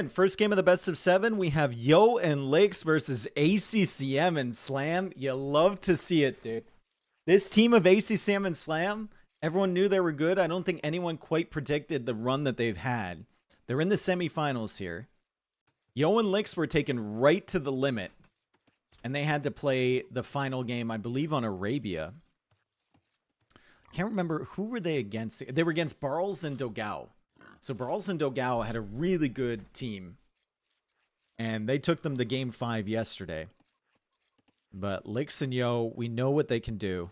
in. First game of the best of 7. We have Yo and Lakes versus ACCM and Slam. You love to see it, dude. This team of ACCM and Slam, everyone knew they were good. I don't think anyone quite predicted the run that they've had. They're in the semifinals here. Yo and Lakes were taken right to the limit. And they had to play the final game, I believe, on Arabia. I can't remember. Who were they against? They were against Barles and Dogao. So Barles and Dogao had a really good team. And they took them to game 5 yesterday. But Lakes and Yo, we know what they can do.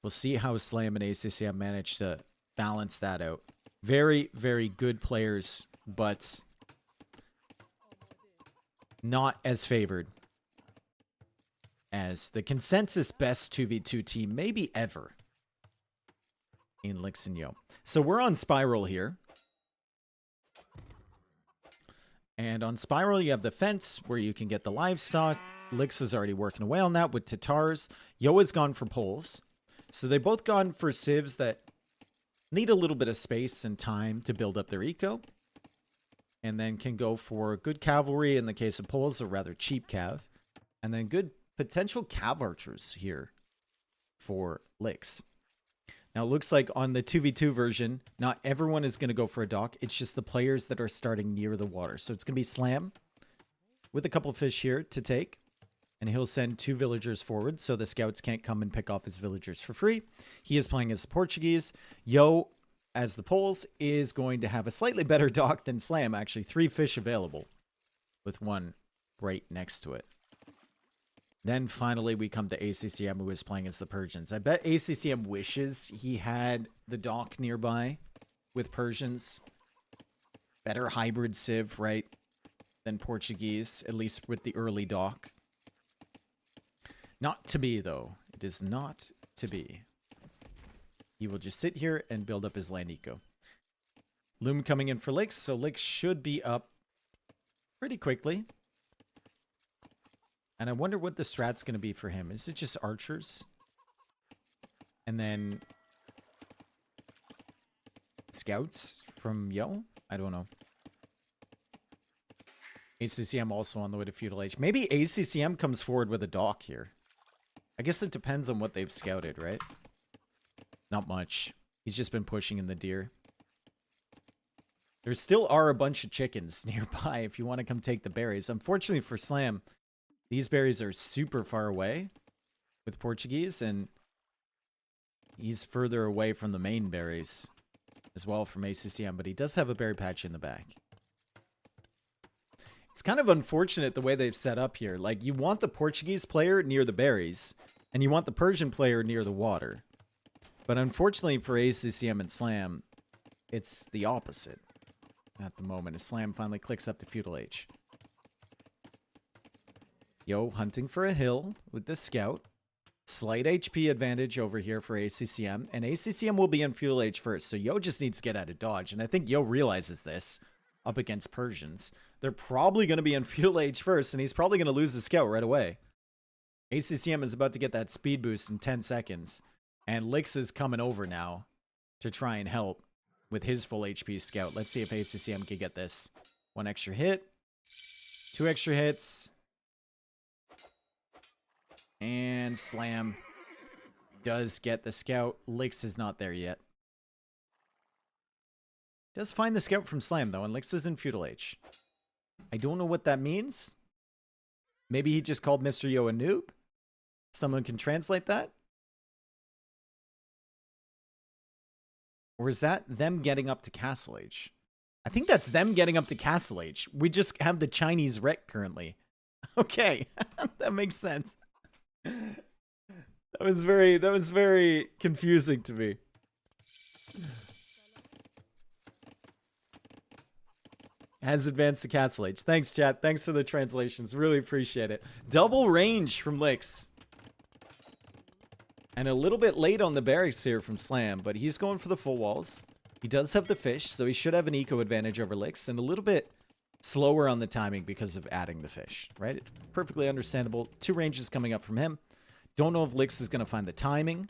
We'll see how Slam and ACCM manage to balance that out. Very, very good players, but not as favored as the consensus best 2v2 team, maybe ever, in Licks and Yo. So we're on Spiral here. And on Spiral, you have the fence where you can get the livestock. Licks is already working away on that with Tatars. Yo has gone for poles. So they both gone for civs that need a little bit of space and time to build up their eco. And then can go for good cavalry in the case of poles, or rather cheap cav. And then good potential cav archers here for Licks. Now, it looks like on the 2v2 version, not everyone is going to go for a dock. It's just the players that are starting near the water. So it's going to be Slam with a couple of fish here to take. And he'll send 2 villagers forward so the scouts can't come and pick off his villagers for free. He is playing as the Portuguese. Yo, as the Poles, is going to have a slightly better dock than Slam. Actually, 3 fish available with 1 right next to it. Then finally we come to ACCM, who is playing as the Persians. I bet ACCM wishes he had the dock nearby with Persians. Better hybrid civ, right, than Portuguese, at least with the early dock. Not to be, though. It is not to be. He will just sit here and build up his land eco. Loom coming in for Licks, so Licks should be up pretty quickly. And I wonder what the strat's going to be for him. Is it just archers? And then scouts from Yo? I don't know. ACCM also on the way to Feudal Age. Maybe ACCM comes forward with a dock here. I guess it depends on what they've scouted, right? Not much. He's just been pushing in the deer. There still are a bunch of chickens nearby if you want to come take the berries. Unfortunately for Slam, these berries are super far away with Portuguese, and he's further away from the main berries as well from ACCM, but he does have a berry patch in the back. It's kind of unfortunate the way they've set up here. Like, you want the Portuguese player near the berries, and you want the Persian player near the water. But unfortunately for ACCM and Slam, it's the opposite at the moment, as Slam finally clicks up to Feudal Age. Yo hunting for a hill with the scout. Slight HP advantage over here for ACCM. And ACCM will be in Feudal Age first. So Yo just needs to get out of dodge. And I think Yo realizes this up against Persians. They're probably going to be in Feudal Age first. And he's probably going to lose the scout right away. ACCM is about to get that speed boost in 10 seconds. And Licks is coming over now to try and help with his full HP scout. Let's see if ACCM can get this. 1 extra hit. 2 extra hits. And Slam does get the scout. Licks is not there yet. Does find the scout from Slam, though, and Licks is in Feudal Age. I don't know what that means. Maybe he just called Mr. Yo a noob? Someone can translate that? Or is that them getting up to Castle Age? I think that's them getting up to Castle Age. We just have the Chinese rec currently. Okay, that makes sense. That was very confusing to me. Has advanced to Castle Age. Thanks, chat. Thanks for the translations. Really appreciate it. Double range from Licks. And a little bit late on the barracks here from Slam, but he's going for the full walls. He does have the fish, so he should have an eco advantage over Licks, and a little bit slower on the timing because of adding the fish, right? Perfectly understandable. 2 ranges coming up from him. Don't know if Licks is going to find the timing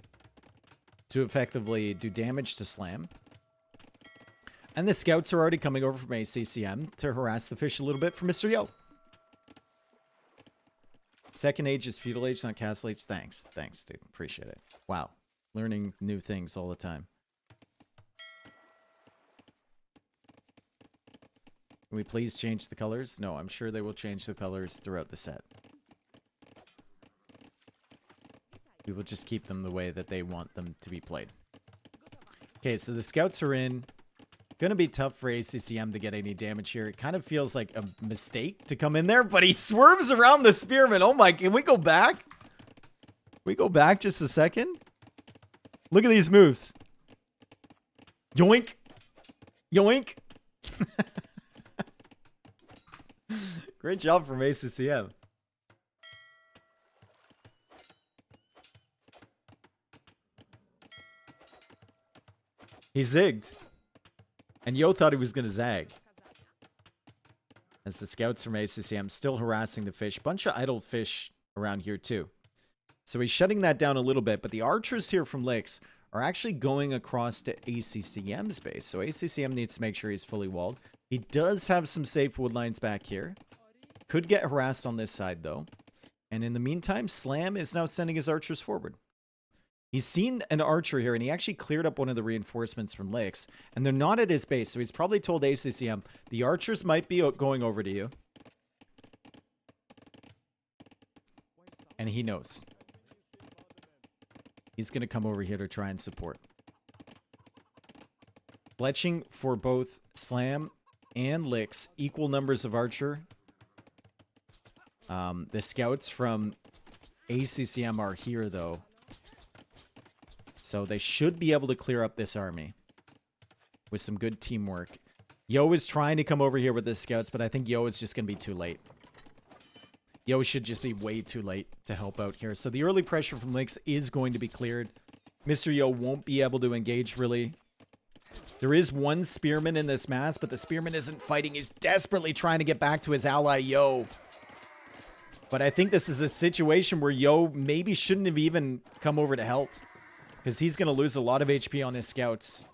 to effectively do damage to Slam. And the scouts are already coming over from ACCM to harass the fish a little bit for Mr. Yo. Second age is feudal age, not castle age. Thanks. Thanks, dude. Appreciate it. Wow. Learning new things all the time. Can we please change the colors? No, I'm sure they will change the colors throughout the set. We will just keep them the way that they want them to be played. Okay, so the scouts are in. Gonna be tough for ACCM to get any damage here. It kind of feels like a mistake to come in there, but he swerves around the spearman. Oh my, can we go back? We go back just a second? Look at these moves. Yoink. Yoink. Great job from ACCM. He zigged. And Yo thought he was going to zag. As the scouts from ACCM still harassing the fish. Bunch of idle fish around here too. So he's shutting that down a little bit. But the archers here from Licks are actually going across to ACCM's base. So ACCM needs to make sure he's fully walled. He does have some safe wood lines back here. Could get harassed on this side though. And in the meantime, Slam is now sending his archers forward. He's seen an archer here, and he actually cleared up one of the reinforcements from Licks, and they're not at his base, so he's probably told ACCM, the archers might be going over to you. And he knows. He's going to come over here to try and support. Fletching for both Slam and Licks, equal numbers of archer. The scouts from ACCM are here, though. So they should be able to clear up this army with some good teamwork. Yo is trying to come over here with the scouts, but I think Yo is just going to be too late. Yo should just be way too late to help out here. So the early pressure from Licks is going to be cleared. Mr. Yo won't be able to engage, really. There is one spearman in this mass, but the spearman isn't fighting. He's desperately trying to get back to his ally, Yo. But I think this is a situation where Yo maybe shouldn't have even come over to help. Because he's going to lose a lot of HP on his scouts.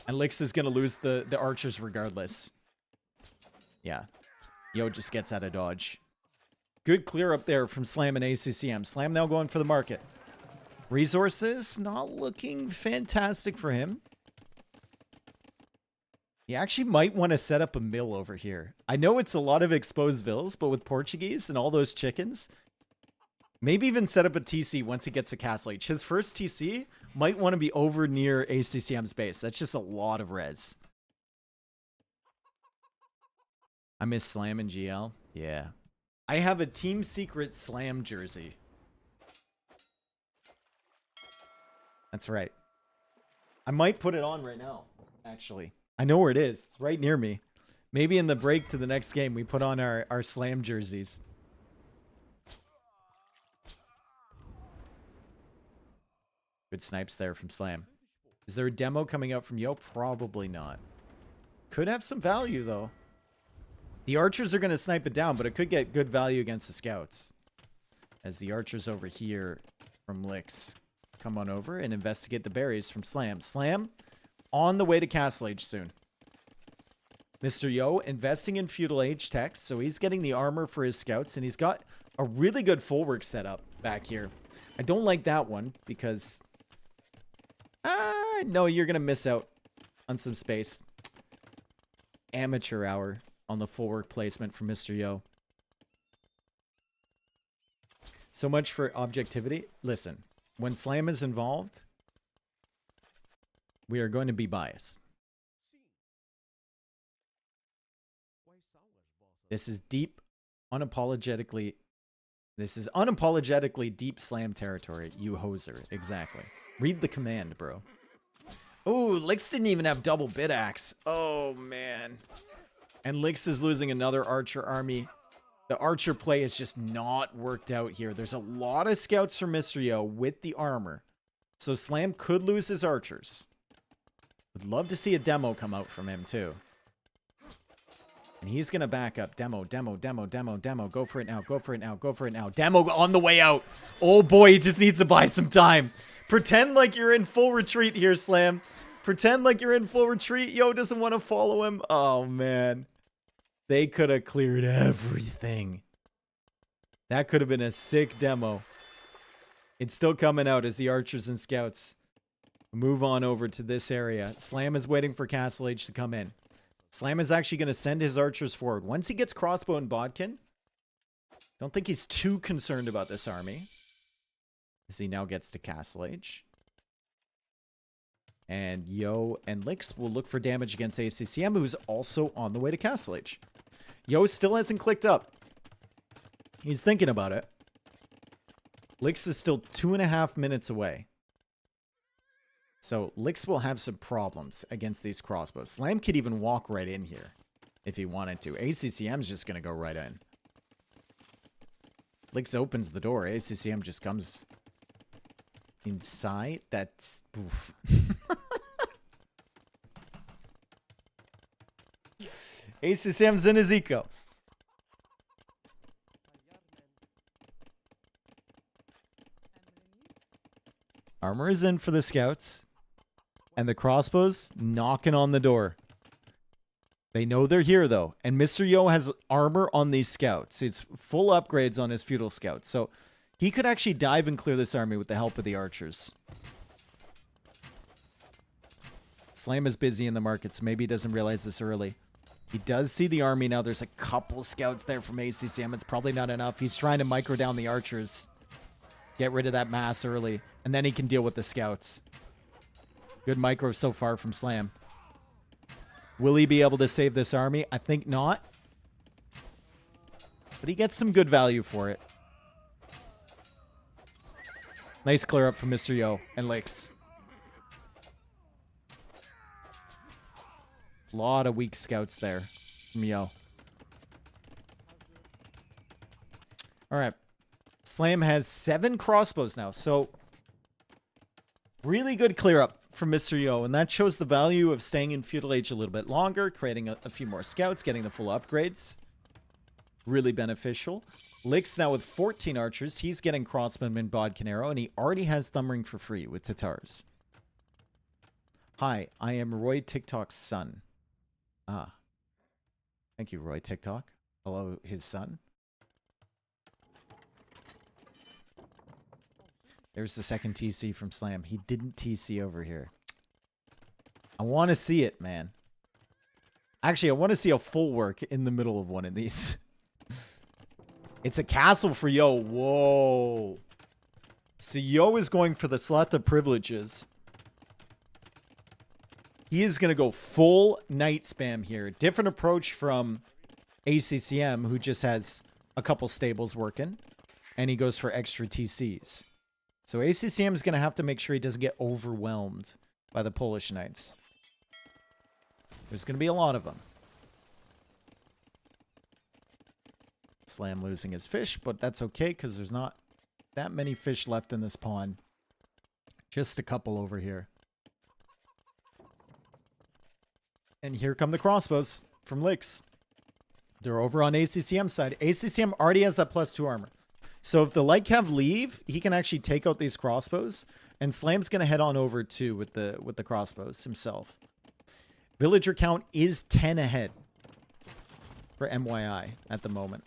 And Licks is going to lose the archers regardless. Yeah. Yo just gets out of dodge. Good clear up there from Slam and ACCM. Slam now going for the market. Resources not looking fantastic for him. He actually might want to set up a mill over here. I know it's a lot of exposed villas, but with Portuguese and all those chickens... Maybe even set up a TC once he gets to Castle Age. His first TC might want to be over near ACCM's base. That's just a lot of res. I miss Slam and GL. Yeah. I have a Team Secret Slam jersey. That's right. I might put it on right now, actually. I know where it is. It's right near me. Maybe in the break to the next game, we put on our Slam jerseys. Good snipes there from Slam. Is there a demo coming out from Yo? Probably not. Could have some value, though. The archers are going to snipe it down, but it could get good value against the scouts. As the archers over here from Licks come on over and investigate the berries from Slam. Slam on the way to Castle Age soon. Mr. Yo investing in Feudal Age tech, so he's getting the armor for his scouts, and he's got a really good full work setup back here. I don't like that one because... no, you're going to miss out on some space. Amateur hour on the full work placement from Mr. Yo. So much for objectivity. Listen, when Slam is involved, we are going to be biased. This is deep, unapologetically... This is unapologetically deep Slam territory, you hoser. Exactly. Read the command, bro. Ooh, Licks didn't even have double bit axe. Oh, man. And Licks is losing another archer army. The archer play is just not worked out here. There's a lot of scouts from Mr. Yo with the armor. So Slam could lose his archers. Would love to see a demo come out from him, too. And he's going to back up. Demo, demo, demo, demo, demo. Go for it now. Go for it now. Go for it now. Demo on the way out. Oh, boy. He just needs to buy some time. Pretend like you're in full retreat here, Slam. Pretend like you're in full retreat. Yo doesn't want to follow him. Oh, man. They could have cleared everything. That could have been a sick demo. It's still coming out as the archers and scouts move on over to this area. Slam is waiting for Castle Age to come in. Slam is actually going to send his archers forward. Once he gets crossbow and bodkin, don't think he's too concerned about this army, as he now gets to Castle Age. And Yo and Lix will look for damage against ACCM, who's also on the way to Castle Age. Yo still hasn't clicked up. He's thinking about it. Lix is still 2.5 minutes away. So Lix will have some problems against these crossbows. Slam could even walk right in here if he wanted to. ACCM's just going to go right in. Lix opens the door. ACCM just comes inside. That's... Oof. ACCM's in his eco. Armor is in for the scouts. And the crossbows knocking on the door. They know they're here, though. And Mr. Yo has armor on these scouts. He's full upgrades on his feudal scouts. So he could actually dive and clear this army with the help of the archers. Slam is busy in the market, so maybe he doesn't realize this early. He does see the army now. There's a couple scouts there from ACCM. It's probably not enough. He's trying to micro down the archers. Get rid of that mass early. And then he can deal with the scouts. Good micro so far from Slam. Will he be able to save this army? I think not. But he gets some good value for it. Nice clear up from Mr. Yo and Lix. A lot of weak scouts there from Yo. Alright. Slam has 7 crossbows now, so really good clear up from Mr. Yo, and that shows the value of staying in Feudal Age a little bit longer, creating a few more scouts, getting the full upgrades. Really beneficial. Lix now with 14 archers. He's getting crossbowman and bodkin arrow, and he already has thumb ring for free with Tatars. Hi, I am Roy TikTok's son. Ah. Thank you, Roy TikTok. Hello, his son. There's the second TC from Slam. He didn't TC over here. I want to see it, man. Actually, I want to see a full work in the middle of one of these. It's a castle for Yo. Whoa. So Yo is going for the slot of privileges. He is going to go full night spam here. Different approach from ACCM, who just has a couple stables working. And he goes for extra TCs. So ACCM is going to have to make sure he doesn't get overwhelmed by the Polish Knights. There's going to be a lot of them. Slam losing his fish, but that's okay because there's not that many fish left in this pond. Just a couple over here. And here come the crossbows from Lix. They're over on ACCM's side. ACCM already has that +2 armor. So if the light cav leave, he can actually take out these crossbows. And Slam's going to head on over too with the crossbows himself. Villager count is 10 ahead for MYI at the moment.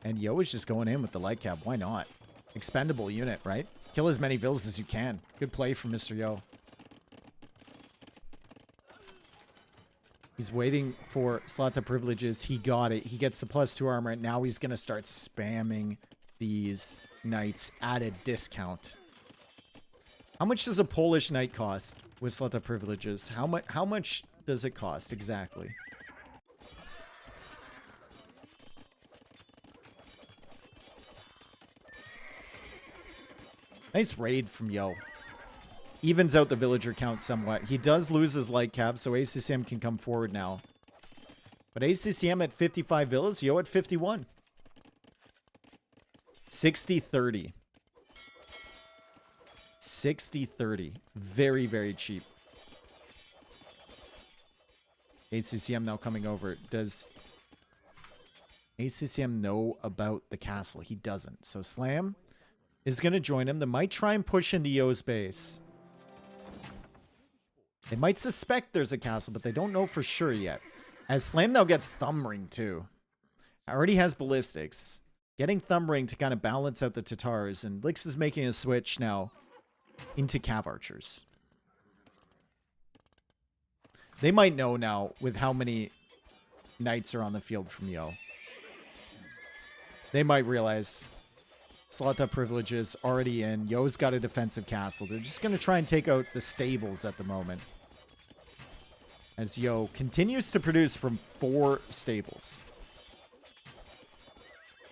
And Yo is just going in with the light cav. Why not? Expendable unit, right? Kill as many villas as you can. Good play from Mr. Yo. He's waiting for slot to privileges. He got it. He gets the +2 armor. And now he's going to start spamming these knights at a discount. How much does a Polish knight cost with slot to privileges? How much does it cost exactly? Nice raid from Yo. Evens out the villager count somewhat. He does lose his light cav, so ACCM can come forward now. But ACCM at 55 villas, Yo at 51. 60-30. 60-30. Very, very cheap. ACCM now coming over. Does ACCM know about the castle? He doesn't. So Slam is going to join him. They might try and push into Yo's base. They might suspect there's a castle, but they don't know for sure yet. As Slam now gets Thumb Ring too. Already has ballistics. Getting Thumb Ring to kind of balance out the Tatars, and Lix is making a switch now into Cav Archers. They might know now with how many knights are on the field from Yo. They might realize Slaughter privileges already in. Yo's got a defensive castle. They're just going to try and take out the stables at the moment. As Yo continues to produce from 4 stables.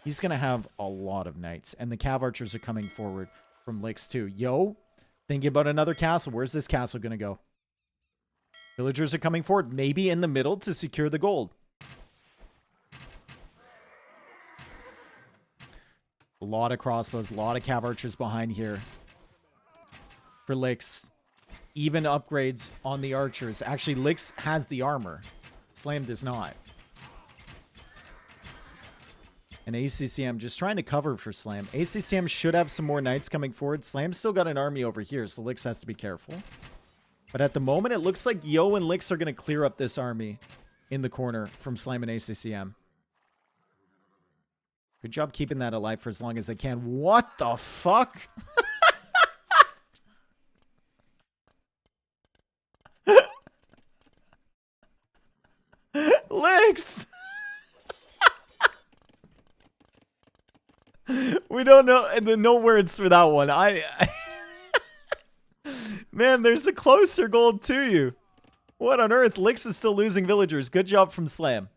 He's going to have a lot of knights. And the Cav Archers are coming forward from Lix too. Yo, thinking about another castle. Where's this castle going to go? Villagers are coming forward. Maybe in the middle to secure the gold. A lot of crossbows. A lot of Cav Archers behind here. For Lix. Even upgrades on the archers. Actually, Lix has the armor. Slam does not. And ACCM just trying to cover for Slam. ACCM should have some more knights coming forward. Slam's still got an army over here, so Lix has to be careful. But at the moment, it looks like Yo and Lix are going to clear up this army in the corner from Slam and ACCM. Good job keeping that alive for as long as they can. What the fuck? Lix! We don't know. No words for that one. Man, there's a closer gold to you. What on earth? Lix is still losing villagers. Good job from Slam.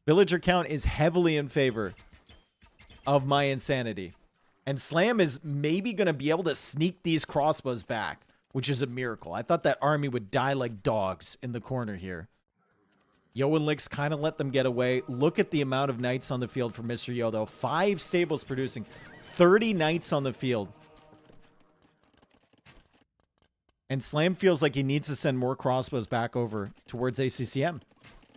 Villager count is heavily in favor of my insanity. And Slam is maybe going to be able to sneak these crossbows back, which is a miracle. I thought that army would die like dogs in the corner here. Yo and Lix kind of let them get away. Look at the amount of knights on the field for Mr. Yo, though. 5 stables producing 30 knights on the field. And Slam feels like he needs to send more crossbows back over towards ACCM.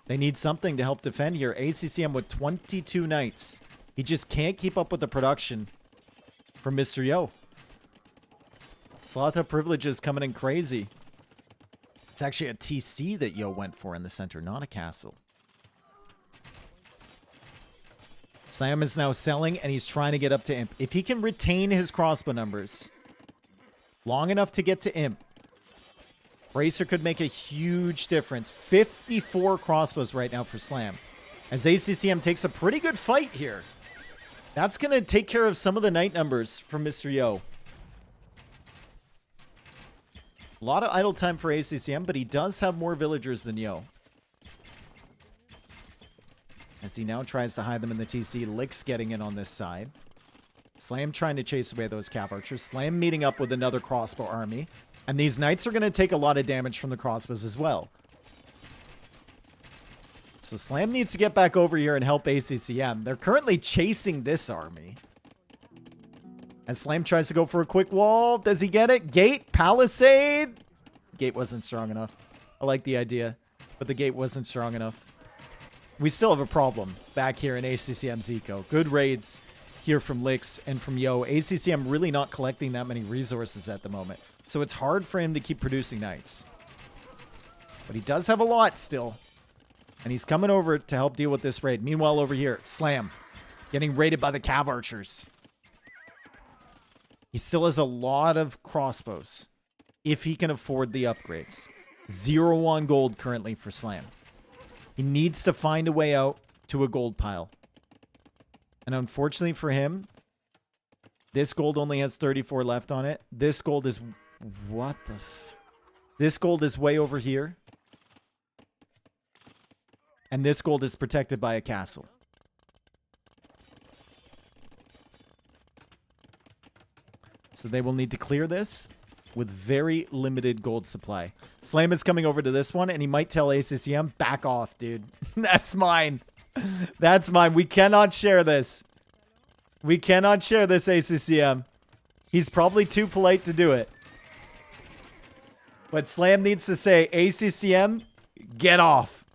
They need something to help defend here. ACCM with 22 knights. He just can't keep up with the production from Mr. Yo. Slaughter privileges coming in crazy. It's actually a TC that Yo went for in the center, not a castle. Slam is now selling, and he's trying to get up to Imp. If he can retain his crossbow numbers long enough to get to Imp, Bracer could make a huge difference. 54 crossbows right now for Slam. As ACCM takes a pretty good fight here. That's going to take care of some of the knight numbers from Mr. Yo. A lot of idle time for ACCM, but he does have more villagers than Yo. As he now tries to hide them in the TC. Lix getting in on this side. Slam trying to chase away those Cav Archers. Slam meeting up with another crossbow army. And these knights are going to take a lot of damage from the crossbows as well. So Slam needs to get back over here and help ACCM. They're currently chasing this army. As Slam tries to go for a quick wall. Does he get it? Gate? Palisade? Gate wasn't strong enough. I like the idea, but the gate wasn't strong enough. We still have a problem back here in ACCM's eco. Good raids here from Lix and from Yo. ACCM really not collecting that many resources at the moment. So it's hard for him to keep producing knights. But he does have a lot still. And he's coming over to help deal with this raid. Meanwhile, over here, Slam getting raided by the Cav Archers. He still has a lot of crossbows if he can afford the upgrades. 0 on gold currently for Slam. He needs to find a way out to a gold pile. And unfortunately for him, this gold only has 34 left on it. This gold is... What the... This gold is way over here. And this gold is protected by a castle. So they will need to clear this with very limited gold supply. Slam is coming over to this one, and he might tell ACCM, back off, dude. That's mine. That's mine. We cannot share this. We cannot share this, ACCM. He's probably too polite to do it. But Slam needs to say, ACCM, get off.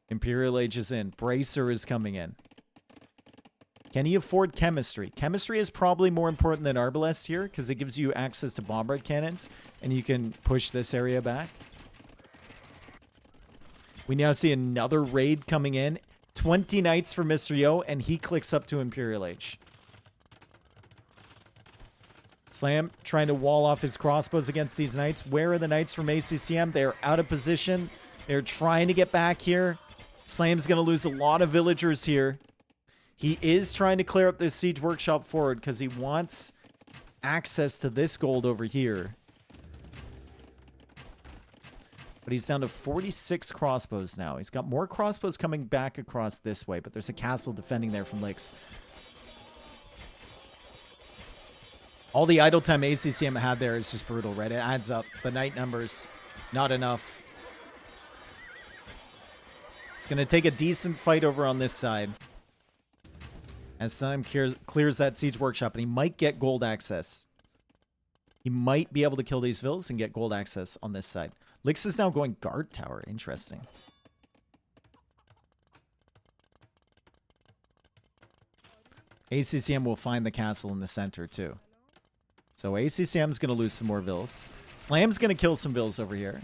Imperial Age is in. Bracer is coming in. Can he afford chemistry? Chemistry is probably more important than arbalest here because it gives you access to bombard cannons and you can push this area back. We now see another raid coming in. 20 knights for Mr. Yo, and he clicks up to Imperial Age. Slam trying to wall off his crossbows against these knights. Where are the knights from ACCM? They're out of position. They're trying to get back here. Slam's going to lose a lot of villagers here. He is trying to clear up this siege workshop forward because he wants access to this gold over here. But he's down to 46 crossbows now. He's got more crossbows coming back across this way, but there's a castle defending there from Licks. All the idle time ACCM had there is just brutal, right? It adds up. The knight numbers, not enough. It's going to take a decent fight over on this side. As Sam clears that siege workshop, and he might get gold access. He might be able to kill these villas and get gold access on this side. Lix is now going guard tower. Interesting. ACCM will find the castle in the center, too. So ACCM's going to lose some more villas. Slam's going to kill some villas over here.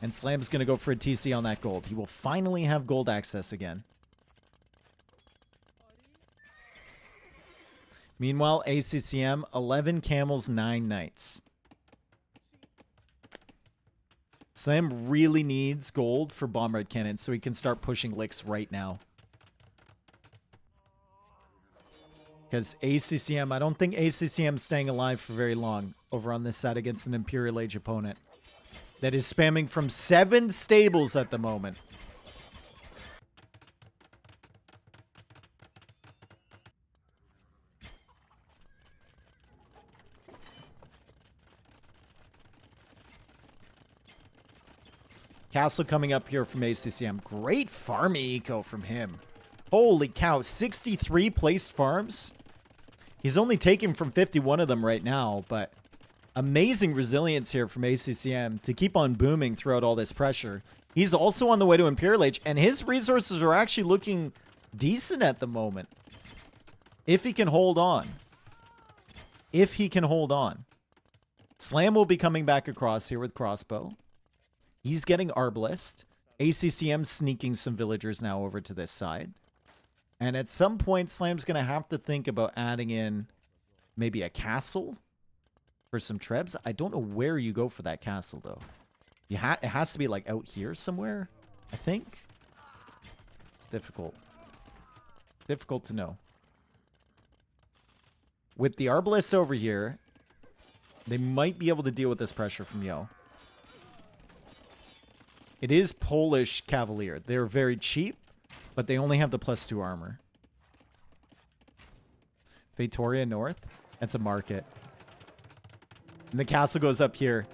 And Slam's going to go for a TC on that gold. He will finally have gold access again. Meanwhile, ACCM, 11 camels, 9 knights. Slam really needs gold for bombard cannons so he can start pushing Licks right now. Because ACCM, I don't think ACCM's staying alive for very long over on this side against an Imperial Age opponent that is spamming from 7 stables at the moment. Castle coming up here from ACCM. Great farm eco from him. Holy cow, 63 placed farms. He's only taking from 51 of them right now, but amazing resilience here from ACCM to keep on booming throughout all this pressure. He's also on the way to Imperial Age, and his resources are actually looking decent at the moment. If he can hold on. If he can hold on. Slam will be coming back across here with crossbow. He's getting arbalest. ACCM sneaking some villagers now over to this side. And at some point, Slam's going to have to think about adding in maybe a castle for some trebs. I don't know where you go for that castle, though. It has to be, like, out here somewhere, I think. It's difficult. Difficult to know. With the arbalists over here, they might be able to deal with this pressure from Yo. It is Polish Cavalier. They're very cheap, but they only have the +2 armor. Victoria North. That's a market. And the castle goes up here.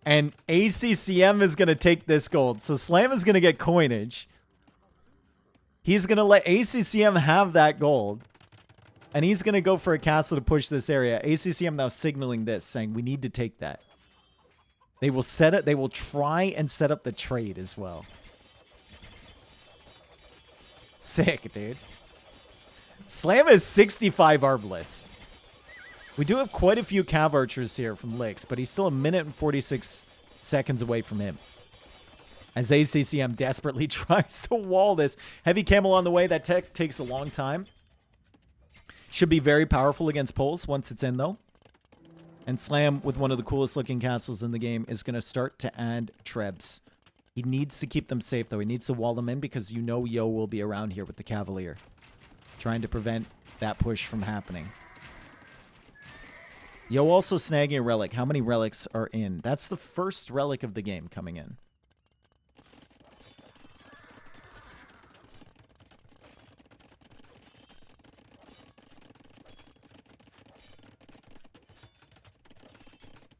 And ACCM is going to take this gold. So Slam is going to get coinage. He's going to let ACCM have that gold. And he's going to go for a castle to push this area. ACCM now signaling this, saying we need to take that. They will set it. They will try and set up the trade as well. Sick, dude. Slam is 65 arbalists. We do have quite a few cav archers here from Licks, but he's still 1 minute and 46 seconds away from him. As ACCM desperately tries to wall this. Heavy camel on the way. That tech takes a long time. Should be very powerful against Poles once it's in, though. And Slam, with one of the coolest looking castles in the game, is going to start to add trebs. He needs to keep them safe, though. He needs to wall them in because you know Yo will be around here with the Cavalier. Trying to prevent that push from happening. Yo also snagging a relic. How many relics are in? That's the first relic of the game coming in.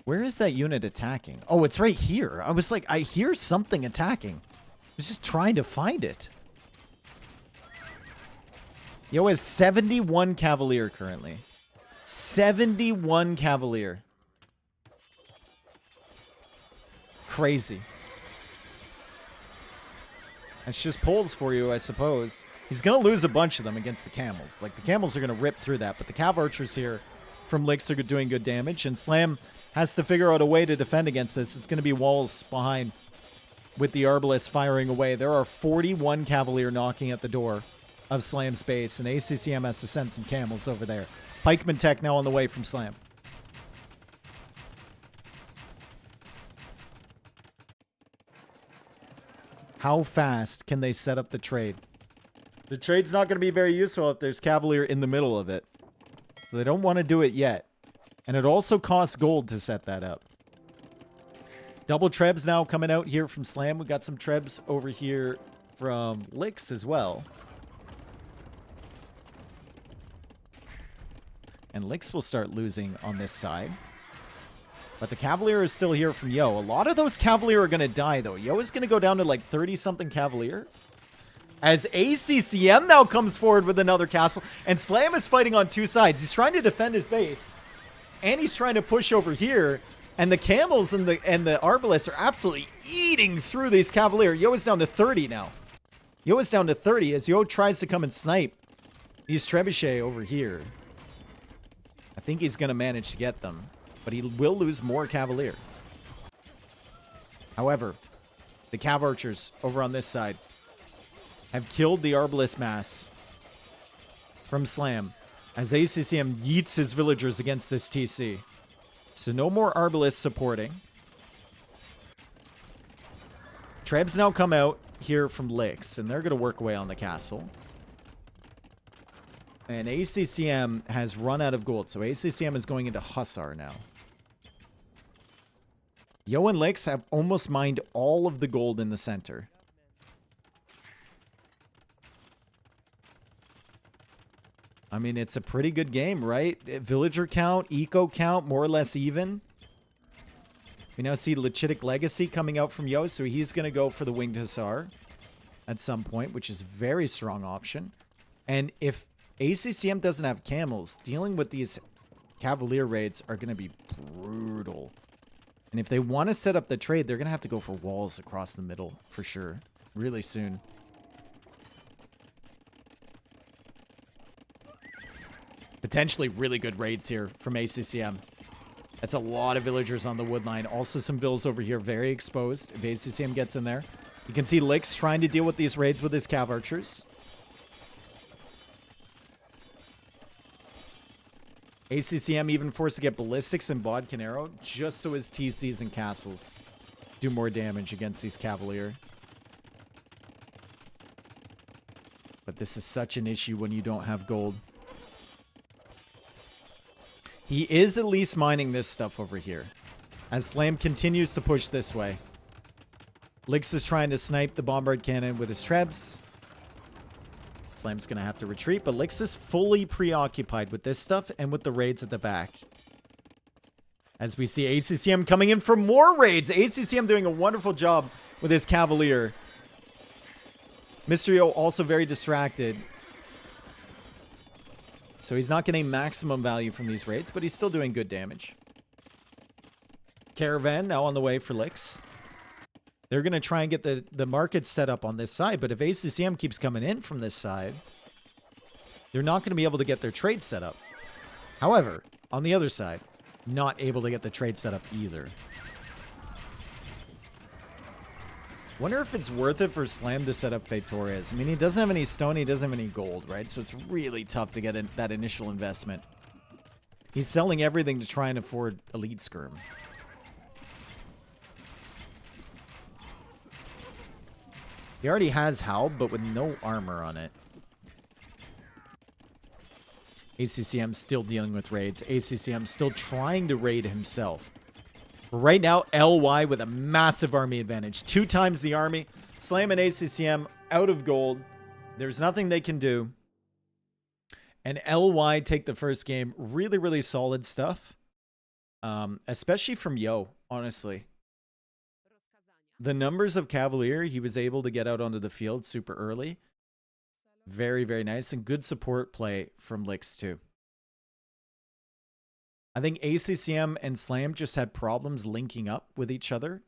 Where is that unit attacking? Oh, it's right here. I was like, I hear something attacking. I was just trying to find it. Yo has 71 Cavalier currently. 71 Cavalier. Crazy. It's just poles for you, I suppose. He's going to lose a bunch of them against the camels. Like, the camels are going to rip through that, but the cav archers here from Lix are doing good damage, and Slam has to figure out a way to defend against this. It's going to be walls behind with the Arbalest firing away. There are 41 Cavalier knocking at the door of Slam's base, and ACCM has to send some camels over there. Pikeman tech now on the way from Slam. How fast can they set up the trade? The trade's not going to be very useful if there's Cavalier in the middle of it. So they don't want to do it yet. And it also costs gold to set that up. Double Trebs now coming out here from Slam. We got some Trebs over here from Lix as well. And Lix will start losing on this side. But the Cavalier is still here from Yo. A lot of those Cavalier are going to die, though. Yo is going to go down to like 30-something Cavalier. As ACCM now comes forward with another castle. And Slam is fighting on two sides. He's trying to defend his base. And he's trying to push over here. And the camels and the Arbalists are absolutely eating through these Cavalier. Yo is down to 30 now. Yo is down to 30 as Yo tries to come and snipe these Trebuchet over here. I think he's going to manage to get them. But he will lose more Cavalier. However, the Cav Archers over on this side have killed the Arbalest mass from Slam as ACCM yeets his villagers against this TC. So no more Arbalists supporting. Trebs now come out here from Lix, and they're going to work away on the castle. And ACCM has run out of gold, so ACCM is going into Hussar now. Yo and Lix have almost mined all of the gold in the center. I mean, it's a pretty good game, right? Villager count, eco count, more or less even. We now see Lechitic Legacy coming out from Yo, so he's going to go for the Winged Hussar at some point, which is a very strong option. And if ACCM doesn't have camels, dealing with these Cavalier raids are going to be brutal. And if they want to set up the trade, they're going to have to go for walls across the middle for sure. Really soon. Potentially really good raids here from ACCM. That's a lot of villagers on the wood line. Also some vills over here very exposed. If ACCM gets in there. You can see Lix trying to deal with these raids with his Cav Archers. ACCM even forced to get Ballistics and Bodkin Arrow just so his TCs and castles do more damage against these Cavalier. But this is such an issue when you don't have gold. He is at least mining this stuff over here. As Slam continues to push this way. Lix is trying to snipe the Bombard Cannon with his Trebs. Slam's going to have to retreat, but Lix is fully preoccupied with this stuff and with the raids at the back. As we see ACCM coming in for more raids. ACCM doing a wonderful job with his Cavalier. Mysterio also very distracted. So he's not getting maximum value from these raids, but he's still doing good damage. Caravan now on the way for Lix. They're going to try and get the market set up on this side, but if ACCM keeps coming in from this side, they're not going to be able to get their trade set up. However, on the other side, not able to get the trade set up either. Wonder if it's worth it for Slam to set up Fetorez. I mean, he doesn't have any stone, he doesn't have any gold, right? So it's really tough to get that initial investment. He's selling everything to try and afford Elite Skirm. He already has Halb, but with no armor on it. ACCM still dealing with raids. ACCM still trying to raid himself. Right now, LY with a massive army advantage. 2 times the army. Slam and ACCM out of gold. There's nothing they can do. And LY take the first game. Really, really solid stuff. Especially from Yo, honestly. The numbers of Cavalier he was able to get out onto the field super early. Very, very nice. And good support play from Lix too. I think ACCM and Slam just had problems linking up with each other.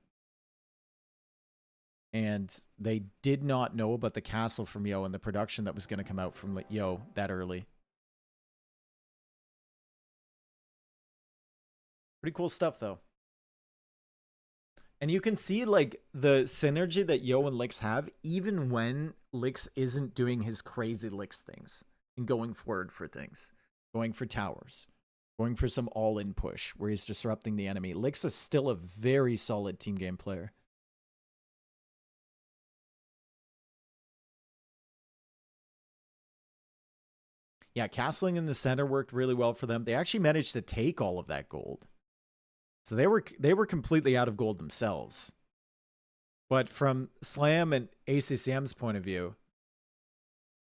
And they did not know about the castle from Yo and the production that was going to come out from Yo that early. Pretty cool stuff, though. And you can see, like, the synergy that Yo and Lix have, even when Lix isn't doing his crazy Lix things and going forward for things. Going for towers. Going for some all-in push where he's disrupting the enemy. Lix is still a very solid team game player. Yeah, castling in the center worked really well for them. They actually managed to take all of that gold. So they were completely out of gold themselves. But from Slam and ACCM's point of view,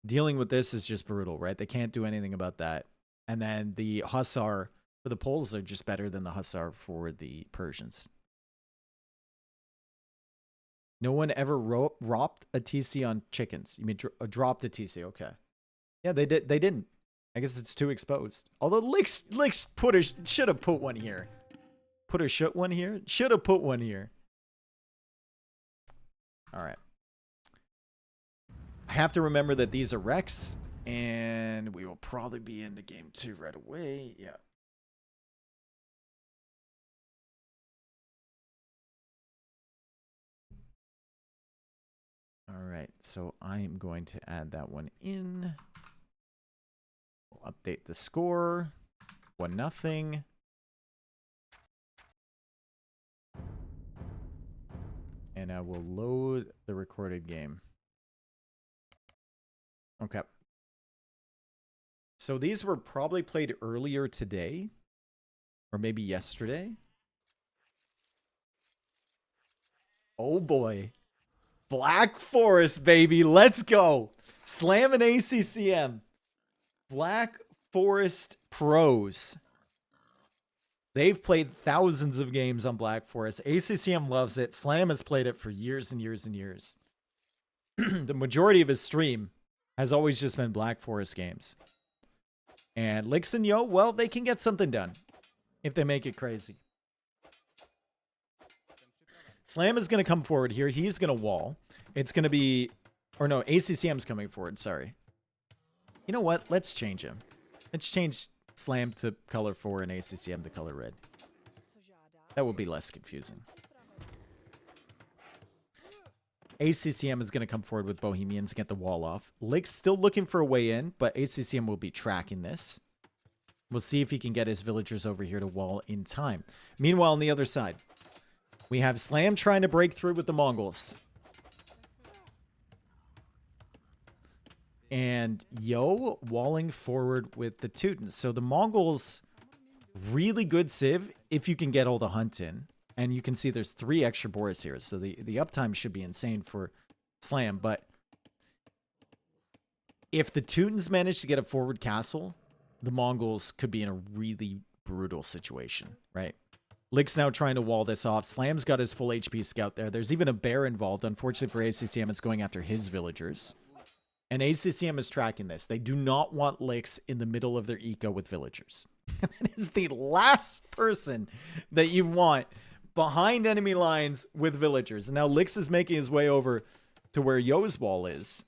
dealing with this is just brutal, right? They can't do anything about that. And then the Hussar for the Poles are just better than the Hussar for the Persians. No one ever ropped a TC on chickens. You mean dropped a TC? Okay. Yeah, they did. They didn't. I guess it's too exposed. Although Lix should have put one here. Should have put one here. All right. I have to remember that these are Rex, and we will probably be into game 2 right away. Yeah. All right. So I am going to add that one in. We'll update the score. 1-0. And I will load the recorded game. Okay. So these were probably played earlier today. Or maybe yesterday. Oh boy. Black Forest, baby. Let's go. Slam and ACCM. Black Forest pros. They've played thousands of games on Black Forest. ACCM loves it. Slam has played it for years and years and years. The majority of his stream has always just been Black Forest games. And Lix and Yo, well, they can get something done if they make it crazy. Slam is going to come forward here. He's going to wall. It's going to be... Or no, ACCM's coming forward. Sorry. You know what? Let's change him. Let's change Slam to color 4 and ACCM to color red. That will be less confusing. ACCM is going to come forward with Bohemians and get the wall off. Lix still looking for a way in, but ACCM will be tracking this. We'll see if he can get his villagers over here to wall in time. Meanwhile, on the other side, we have Slam trying to break through with the Mongols. And Yo walling forward with the Teutons. So the Mongols, really good civ if you can get all the hunt in. And you can see there's 3 extra boars here. So the uptime should be insane for Slam. But if the Teutons manage to get a forward castle, the Mongols could be in a really brutal situation, right? Lick's now trying to wall this off. Slam's got his full HP scout there. There's even a bear involved. Unfortunately for ACCM, it's going after his villagers. And ACCM is tracking this. They do not want Lix in the middle of their eco with villagers. That is the last person that you want behind enemy lines with villagers. And now Lix is making his way over to where Yo's wall is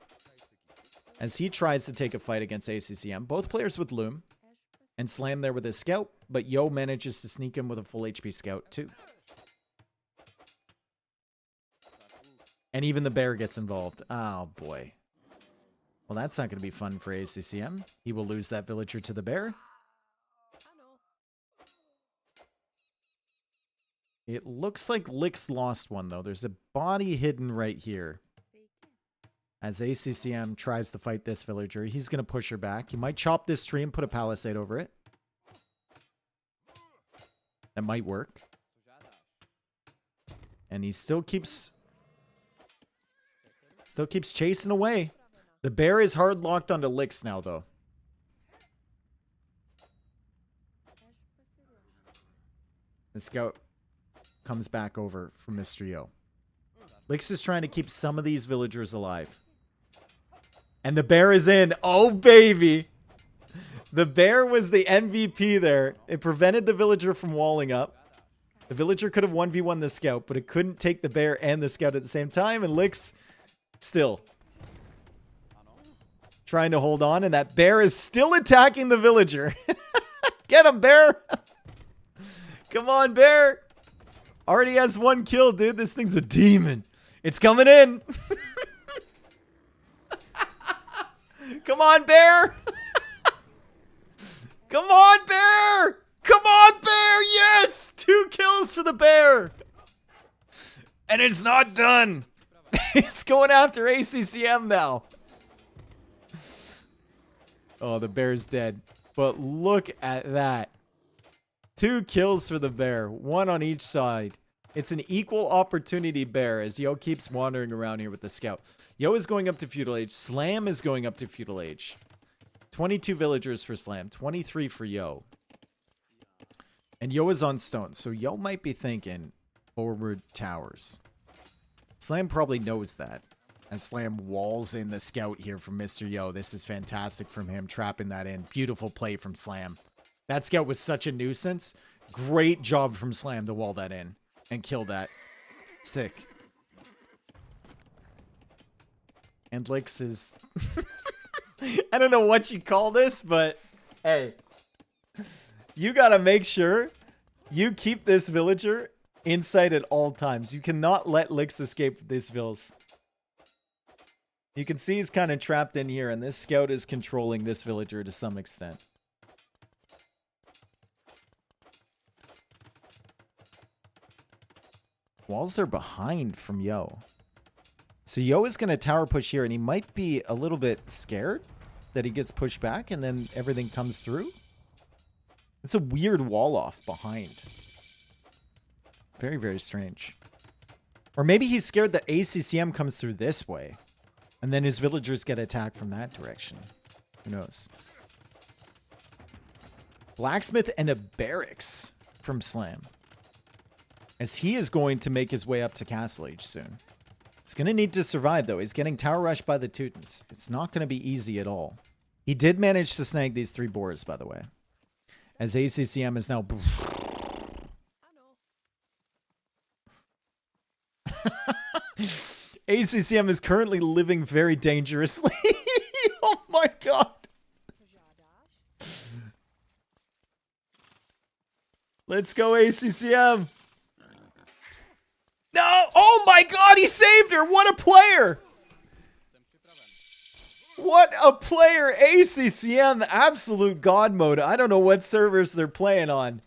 as he tries to take a fight against ACCM. Both players with Loom and Slam there with his scout, but Yo manages to sneak him with a full HP scout too. And even the bear gets involved. Oh boy. Well, that's not going to be fun for ACCM. He will lose that villager to the bear. It looks like Lix lost one, though. There's a body hidden right here. As ACCM tries to fight this villager, he's going to push her back. He might chop this tree and put a palisade over it. That might work. And he still keeps chasing away. The bear is hard locked onto Lix now, though. The scout comes back over from Mr. Yo. Lix is trying to keep some of these villagers alive. And the bear is in. Oh, baby. The bear was the MVP there. It prevented the villager from walling up. The villager could have 1v1 the scout, but it couldn't take the bear and the scout at the same time. And Lix still trying to hold on. And that bear is still attacking the villager. Get him, bear. Come on, bear. Already has 1 kill, dude. This thing's a demon. It's coming in. Come on, bear. Come on, bear. Come on, bear. Yes. 2 kills for the bear. And it's not done. It's going after ACCM now. Oh, the bear's dead. But look at that. 2 kills for the bear. 1 on each side. It's an equal opportunity bear as Yo keeps wandering around here with the scout. Yo is going up to Feudal Age. Slam is going up to Feudal Age. 22 villagers for Slam. 23 for Yo. And Yo is on stone. So Yo might be thinking forward towers. Slam probably knows that. And Slam walls in the scout here from Mr. Yo. This is fantastic from him, trapping that in. Beautiful play from Slam. That scout was such a nuisance. Great job from Slam to wall that in and kill that. Sick. And Lix is... I don't know what you call this, but hey. You gotta make sure you keep this villager in sight at all times. You cannot let Lix escape these vills. You can see he's kind of trapped in here, and this scout is controlling this villager to some extent. Walls are behind from Yo. So Yo is going to tower push here, and he might be a little bit scared that he gets pushed back, and then everything comes through. It's a weird wall off behind. Very, very strange. Or maybe he's scared that ACCM comes through this way. And then his villagers get attacked from that direction. Who knows? Blacksmith and a barracks from Slam. As he is going to make his way up to Castle Age soon. He's going to need to survive, though. He's getting tower rushed by the Teutons. It's not going to be easy at all. He did manage to snag these 3 boars, by the way. As ACCM is now... ACCM is currently living very dangerously. Oh my god. Let's go, ACCM. No! Oh my god, he saved her! What a player! What a player! ACCM, absolute god mode. I don't know what servers they're playing on.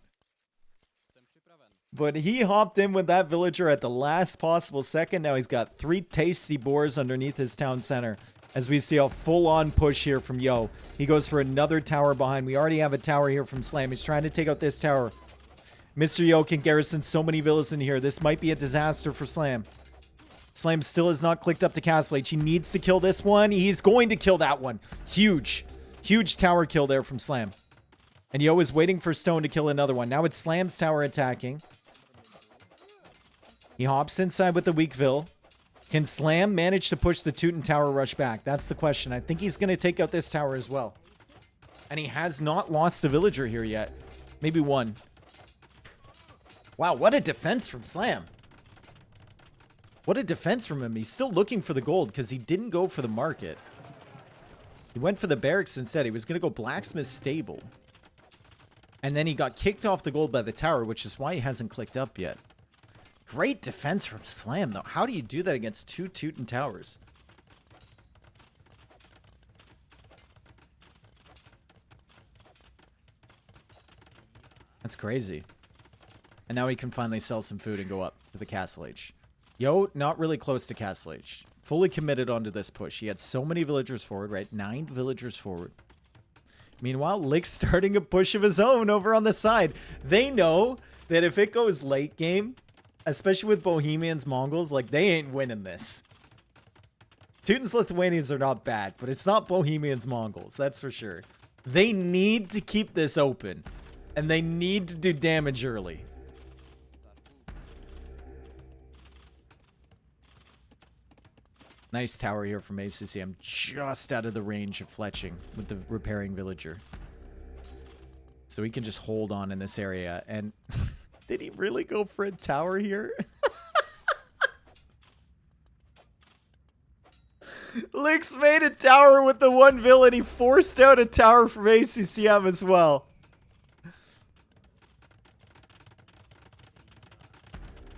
But he hopped in with that villager at the last possible second. Now he's got 3 tasty boars underneath his town center. As we see a full-on push here from Yo. He goes for another tower behind. We already have a tower here from Slam. He's trying to take out this tower. Mr. Yo can garrison so many villas in here. This might be a disaster for Slam. Slam still has not clicked up to Castle Age. He needs to kill this one. He's going to kill that one. Huge. Huge tower kill there from Slam. And Yo is waiting for Stone to kill another one. Now it's Slam's tower attacking. He hops inside with the Weakville. Can Slam manage to push the Teuton tower rush back? That's the question. I think he's going to take out this tower as well. And he has not lost a villager here yet. Maybe 1. Wow, what a defense from Slam. What a defense from him. He's still looking for the gold because he didn't go for the market. He went for the barracks instead. He was going to go blacksmith stable. And then he got kicked off the gold by the tower, which is why he hasn't clicked up yet. Great defense from Slam, though. How do you do that against 2 Teuton towers? That's crazy. And now he can finally sell some food and go up to the Castle Age. Yo, not really close to Castle Age. Fully committed onto this push. He had so many villagers forward, right? 9 villagers forward. Meanwhile, Lick's starting a push of his own over on the side. They know that if it goes late game... Especially with Bohemians, Mongols, like, they ain't winning this. Teutons, Lithuanians are not bad, but it's not Bohemians, Mongols, that's for sure. They need to keep this open, and they need to do damage early. Nice tower here from ACCM, just out of the range of fletching with the repairing villager. So he can just hold on in this area, and... Did he really go for a tower here? Lix made a tower with the one villain. He forced out a tower from ACCM as well.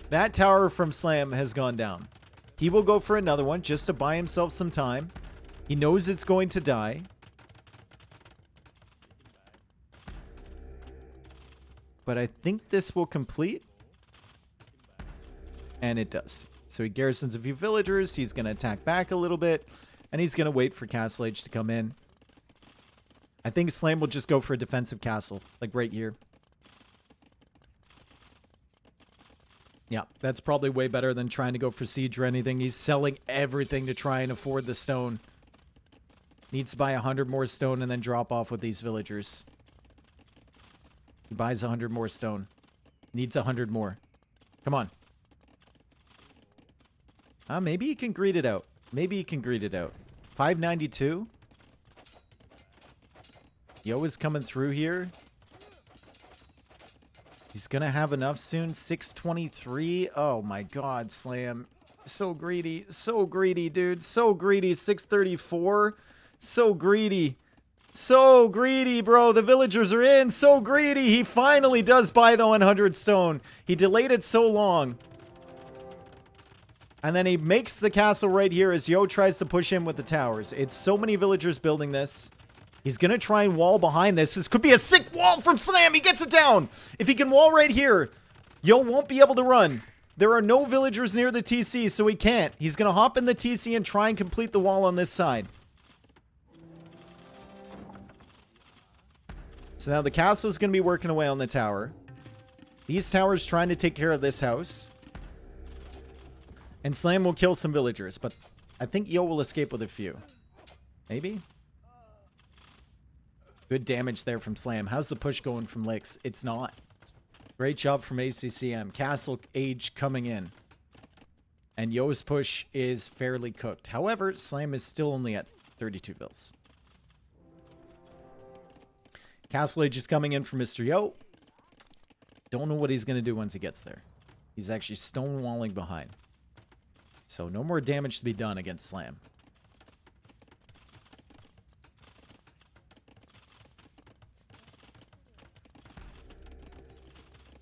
That tower from Slam has gone down. He will go for another one just to buy himself some time. He knows it's going to die. But I think this will complete. And it does. So he garrisons a few villagers. He's going to attack back a little bit. And he's going to wait for Castle Age to come in. I think Slam will just go for a defensive castle. Like right here. Yeah, that's probably way better than trying to go for siege or anything. He's selling everything to try and afford the stone. Needs to buy 100 more stone and then drop off with these villagers. He buys 100 more stone. Needs 100 more. Come on. Maybe he can greed it out. Maybe he can greed it out. 592. Yo is coming through here. He's going to have enough soon. 623. Oh my god, Slam. So greedy. So greedy, dude. So greedy. 634. So greedy. So greedy, bro. The villagers are in. So greedy. He finally does buy the 100 stone. He delayed it so long. And then he makes the castle right here as Yo tries to push in with the towers. It's so many villagers building this. He's going to try and wall behind this. This could be a sick wall from Slam. He gets it down. If he can wall right here, Yo won't be able to run. There are no villagers near the TC, so he can't. He's going to hop in the TC and try and complete the wall on this side. So now the castle is going to be working away on the tower. These towers trying to take care of this house. And Slam will kill some villagers, but I think Yo will escape with a few. Maybe? Good damage there from Slam. How's the push going from Lix? It's not. Great job from ACCM. Castle Age coming in. And Yo's push is fairly cooked. However, Slam is still only at 32 vills. Castle Age is coming in for Mr. Yo. Don't know what he's going to do once he gets there. He's actually stonewalling behind. So no more damage to be done against Slam.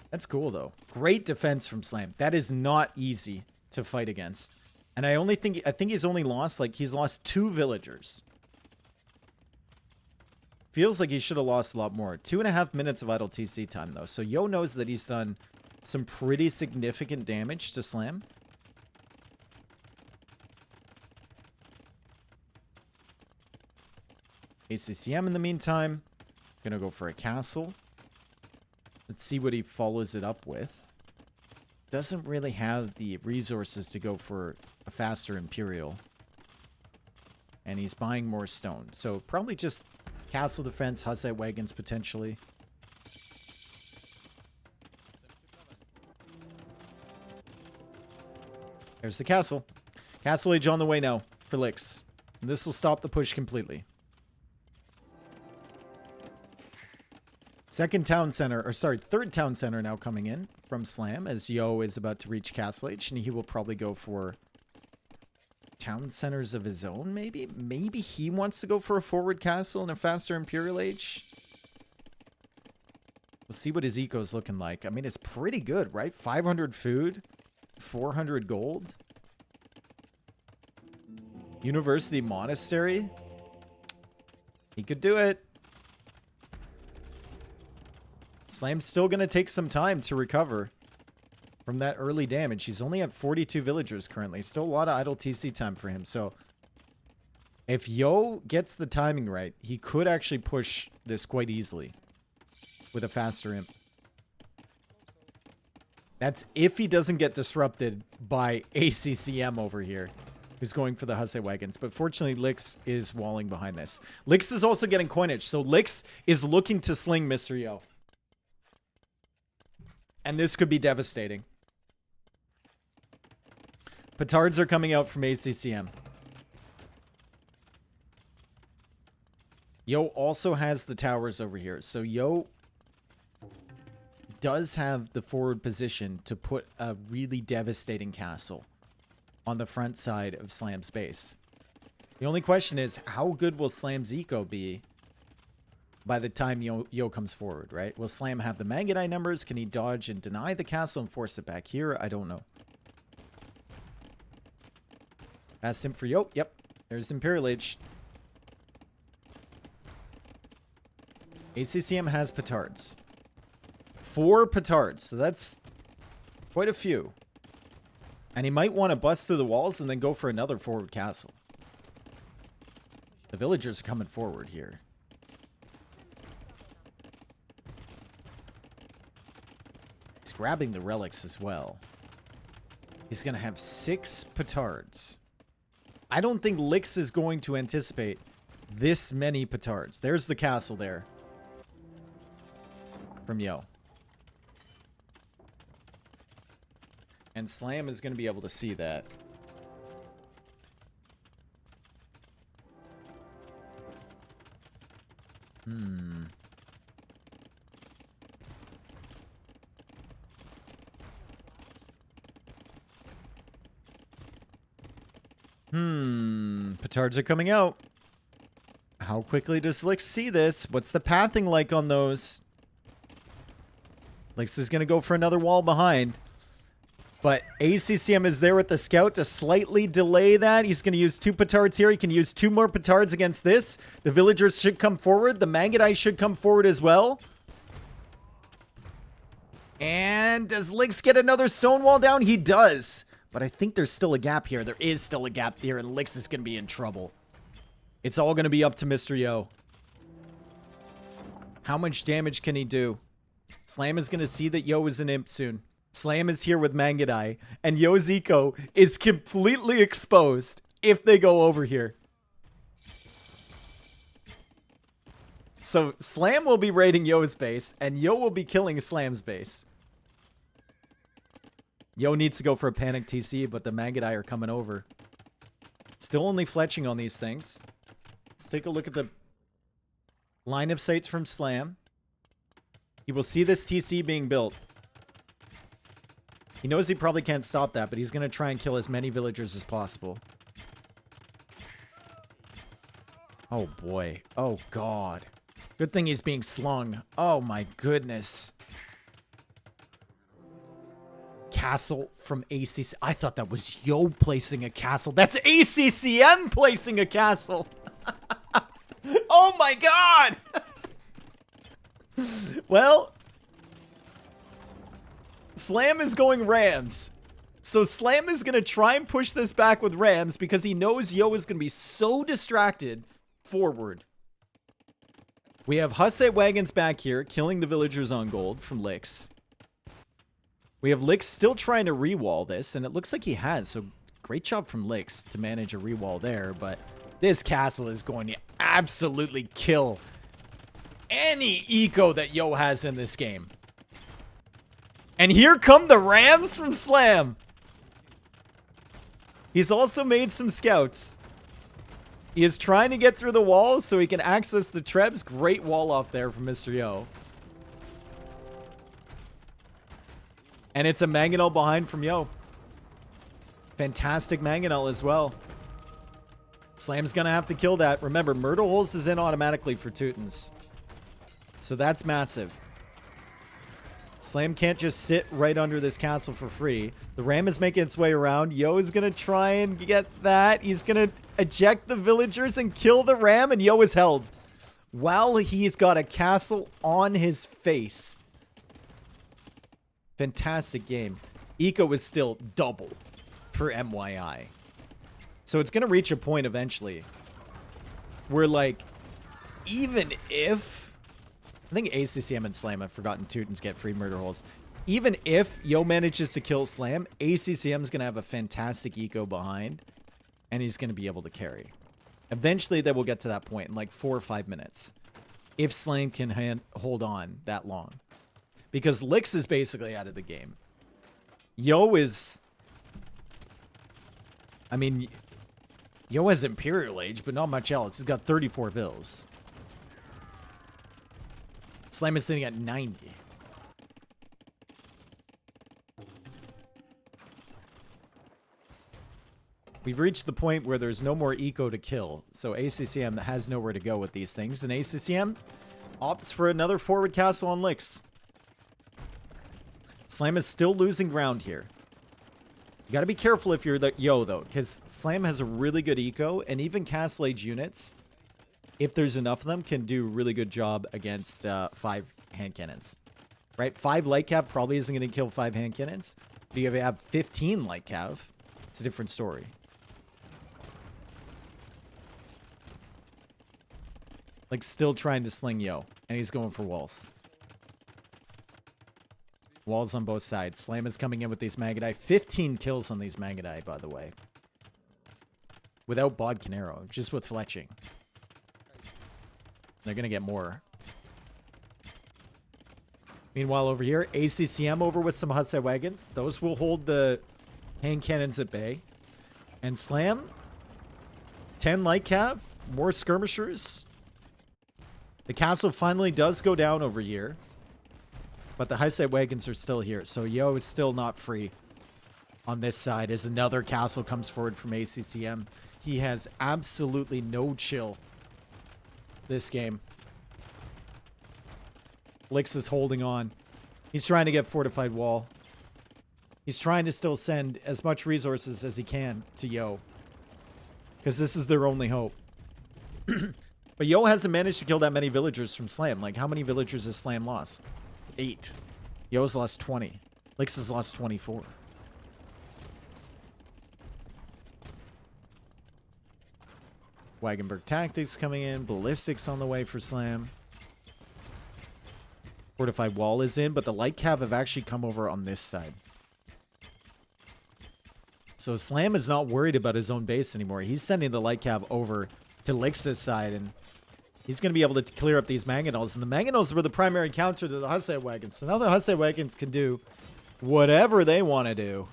That's cool, though. Great defense from Slam. That is not easy to fight against. And I think he's only lost, like, he's lost 2 villagers. Feels like he should have lost a lot more. 2.5 minutes of idle TC time, though. So Yo knows that he's done some pretty significant damage to Slam. ACCM in the meantime. Gonna go for a castle. Let's see what he follows it up with. Doesn't really have the resources to go for a faster Imperial. And he's buying more stone. So probably just castle defense, Hussite wagons potentially. There's the castle. Castle Age on the way now for Lix. And this will stop the push completely. Third town center now coming in from Slam as Yo is about to reach Castle Age, and he will probably go for town centers of his own, maybe? Maybe he wants to go for a forward castle and a faster Imperial Age. We'll see what his eco is looking like. I mean, it's pretty good, right? 500 food, 400 gold. University Monastery. He could do it. Slam's still going to take some time to recover from that early damage. He's only at 42 villagers currently. Still a lot of idle TC time for him. So if Yo gets the timing right, he could actually push this quite easily with a faster imp. That's if he doesn't get disrupted by ACCM over here, who's going for the Hussite wagons. But fortunately, Lix is walling behind this. Lix is also getting coinage. So Lix is looking to sling Mr. Yo. And this could be devastating. Petards are coming out from ACCM. Yo also has the towers over here. So Yo does have the forward position to put a really devastating castle on the front side of Slam's base. The only question is, how good will Slam's eco be by the time Yo comes forward, right? Will Slam have the Mangadai numbers? Can he dodge and deny the castle and force it back here? I don't know. Fast sim for Yo. Yep. There's Imperial Age. ACCM has petards. 4 petards. So that's quite a few. And he might want to bust through the walls and then go for another forward castle. The villagers are coming forward here. He's grabbing the relics as well. He's going to have 6 petards. I don't think Lix is going to anticipate this many petards. There's the castle there. From Yo. And Slam is going to be able to see that. Petards are coming out. How quickly does Lix see this? What's the pathing like on those? Lix is going to go for another wall behind. But ACCM is there with the scout to slightly delay that. He's going to use 2 petards here. He can use 2 more petards against this. The villagers should come forward. The Mangadai should come forward as well. And does Lix get another stone wall down? He does. But I think there's still a gap here. There is still a gap here, and Lix is going to be in trouble. It's all going to be up to Mr. Yo. How much damage can he do? Slam is going to see that Yo is an imp soon. Slam is here with Mangadai, and Yo's eco is completely exposed if they go over here. So Slam will be raiding Yo's base, and Yo will be killing Slam's base. Yo needs to go for a panic TC, but the Mangadai are coming over. Still only fletching on these things. Let's take a look at the line of sights from Slam. He will see this TC being built. He knows he probably can't stop that, but he's going to try and kill as many villagers as possible. Oh, boy. Oh, God. Good thing he's being slung. Oh, my goodness. Castle from ACC. I thought that was Yo placing a castle. That's ACCM placing a castle. Oh, my God. Well, Slam is going Rams. So Slam is going to try and push this back with Rams because he knows Yo is going to be so distracted forward. We have Hussite wagons back here killing the villagers on gold from Lix. We have Lix still trying to re-wall this, and it looks like he has. So great job from Lix to manage a re-wall there, but this castle is going to absolutely kill any eco that Yo has in this game. And here come the Rams from Slam. He's also made some scouts. He is trying to get through the walls so he can access the Trebs. Great wall off there from Mr. Yo. And it's a Mangonel behind from Yo. Fantastic Mangonel as well. Slam's going to have to kill that. Remember, Myrtle Holes is in automatically for Teutons. So that's massive. Slam can't just sit right under this castle for free. The Ram is making its way around. Yo is going to try and get that. He's going to eject the villagers and kill the Ram, and Yo is held. While he's got a castle on his face. Fantastic game. Eco is still double per MYI. So it's going to reach a point eventually where, like, even if... I think ACCM and Slam, I've forgotten Teutons get free murder holes. Even if Yo manages to kill Slam, ACCM's going to have a fantastic eco behind, and he's going to be able to carry. Eventually, they will get to that point in like 4 or 5 minutes. If Slam can hold on that long. Because Lix is basically out of the game. Yo is... I mean, Yo has Imperial Age, but not much else. He's got 34 vills. Slam is sitting at 90. We've reached the point where there's no more eco to kill, so ACCM has nowhere to go with these things, and ACCM opts for another forward castle on Licks. Slam is still losing ground here. You gotta be careful if you're the Yo, though, because Slam has a really good eco, and even Castle Age units, if there's enough of them, can do a really good job against 5 hand cannons. Right? 5 light cav probably isn't going to kill 5 hand cannons. But if you have 15 light cav, it's a different story. Like, still trying to sling Yo, and he's going for walls. Walls on both sides. Slam is coming in with these Magadai. 15 kills on these Magadai, by the way. Without Bodkin Arrow, just with fletching. They're going to get more. Meanwhile, over here, ACCM over with some Hussite wagons. Those will hold the hand cannons at bay. And Slam, 10 light cav, more skirmishers. The castle finally does go down over here. But the Hussite wagons are still here. So Yo is still not free on this side as another castle comes forward from ACCM. He has absolutely no chill this game. Licks is holding on. He's trying to get fortified wall. He's trying to still send as much resources as he can to Yo. Because this is their only hope. But Yo hasn't managed to kill that many villagers from Slam. Like, how many villagers has Slam lost? 8. Yo's lost 20. Licks has lost 24. Wagenberg Tactics coming in. Ballistics on the way for Slam. Fortified wall is in, but the light cav have actually come over on this side. So Slam is not worried about his own base anymore. He's sending the light cav over to Lix's side, and he's going to be able to clear up these mangonels. And the mangonels were the primary counter to the Hussite wagons. So now the Hussite wagons can do whatever they want to do.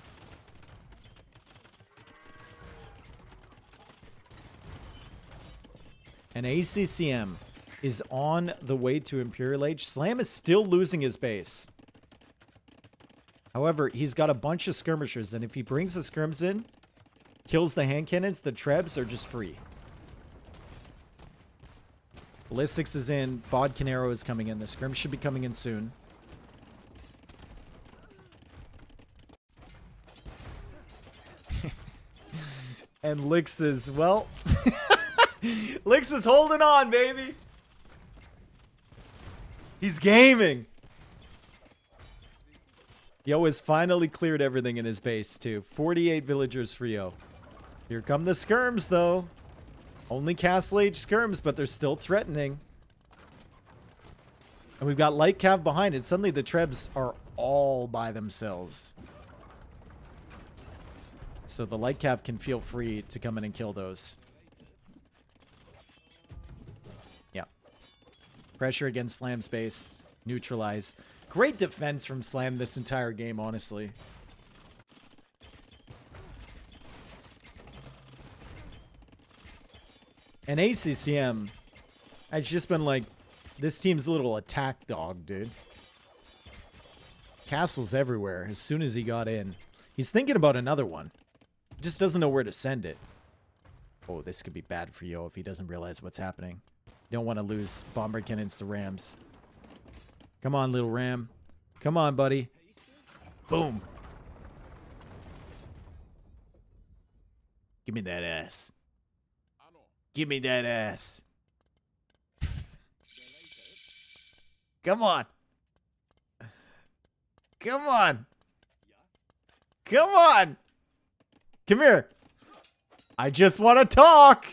And ACCM is on the way to Imperial Age. Slam is still losing his base. However, he's got a bunch of skirmishers, and if he brings the skirms in, kills the hand cannons, the trebs are just free. Ballistics is in. Bodkin Arrow is coming in. The skirm should be coming in soon. And Lix is, well... Lix is holding on, baby! He's gaming! Yo has finally cleared everything in his base, too. 48 villagers for Yo. Here come the skirms, though. Only Castle Age skirms, but they're still threatening. And we've got light cav behind it. Suddenly the trebs are all by themselves. So the light cav can feel free to come in and kill those. Yeah. Pressure against Slam's base. Neutralize. Great defense from Slam this entire game, honestly. And ACCM has just been like, this team's a little attack dog, dude. Castles everywhere as soon as he got in. He's thinking about another one. Just doesn't know where to send it. Oh, this could be bad for Yo if he doesn't realize what's happening. Don't want to lose bomber cannons to rams. Come on, little ram. Come on, buddy. Boom. Give me that ass. Give me that ass. Come on. Come on. Come on. Come here. I just want to talk.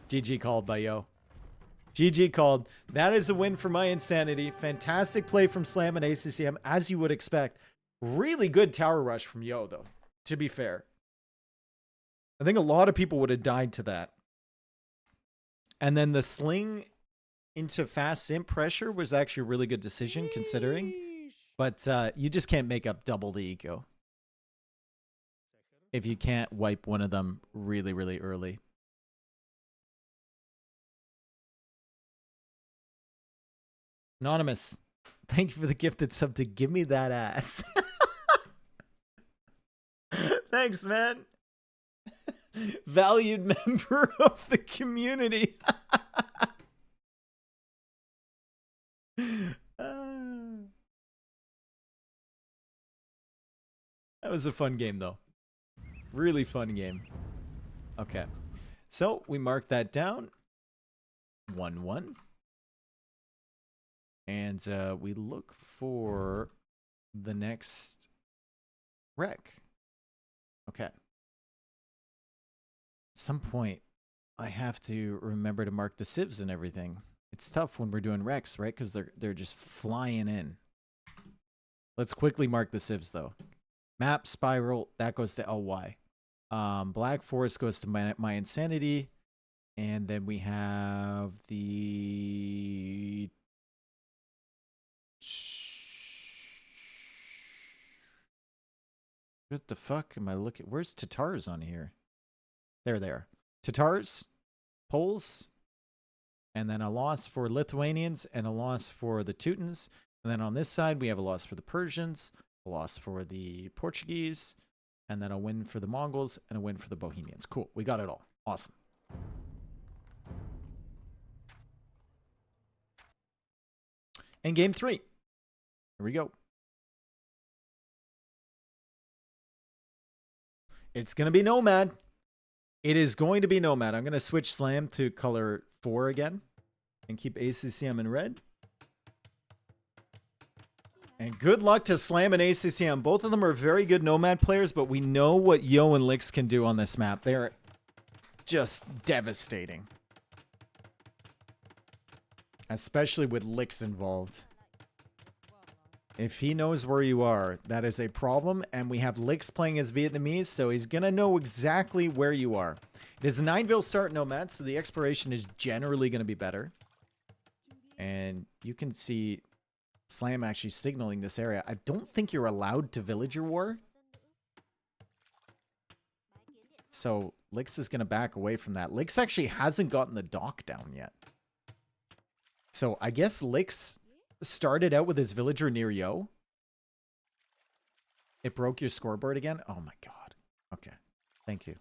GG called by Yo. GG called. That is a win for my insanity. Fantastic play from Slam and ACCM, as you would expect. Really good tower rush from Yo, though, to be fair. I think a lot of people would have died to that. And then the sling into fast simp pressure was actually a really good decision, considering. But you just can't make up double the eco if you can't wipe one of them really, really early. Anonymous, thank you for the gifted sub to give me that ass. Thanks, man. Valued member of the community. That was a fun game, though. Really fun game. Okay. So we mark that down. 1-1. And we look for the next wreck. Okay. At some point, I have to remember to mark the civs and everything. It's tough when we're doing wrecks, right? Because they're just flying in. Let's quickly mark the civs, though. Map, spiral, that goes to LY. Black Forest goes to my insanity. And then we have the... What the fuck am I looking? Where's Tatars on here? There they are. Tatars, Poles, and then a loss for Lithuanians and a loss for the Teutons. And then on this side, we have a loss for the Persians, a loss for the Portuguese, and then a win for the Mongols and a win for the Bohemians. Cool. We got it all. Awesome. And game 3. Here we go. It's going to be Nomad. It is going to be Nomad. I'm going to switch Slam to color 4 again and keep ACCM in red. And good luck to Slam and ACCM. Both of them are very good Nomad players, but we know what Yo and Lix can do on this map. They're just devastating. Especially with Lix involved. If he knows where you are, that is a problem. And we have Lix playing as Vietnamese, so he's going to know exactly where you are. It is a 9-ville start Nomad, so the exploration is generally going to be better. And you can see Slam actually signaling this area. I don't think you're allowed to villager war. So Lix is going to back away from that. Lix actually hasn't gotten the dock down yet. So I guess Lix started out with his villager near Yo. It broke your scoreboard again? Oh my god. Okay. Thank you.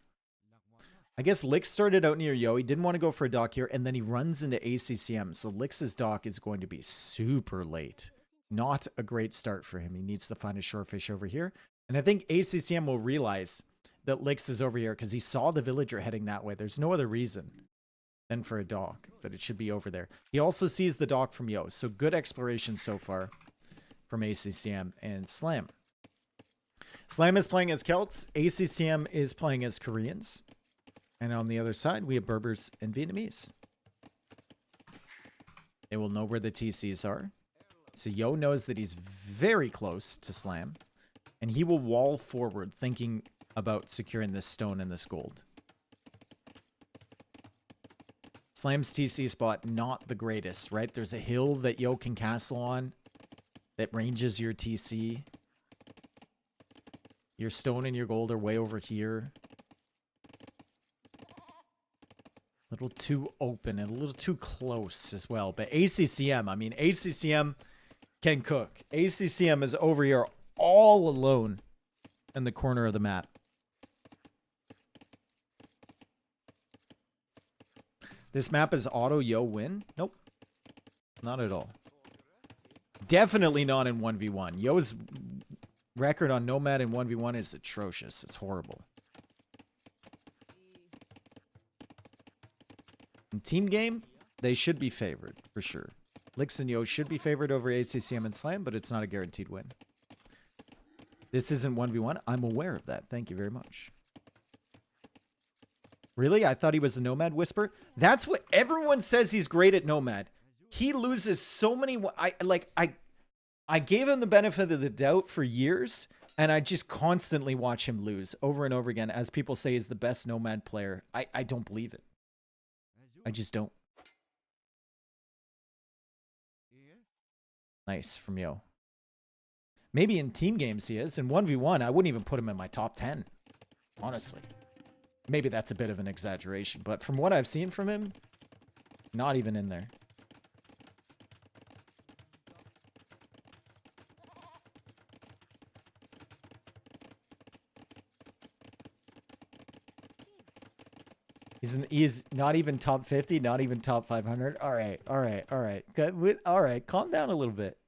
I guess Lix started out near Yo. He didn't want to go for a dock here, and then he runs into ACCM. So Lix's dock is going to be super late. Not a great start for him. He needs to find a shorefish over here. And I think ACCM will realize that Lix is over here because he saw the villager heading that way. There's no other reason than for a dock that it should be over there. He also sees the dock from Yo. So good exploration so far from ACCM and Slam. Slam is playing as Celts. ACCM is playing as Koreans. And on the other side, we have Berbers and Vietnamese. They will know where the TCs are. So Yo knows that he's very close to Slam. And he will wall forward thinking about securing this stone and this gold. Slam's TC spot, not the greatest, right? There's a hill that Yo can castle on that ranges your TC. Your stone and your gold are way over here. A little too open and a little too close as well. But ACCM, I mean, ACCM can cook. ACCM is over here all alone in the corner of the map. This map is auto Yo win? Nope. Not at all. Definitely not in 1v1. Yo's record on Nomad in 1v1 is atrocious. It's horrible. In team game, they should be favored, for sure. Lix and Yo should be favored over ACCM and Slam, but it's not a guaranteed win. This isn't 1v1. I'm aware of that. Thank you very much. Really? I thought he was a Nomad Whisper? That's what everyone says. He's great at Nomad. He loses so many... I gave him the benefit of the doubt for years, and I just constantly watch him lose over and over again as people say he's the best Nomad player. I don't believe it. I just don't. Nice from Yo. Maybe in team games he is. In 1v1, I wouldn't even put him in my top 10. Honestly. Maybe that's a bit of an exaggeration, but from what I've seen from him, not even in there. He's not even top 50, not even top 500. All right, all right, all right. Good. All right, calm down a little bit.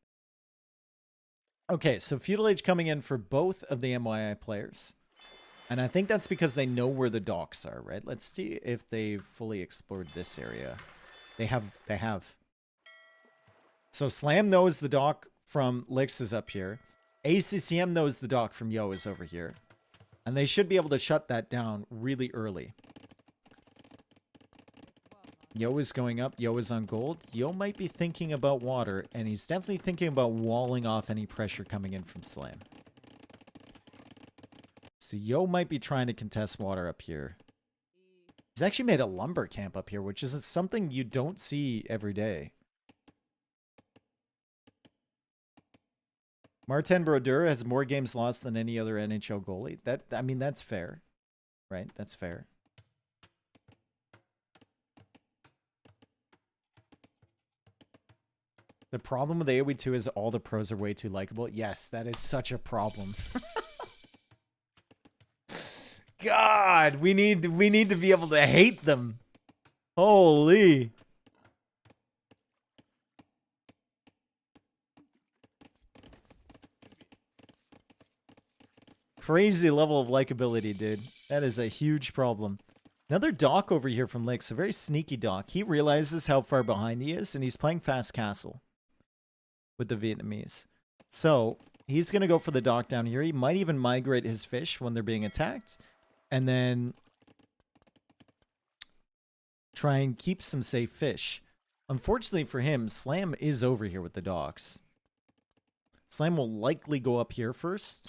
Okay, so Feudal Age coming in for both of the MYI players. And I think that's because they know where the docks are, right? Let's see if they've fully explored this area. They have. So Slam knows the dock from Lix is up here. ACCM knows the dock from Yo is over here. And they should be able to shut that down really early. Yo is going up. Yo is on gold. Yo might be thinking about water, and he's definitely thinking about walling off any pressure coming in from Slam. So Yo might be trying to contest water up here. He's actually made a lumber camp up here, which is something you don't see every day. Martin Brodeur has more games lost than any other NHL goalie. I mean, that's fair, right? That's fair. The problem with AoE2 is all the pros are way too likable. Yes, that is such a problem. God, we need to be able to hate them. Holy. Crazy level of likability, dude. That is a huge problem. Another dock over here from Lix, a very sneaky dock. He realizes how far behind he is, and he's playing fast castle with the Vietnamese. So he's going to go for the dock down here. He might even migrate his fish when they're being attacked. And then try and keep some safe fish. Unfortunately for him, Slam is over here with the docks. Slam will likely go up here first.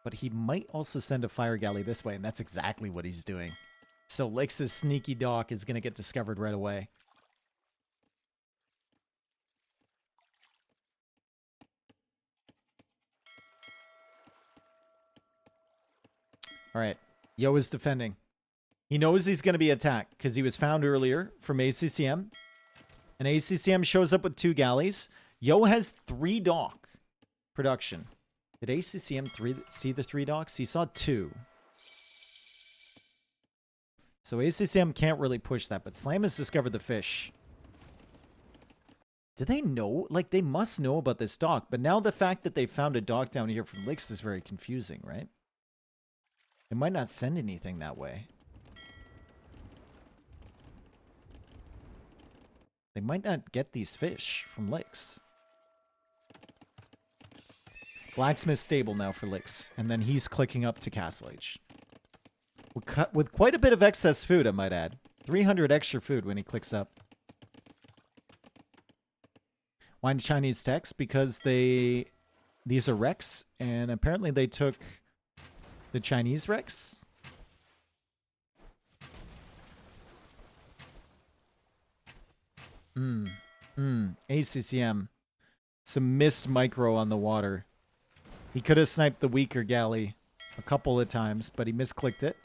But he might also send a fire galley this way, and that's exactly what he's doing. So Lix's sneaky dock is going to get discovered right away. All right. Yo is defending. He knows he's going to be attacked because he was found earlier from ACCM. And ACCM shows up with 2 galleys. Yo has 3 dock production. Did ACCM see the 3 docks? He saw 2. So ACCM can't really push that, but Slam has discovered the fish. Do they know? Like, they must know about this dock, but now the fact that they found a dock down here from Lix is very confusing, right? It might not send anything that way. They might not get these fish from Lix. Blacksmith stable now for Lix, and then he's clicking up to Castle Age. With quite a bit of excess food, I might add. 300 extra food when he clicks up. Why Chinese text? Because these are wrecks, and apparently they took the Chinese wrecks. ACCM. Some missed micro on the water. He could have sniped the weaker galley a couple of times, but he misclicked it.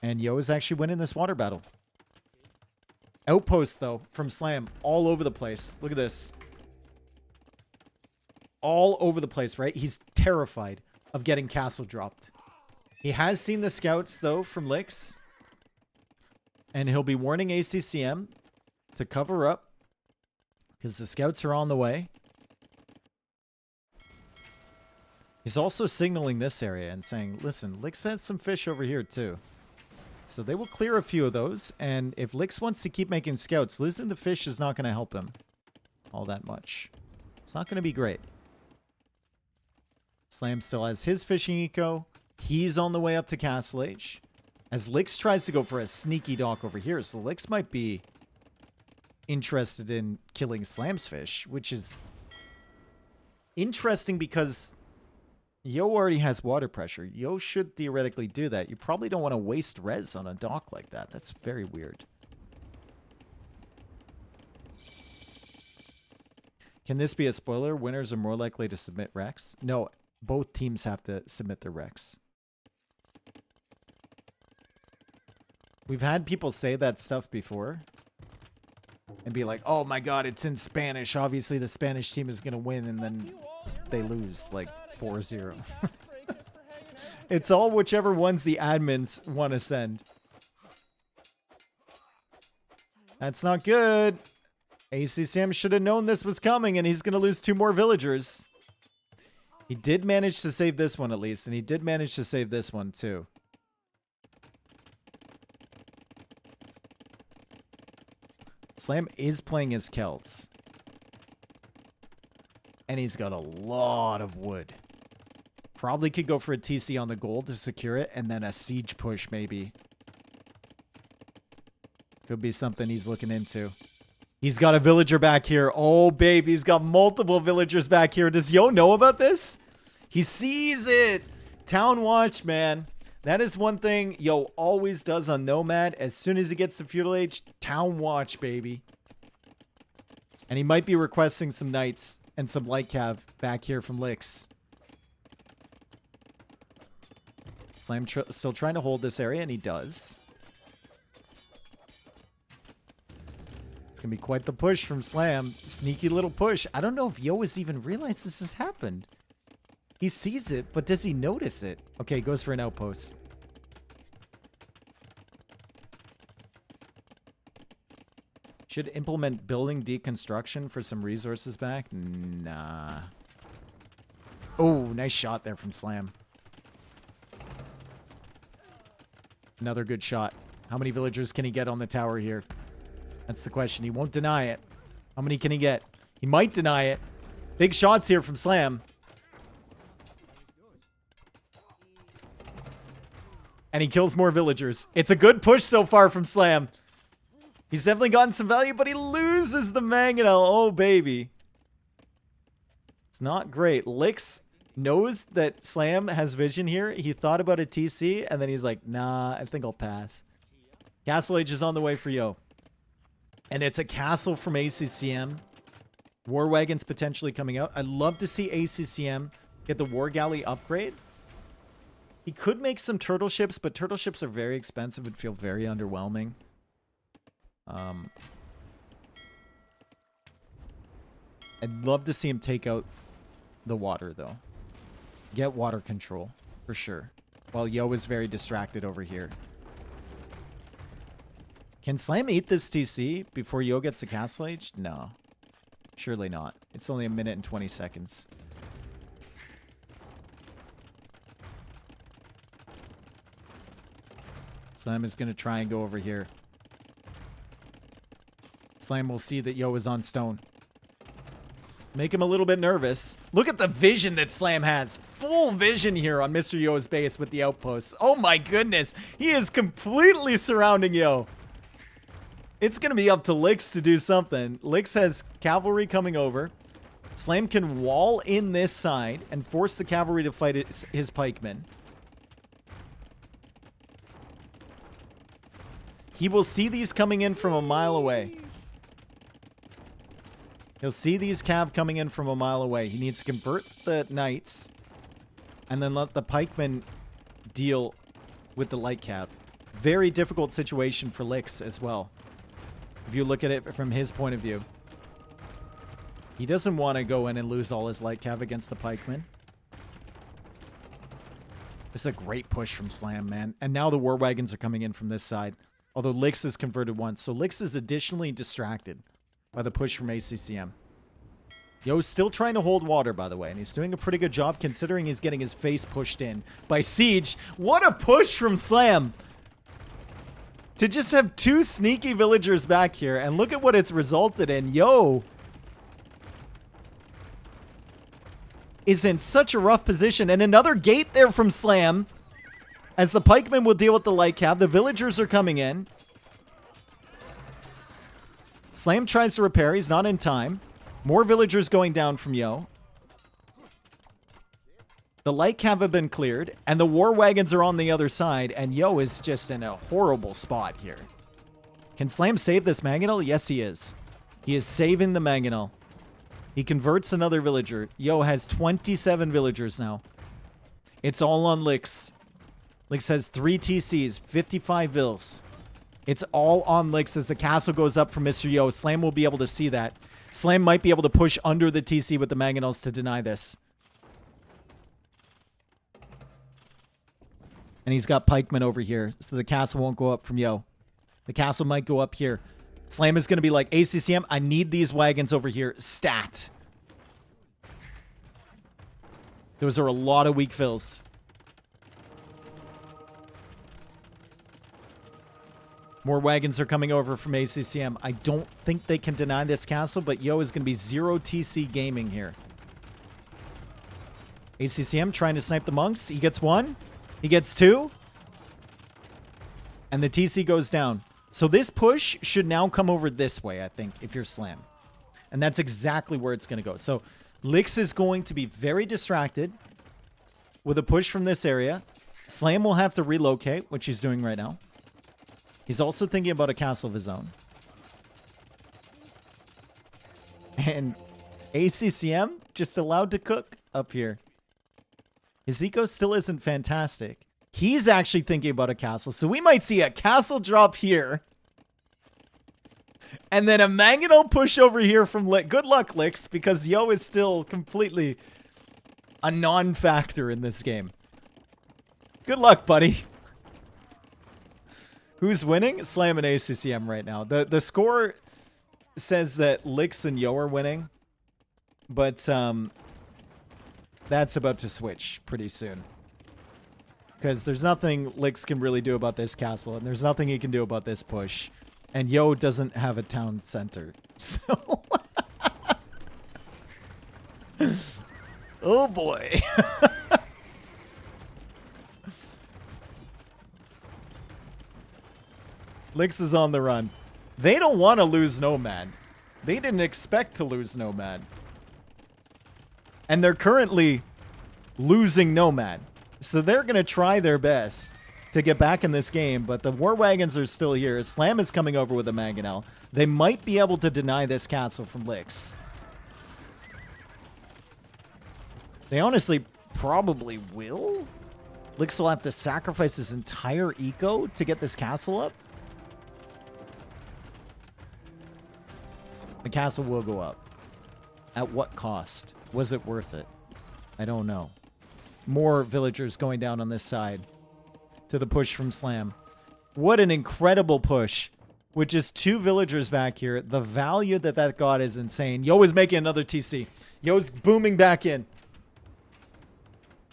And Yo is actually winning this water battle. Outpost, though, from Slam, all over the place. Look at this. All over the place, right? He's terrified of getting castle dropped. He has seen the scouts, though, from Lix. And he'll be warning ACCM to cover up, because the scouts are on the way. He's also signaling this area and saying, listen, Lix has some fish over here, too. So they will clear a few of those, and if Lix wants to keep making scouts, losing the fish is not going to help him all that much. It's not going to be great. Slam still has his fishing eco. He's on the way up to Castle Age. As Lix tries to go for a sneaky dock over here, so Lix might be interested in killing Slam's fish, which is interesting because Yo already has water pressure. Yo should theoretically do that. You probably don't want to waste res on a dock like that. That's very weird. Can this be a spoiler? Winners are more likely to submit Rex? No, both teams have to submit their Rex. We've had people say that stuff before and be like, oh my god, it's in Spanish. Obviously the Spanish team is going to win, and then they lose like 4-0. It's all whichever ones the admins want to send. That's not good. ACCM should have known this was coming, and he's going to lose 2 more villagers. He did manage to save this one at least, and he did manage to save this one too. Slam is playing his Celts. And he's got a lot of wood. Probably could go for a TC on the gold to secure it, and then a siege push maybe. Could be something he's looking into. He's got a villager back here. Oh, baby, he's got multiple villagers back here. Does Yo know about this? He sees it. Town watch, man. That is one thing Yo always does on Nomad. As soon as he gets to Feudal Age, town watch, baby. And he might be requesting some knights and some light cav back here from Lix. Slam still trying to hold this area, and he does. It's going to be quite the push from Slam. Sneaky little push. I don't know if Yo has even realized this has happened. He sees it, but does he notice it? Okay, goes for an outpost. Should implement building deconstruction for some resources back? Nah. Oh, nice shot there from Slam. Another good shot. How many villagers can he get on the tower here? That's the question. He won't deny it. How many can he get? He might deny it. Big shots here from Slam. And he kills more villagers. It's a good push so far from Slam. He's definitely gotten some value, but he loses the mangonel. Oh, baby. It's not great. Lix knows that Slam has vision here. He thought about a TC, and then he's like, nah, I think I'll pass. Castle Age is on the way for Yo. And it's a castle from ACCM. War Wagons potentially coming out. I'd love to see ACCM get the War Galley upgrade. He could make some turtle ships, but turtle ships are very expensive and feel very underwhelming. I'd love to see him take out the water, though. Get water control, for sure. While Yo is very distracted over here. Can Slam eat this TC before Yo gets the Castle Age? No. Surely not. It's only 1 minute and 20 seconds. Slam is going to try and go over here. Slam will see that Yo is on stone. Make him a little bit nervous. Look at the vision that Slam has. Full vision here on Mr. Yo's base with the outposts. Oh my goodness. He is completely surrounding Yo. It's going to be up to Lix to do something. Lix has cavalry coming over. Slam can wall in this side and force the cavalry to fight his pikemen. He will see these coming in from a mile away. He'll see these cav coming in from a mile away. He needs to convert the knights and then let the pikemen deal with the light cav. Very difficult situation for Lix as well. If you look at it from his point of view. He doesn't want to go in and lose all his light cav against the pikemen. This is a great push from Slam, man. And now the war wagons are coming in from this side. Although Lix is converted once. So Lix is additionally distracted by the push from ACCM. Yo's still trying to hold water, by the way. And he's doing a pretty good job considering he's getting his face pushed in by Siege. What a push from Slam. To just have 2 sneaky villagers back here. And look at what it's resulted in. Yo is in such a rough position. And another gate there from Slam. As the pikemen will deal with the light cav. The villagers are coming in. Slam tries to repair. He's not in time. More villagers going down from Yo. The light cav have been cleared. And the war wagons are on the other side. And Yo is just in a horrible spot here. Can Slam save this mangonel? Yes, he is. He is saving the mangonel. He converts another villager. Yo has 27 villagers now. It's all on Lix. Lix has 3 TCs, 55 vills. It's all on Lix as the castle goes up from Mr. Yo. Slam will be able to see that. Slam might be able to push under the TC with the mangonels to deny this. And he's got pikemen over here, so the castle won't go up from Yo. The castle might go up here. Slam is going to be like, ACCM, I need these wagons over here. Stat. Those are a lot of weak fills. More wagons are coming over from ACCM. I don't think they can deny this castle, but Yo is going to be 0 TC gaming here. ACCM trying to snipe the monks. He gets 1. He gets 2. And the TC goes down. So this push should now come over this way, I think, if you're Slam. And that's exactly where it's going to go. So Lix is going to be very distracted with a push from this area. Slam will have to relocate, which he's doing right now. He's also thinking about a castle of his own. And ACCM just allowed to cook up here. His eco still isn't fantastic. He's actually thinking about a castle. So we might see a castle drop here. And then a mangonel push over here from Lick. Good luck, Lix, because Yo is still completely a non-factor in this game. Good luck, buddy. Who's winning? Slam and ACCM right now. The score says that Lix and Yo are winning. But that's about to switch pretty soon. Because there's nothing Lix can really do about this castle. And there's nothing he can do about this push. And Yo doesn't have a town center. So... oh boy. Lix is on the run. They don't want to lose Nomad. They didn't expect to lose Nomad. And they're currently losing Nomad. So they're going to try their best to get back in this game, but the war wagons are still here. Slam is coming over with a mangonel. They might be able to deny this castle from Lix. They honestly probably will. Lix will have to sacrifice his entire eco to get this castle up. The castle will go up. At what cost? Was it worth it? I don't know. More villagers going down on this side to the push from Slam. What an incredible push. With just 2 villagers back here. The value that got is insane. Yo is making another TC. Yo's booming back in.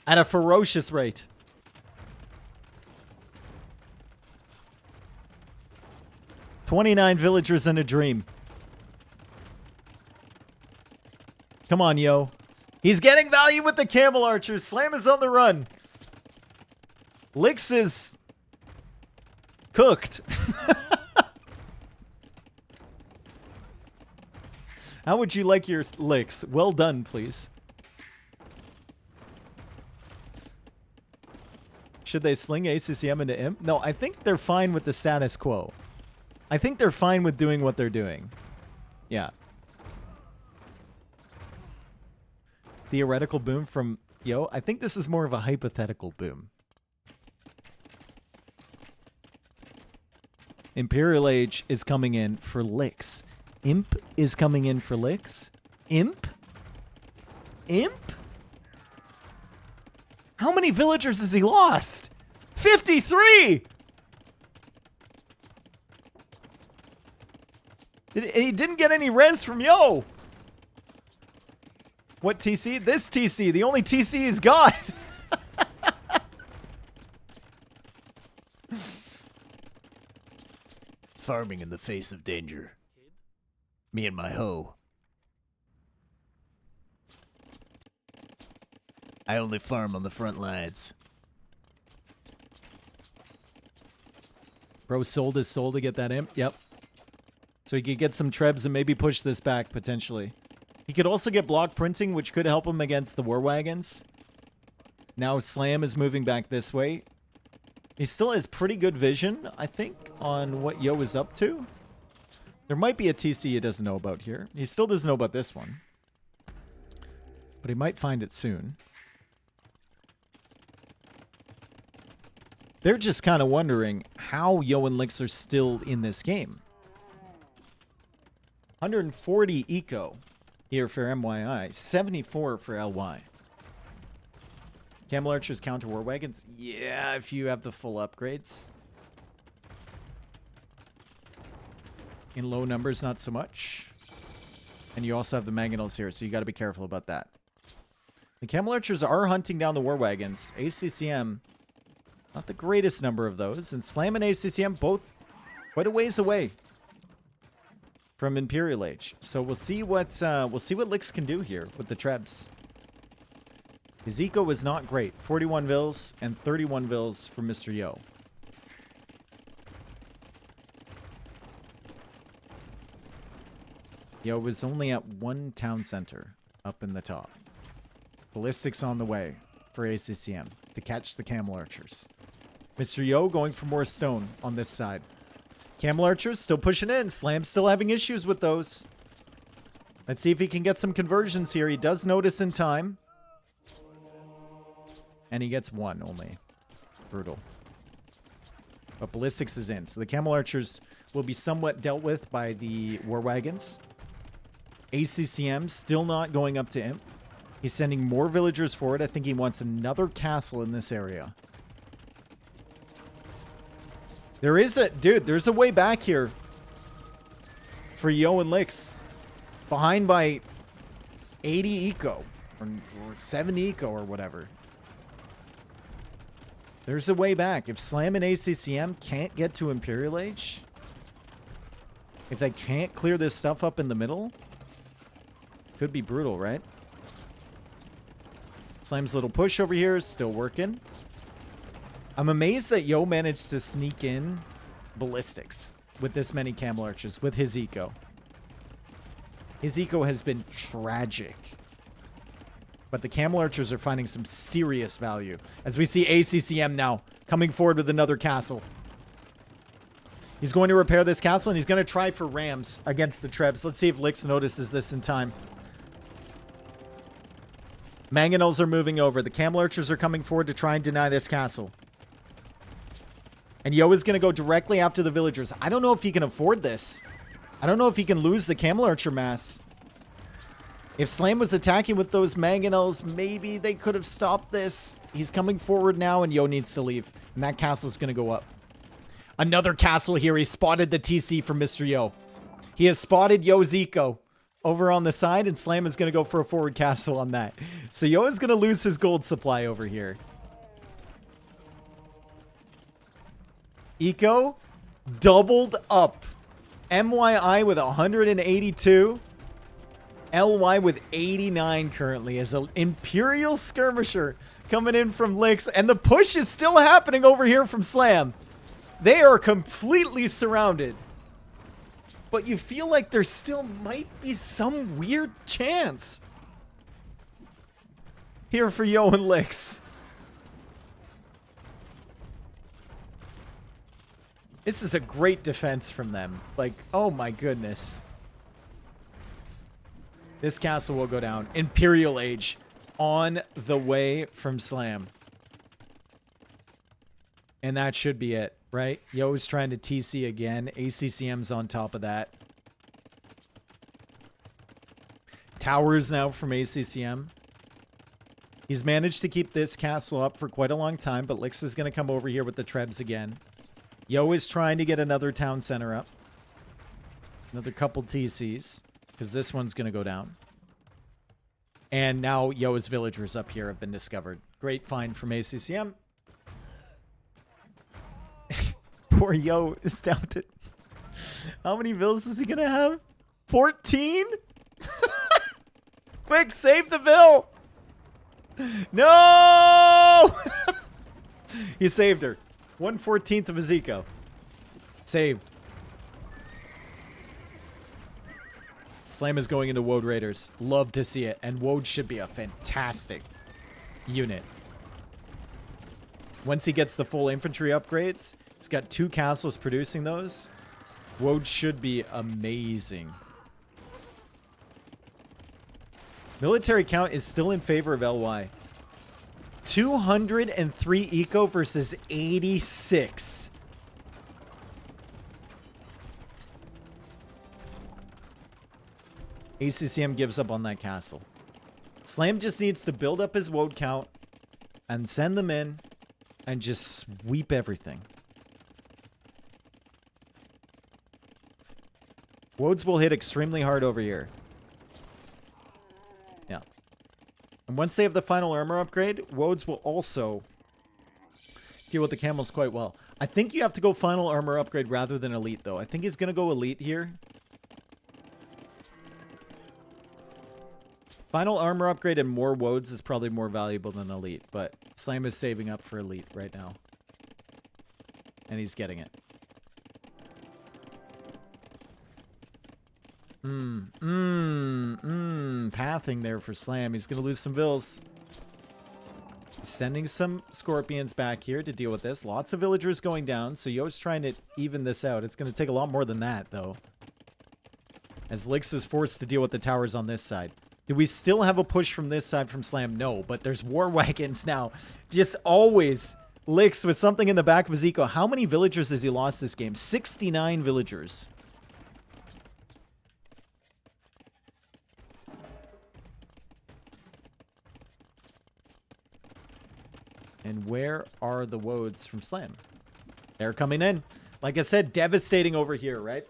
At a ferocious rate. "29 villagers in a dream." Come on, Yo. He's getting value with the camel archers. Slam is on the run. Lix is cooked. How would you like your Lix? Well done, please. Should they sling ACCM into Imp? No, I think they're fine with the status quo. I think they're fine with doing what they're doing. Yeah. Theoretical boom from Yo. I think this is more of a hypothetical boom. Imperial Age is coming in for Lix. Imp is coming in for Lix. Imp? Imp? How many villagers has he lost? 53! He didn't get any res from Yo. What TC? This TC. The only TC he's got. Farming in the face of danger. Me and my hoe. I only farm on the front lines. Bro sold his soul to get that imp. Yep. So he could get some trebs and maybe push this back, potentially. He could also get block printing, which could help him against the war wagons. Now Slam is moving back this way. He still has pretty good vision, I think, on what Yo is up to. There might be a TC he doesn't know about here. He still doesn't know about this one. But he might find it soon. They're just kind of wondering how Yo and Lix are still in this game. 140 eco here for MYI. 74 for LY. Camel archers counter war wagons? Yeah, if you have the full upgrades. In low numbers, not so much. And you also have the mangonels here, so you got to be careful about that. The camel archers are hunting down the war wagons. ACCM, not the greatest number of those. And Slam and ACCM both quite a ways away from Imperial Age. So we'll see what Lix can do here with the Trebs. His eco was not great. 41 Vils and 31 Vils for Mr. Yo. Yo was only at one town center up in the top. Ballistics on the way for ACCM to catch the camel archers. Mr. Yo going for more stone on this side. Camel archers still pushing in. Slam's still having issues with those. Let's see if he can get some conversions here. He does notice in time. And he gets one only. Brutal. But ballistics is in. So the camel archers will be somewhat dealt with by the war wagons. ACCM still not going up to Imp. He's sending more villagers forward. I think he wants another castle in this area. There is a... Dude, there's a way back here for Yo and Lix. Behind by 80 eco. Or 70 eco or whatever. There's a way back. If Slam and ACCM can't get to Imperial Age, if they can't clear this stuff up in the middle, could be brutal, right? Slam's little push over here is still working. I'm amazed that Yo managed to sneak in ballistics with this many camel archers with his eco. His eco has been tragic. But the camel archers are finding some serious value. As we see ACCM now coming forward with another castle. He's going to repair this castle and he's going to try for rams against the Trebs. Let's see if Lix notices this in time. Mangonels are moving over. The camel archers are coming forward to try and deny this castle. And Yo is going to go directly after the villagers. I don't know if he can afford this. I don't know if he can lose the camel archer mass. If Slam was attacking with those mangonels, maybe they could have stopped this. He's coming forward now and Yo needs to leave. And that castle's going to go up. Another castle here. He spotted the TC from Mr. Yo. He has spotted Yo's eco over on the side, and Slam is going to go for a forward castle on that. So Yo is going to lose his gold supply over here. Eco doubled up. MYI with 182. LY with 89 currently as an Imperial skirmisher coming in from Lix. And the push is still happening over here from Slam. They are completely surrounded. But you feel like there still might be some weird chance here for Yo and Lix. This is a great defense from them. Like, oh my goodness. This castle will go down. Imperial Age on the way from Slam. And that should be it, right? Yo's trying to TC again. ACCM's on top of that. Towers now from ACCM. He's managed to keep this castle up for quite a long time, but Lix is going to come over here with the Trebs again. Yo is trying to get another town center up. Another couple TCs. Because this one's going to go down. And now Yo's villagers up here have been discovered. Great find from ACCM. Poor Yo is down to... How many vills is he going to have? 14? Quick, save the vill! No! He saved her. 1/14 of his eco. Saved. Slam is going into Woad Raiders. Love to see it. And Woad should be a fantastic unit. Once he gets the full infantry upgrades, he's got 2 castles producing those. Woad should be amazing. Military count is still in favor of LY. 203 eco versus 86. ACCM gives up on that castle. Slam just needs to build up his Woad count and send them in and just sweep everything. Woads will hit extremely hard over here. Yeah. And once they have the final armor upgrade, Woads will also deal with the camels quite well. I think you have to go final armor upgrade rather than elite, though. I think he's going to go elite here. Final armor upgrade and more Woads is probably more valuable than elite, but Slam is saving up for elite right now. And he's getting it. Pathing there for Slam. He's going to lose some vills. He's sending some scorpions back here to deal with this. Lots of villagers going down, so Yo's trying to even this out. It's going to take a lot more than that, though. As Lix is forced to deal with the towers on this side. Do we still have a push from this side from Slam? No, but there's war wagons now. Just always Lix with something in the back of his eco. How many villagers has he lost this game? 69 villagers. And where are the Woads from Slam? They're coming in. Like I said, devastating over here, right?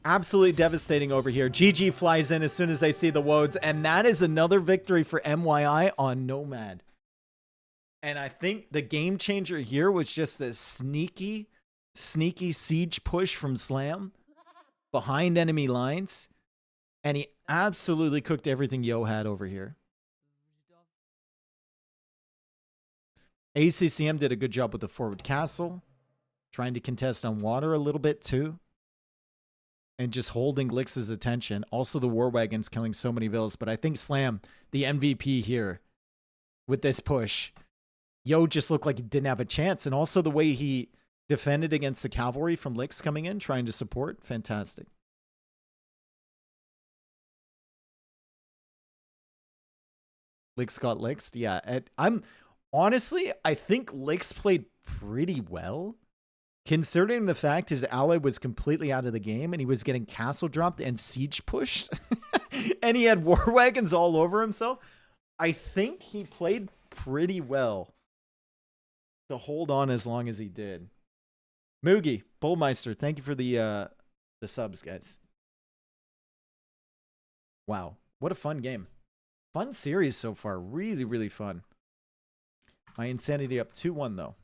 Absolutely devastating over here. GG flies in as soon as they see the Woads. And that is another victory for MYI on Nomad. And I think the game changer here was just this sneaky siege push from Slam behind enemy lines. And he absolutely cooked everything Yo had over here. ACCM did a good job with the forward castle. Trying to contest on water a little bit too. And just holding Lix's attention. Also the war wagons killing so many vills. But I think Slam, the MVP here with this push. Yo just looked like he didn't have a chance. And also the way he defended against the cavalry from Lix coming in, trying to support. Fantastic. Lix got Lixed. Yeah. Honestly, I think Lix played pretty well. Considering the fact his ally was completely out of the game and he was getting castle dropped and siege pushed. And he had war wagons all over himself. I think he played pretty well to hold on as long as he did. Moogie, Bullmeister, thank you for the subs, guys. Wow, what a fun game. Fun series so far. Really, really fun. My insanity up 2-1, though.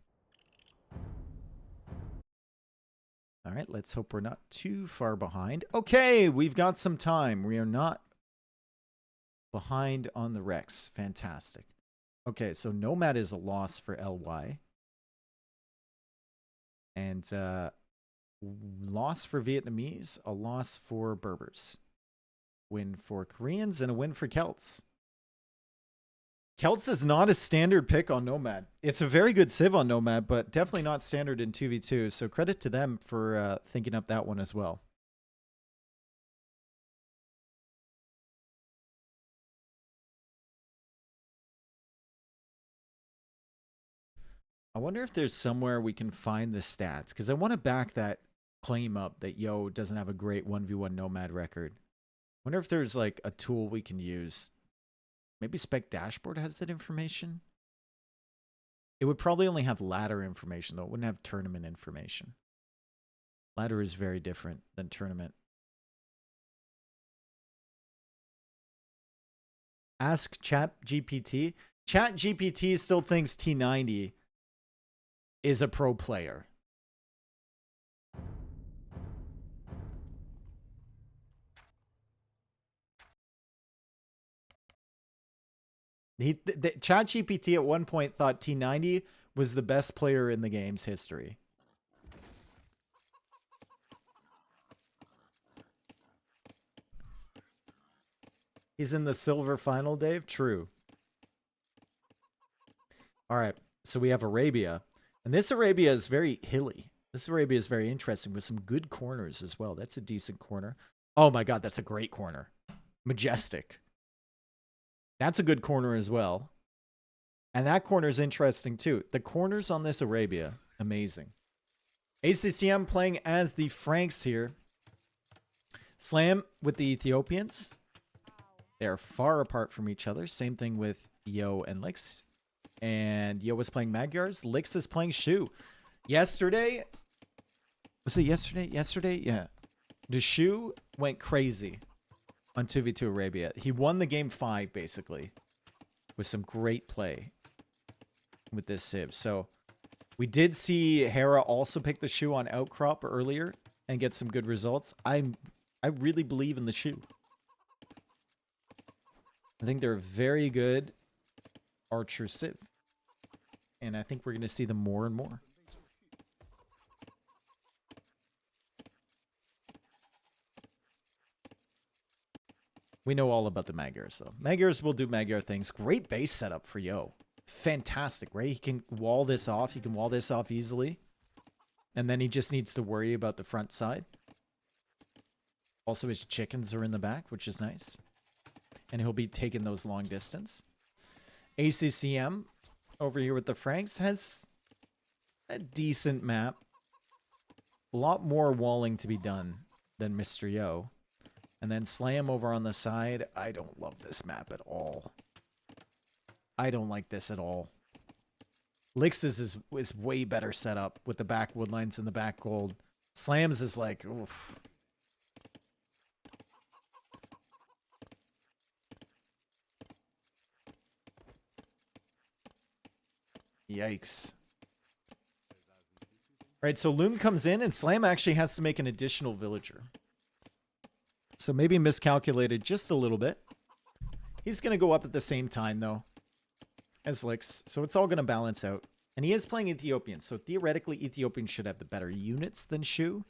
All right, let's hope we're not too far behind. Okay, we've got some time. We are not behind on the Rex. Fantastic. Okay, so Nomad is a loss for LY. And loss for Vietnamese, a loss for Berbers. Win for Koreans, and a win for Celts. Celts is not a standard pick on Nomad. It's a very good civ on Nomad, but definitely not standard in 2v2. So credit to them for thinking up that one as well. I wonder if there's somewhere we can find the stats, because I want to back that claim up that Yo doesn't have a great 1v1 Nomad record. I wonder if there's like a tool we can use. Maybe Spec Dashboard has that information. It would probably only have ladder information, though. It wouldn't have tournament information. Ladder is very different than tournament. Ask ChatGPT. ChatGPT still thinks T90 is a pro player. ChatGPT at one point thought T90 was the best player in the game's history. He's in the silver final, Dave? True. All right, so we have Arabia. And this Arabia is very hilly. This Arabia is very interesting with some good corners as well. That's a decent corner. Oh my god, that's a great corner. Majestic. That's a good corner as well. And that corner is interesting too. The corners on this Arabia, amazing. ACCM playing as the Franks here. Slam with the Ethiopians. They are far apart from each other. Same thing with Yo and Lix. And Yo was playing Magyars. Lix is playing Shu. Yesterday... Was it yesterday? Yesterday? Yeah. The Shu went crazy on 2v2 Arabia. He won the game 5, basically, with some great play with this Civ. So we did see Hera also pick the Shu on Outcrop earlier and get some good results. I really believe in the Shu. I think they're a very good archer Civ. And I think we're going to see them more and more. We know all about the Magyars, though. Magyars will do Magyar things. Great base setup for Yo. Fantastic, right? He can wall this off. He can wall this off easily. And then he just needs to worry about the front side. Also, his chickens are in the back, which is nice. And he'll be taking those long distance. ACCM, over here with the Franks, has a decent map. A lot more walling to be done than Mr. Yo. And then Slam over on the side. I don't love this map at all. I don't like this at all. Lix's is way better set up with the back woodlines and the back gold. Slam's is like, oof. Yikes. All right, so Loom comes in and Slam actually has to make an additional villager. So maybe miscalculated just a little bit. He's going to go up at the same time, though, as Lix. So it's all going to balance out. And he is playing Ethiopian, so theoretically Ethiopian should have the better units than Shu.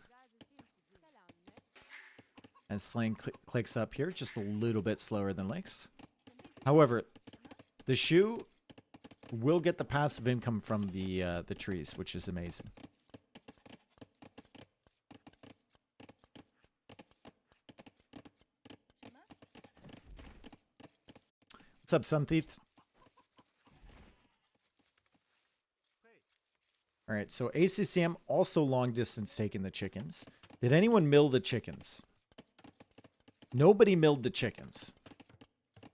As Slang clicks up here, just a little bit slower than Lix. However, the Shu will get the passive income from the trees, which is amazing. What's up, Suntheeth? All right, so ACCM also long distance taking the chickens. Did anyone mill the chickens? Nobody milled the chickens.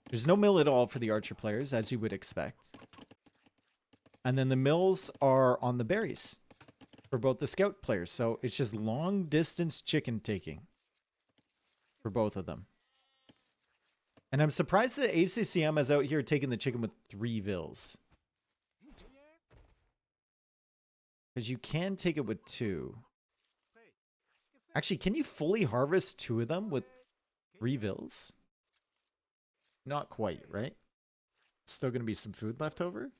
There's no mill at all for the archer players, as you would expect. And then the mills are on the berries for both the scout players. So it's just long distance chicken taking for both of them. And I'm surprised that ACCM is out here taking the chicken with 3 vills. Because you can take it with 2. Actually, can you fully harvest 2 of them with 3 vills? Not quite, right? Still going to be some food left over?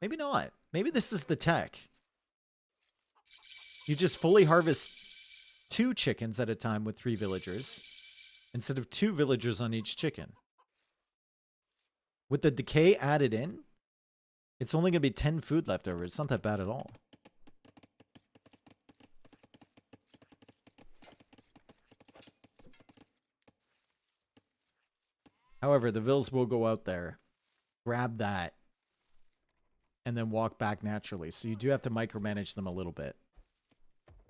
Maybe not. Maybe this is the tech. You just fully harvest 2 chickens at a time with 3 villagers, instead of 2 villagers on each chicken. With the decay added in, it's only going to be 10 food left over. It's not that bad at all. However, the vills will go out there, grab that, and then walk back naturally. So you do have to micromanage them a little bit.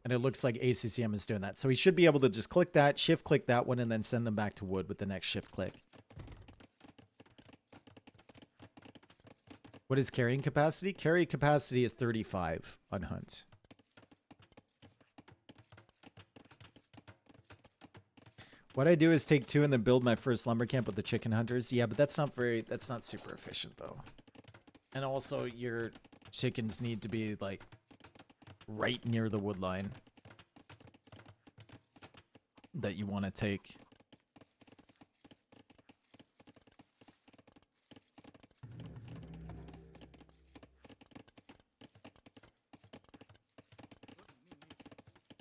And it looks like ACCM is doing that. So he should be able to just click that, shift click that one, and then send them back to wood with the next shift click. What is carrying capacity? Carry capacity is 35 on Hunt. What I do is take 2 and then build my first lumber camp with the chicken hunters. Yeah, but that's not super efficient though. And also your chickens need to be like right near the wood line that you want to take.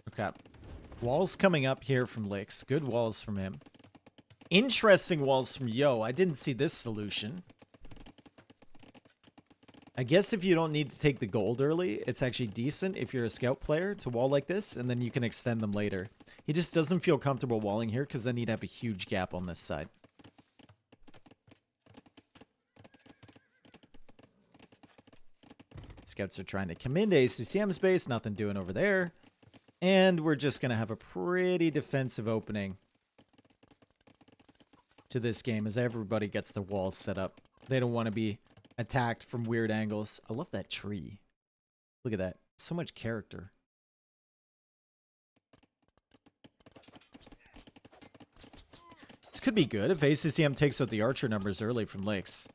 Okay. Walls coming up here from Lix. Good walls from him. Interesting walls from Yo. I didn't see this solution. I guess if you don't need to take the gold early, it's actually decent if you're a scout player to wall like this, and then you can extend them later. He just doesn't feel comfortable walling here because then he'd have a huge gap on this side. Scouts are trying to come into ACCM's base. Nothing doing over there. And we're just going to have a pretty defensive opening to this game as everybody gets the walls set up. They don't want to be attacked from weird angles. I love that tree. Look at that. So much character. could be good if ACCM takes out the archer numbers early from Licks.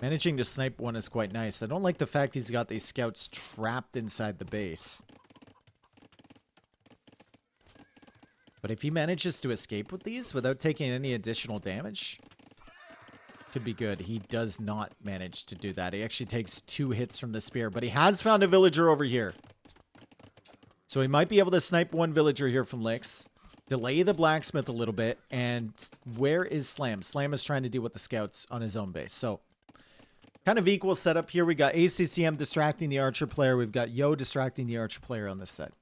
Managing to snipe one is quite nice. I don't like the fact he's got these scouts trapped inside the base. But if he manages to escape with these without taking any additional damage, could be good. He does not manage to do that. He actually takes 2 hits from the spear, but he has found a villager over here. So he might be able to snipe one villager here from Licks, delay the blacksmith a little bit, and where is Slam? Slam is trying to deal with the scouts on his own base. So kind of equal setup here. We got ACCM distracting the archer player. We've got Yo distracting the archer player on this set.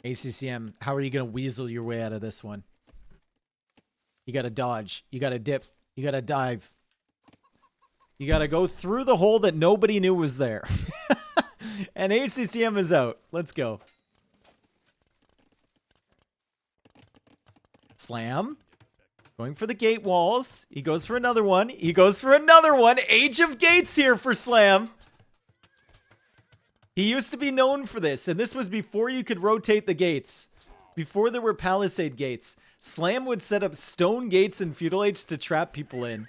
ACCM, how are you going to weasel your way out of this one? You got to dodge. You got to dip. You got to dive. You got to go through the hole that nobody knew was there. And ACCM is out. Let's go. Slam. Going for the gate walls. He goes for another one. He goes for another one. Age of Gates here for Slam. He used to be known for this, and this was before you could rotate the gates. Before there were palisade gates. Slam would set up stone gates in Feudal Age to trap people in.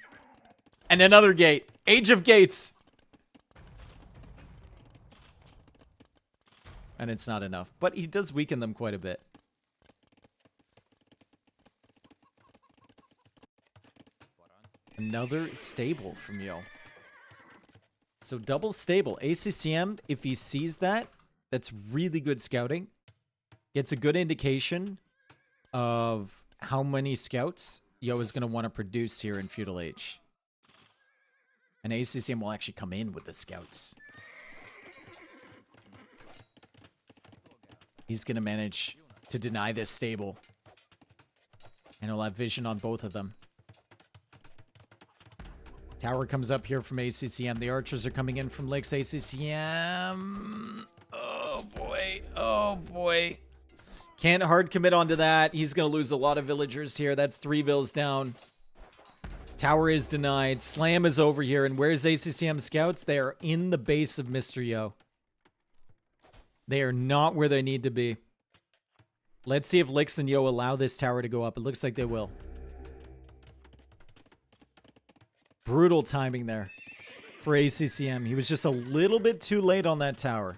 And another gate. Age of Gates. And it's not enough. But he does weaken them quite a bit. Another stable from Yo. So double stable. ACCM, if he sees that, that's really good scouting. Gets a good indication of how many scouts Yo is going to want to produce here in Feudal Age. And ACCM will actually come in with the scouts. He's going to manage to deny this stable. And he'll have vision on both of them. Tower comes up here from ACCM. The archers are coming in from Licks. ACCM. Oh, boy. Oh, boy. Can't hard commit onto that. He's going to lose a lot of villagers here. That's 3 vills down. Tower is denied. Slam is over here. And where's ACCM scouts? They are in the base of Mr. Yo. They are not where they need to be. Let's see if Licks and Yo allow this tower to go up. It looks like they will. Brutal timing there for ACCM. He was just a little bit too late on that tower.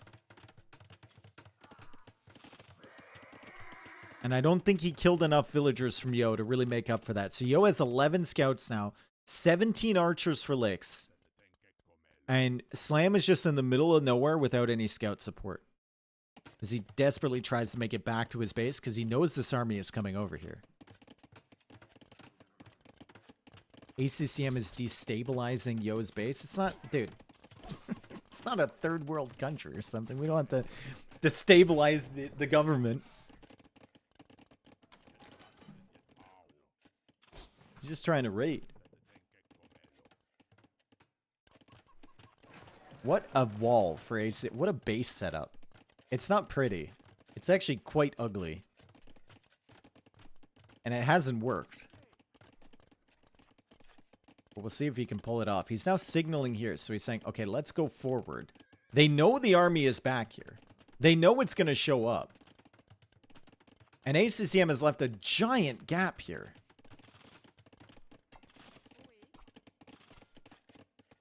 And I don't think he killed enough villagers from Yo to really make up for that. So Yo has 11 scouts now. 17 archers for Licks. And Slam is just in the middle of nowhere without any scout support. As he desperately tries to make it back to his base because he knows this army is coming over here. ACCM is destabilizing Yo's base. It's not, dude, it's not a third world country or something. We don't have to destabilize the government. He's just trying to raid. What a wall for AC. What a base setup. It's not pretty. It's actually quite ugly. And it hasn't worked. But we'll see if he can pull it off. He's now signaling here. So he's saying, okay, let's go forward. They know the army is back here. They know it's going to show up. And ACCM has left a giant gap here.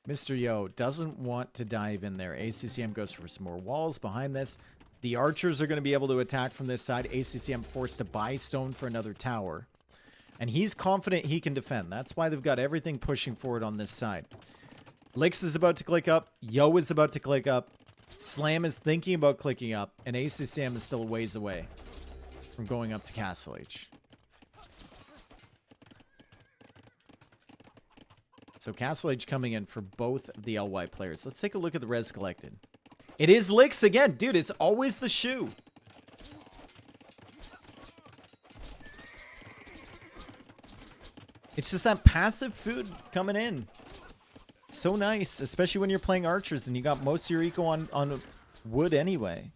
Mr. Yo doesn't want to dive in there. ACCM goes for some more walls behind this. The archers are going to be able to attack from this side. ACCM forced to buy stone for another tower. And he's confident he can defend. That's why they've got everything pushing forward on this side. Licks is about to click up. Yo is about to click up. Slam is thinking about clicking up. And ACCM is still a ways away from going up to Castle Age. So Castle Age coming in for both of the LY players. Let's take a look at the res collected. It is Licks again. Dude, it's always the shoe. It's just that passive food coming in. So nice, especially when you're playing archers and you got most of your eco on wood anyway.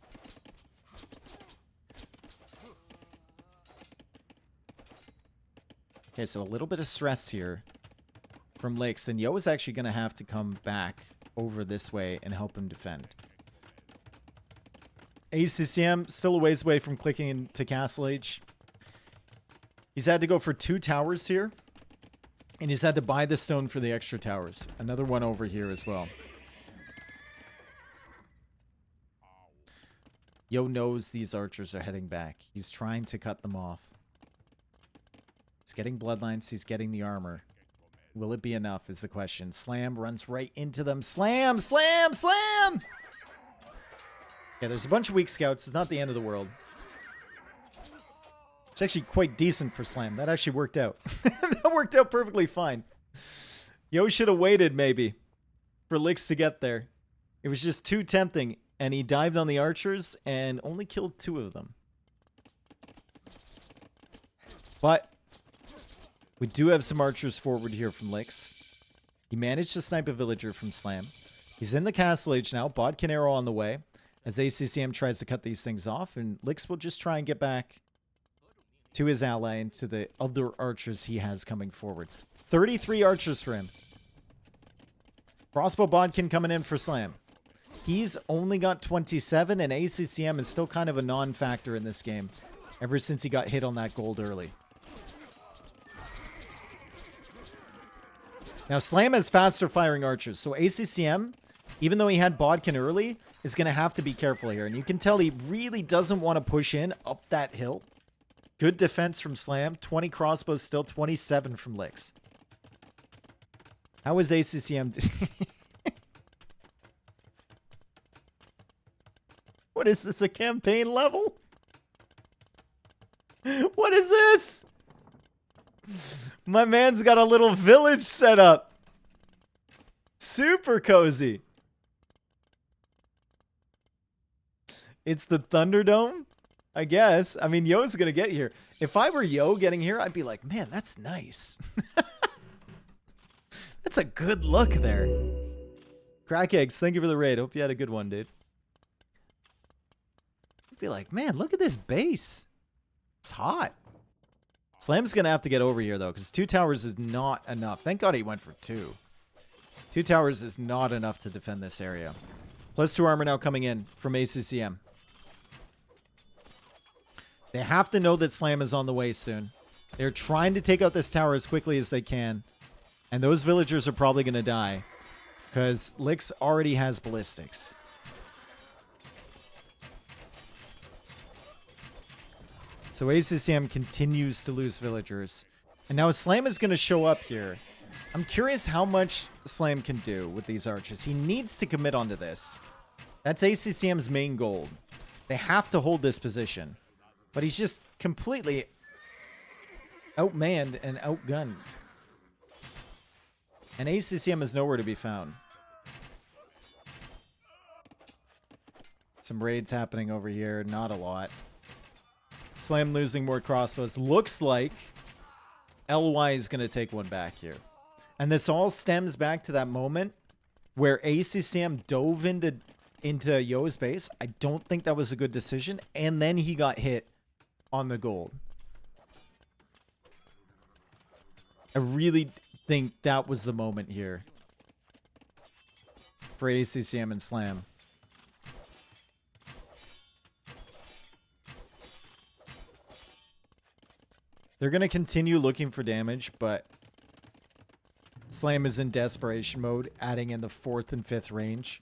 Okay, so a little bit of stress here from Licks, and Yo is actually going to have to come back over this way and help him defend. ACCM still a ways away from clicking into Castle Age. He's had to go for 2 towers here. And he's had to buy the stone for the extra towers. Another one over here as well. Yo knows these archers are heading back. He's trying to cut them off. He's getting bloodlines. He's getting the armor. Will it be enough is the question. Slam runs right into them. Slam! Slam! Slam! Yeah, there's a bunch of weak scouts. It's not the end of the world. It's actually quite decent for Slam. That actually worked out. That worked out perfectly fine. Yo should have waited, maybe, for Lix to get there. It was just too tempting, and he dived on the archers and only killed 2 of them. But we do have some archers forward here from Lix. He managed to snipe a villager from Slam. He's in the Castle Age now. Bodkin arrow on the way as ACCM tries to cut these things off, and Lix will just try and get back to his ally and to the other archers he has coming forward. 33 archers for him. Crossbow Bodkin coming in for Slam. He's only got 27, and ACCM is still kind of a non-factor in this game ever since he got hit on that gold early. Now, Slam has faster firing archers, so ACCM, even though he had Bodkin early, is going to have to be careful here. And you can tell he really doesn't want to push in up that hill. Good defense from Slam. 20 crossbows still, 27 from Lix. How is ACCM? What is this, a campaign level? What is this? My man's got a little village set up. Super cozy. It's the Thunderdome, I guess. I mean, Yo's going to get here. If I were Yo getting here, I'd be like, man, that's nice. That's a good look there. Crack Eggs, thank you for the raid. Hope you had a good one, dude. I'd be like, man, look at this base. It's hot. Slam's going to have to get over here, though, because 2 towers is not enough. Thank God he went for 2. 2 towers is not enough to defend this area. Plus 2 armor now coming in from ACCM. They have to know that Slam is on the way soon. They're trying to take out this tower as quickly as they can. And those villagers are probably going to die, because Lix already has ballistics. So ACCM continues to lose villagers. And now Slam is going to show up here. I'm curious how much Slam can do with these archers. He needs to commit onto this. That's ACCM's main goal. They have to hold this position. But he's just completely outmanned and outgunned. And ACCM is nowhere to be found. Some raids happening over here. Not a lot. Slam losing more crossbows. Looks like LY is going to take one back here. And this all stems back to that moment where ACCM dove into Yo's base. I don't think that was a good decision. And then he got hit on the gold. I really think that was the moment here for ACCM and Slam. They're going to continue looking for damage, but Slam is in desperation mode, adding in the 4th and 5th range.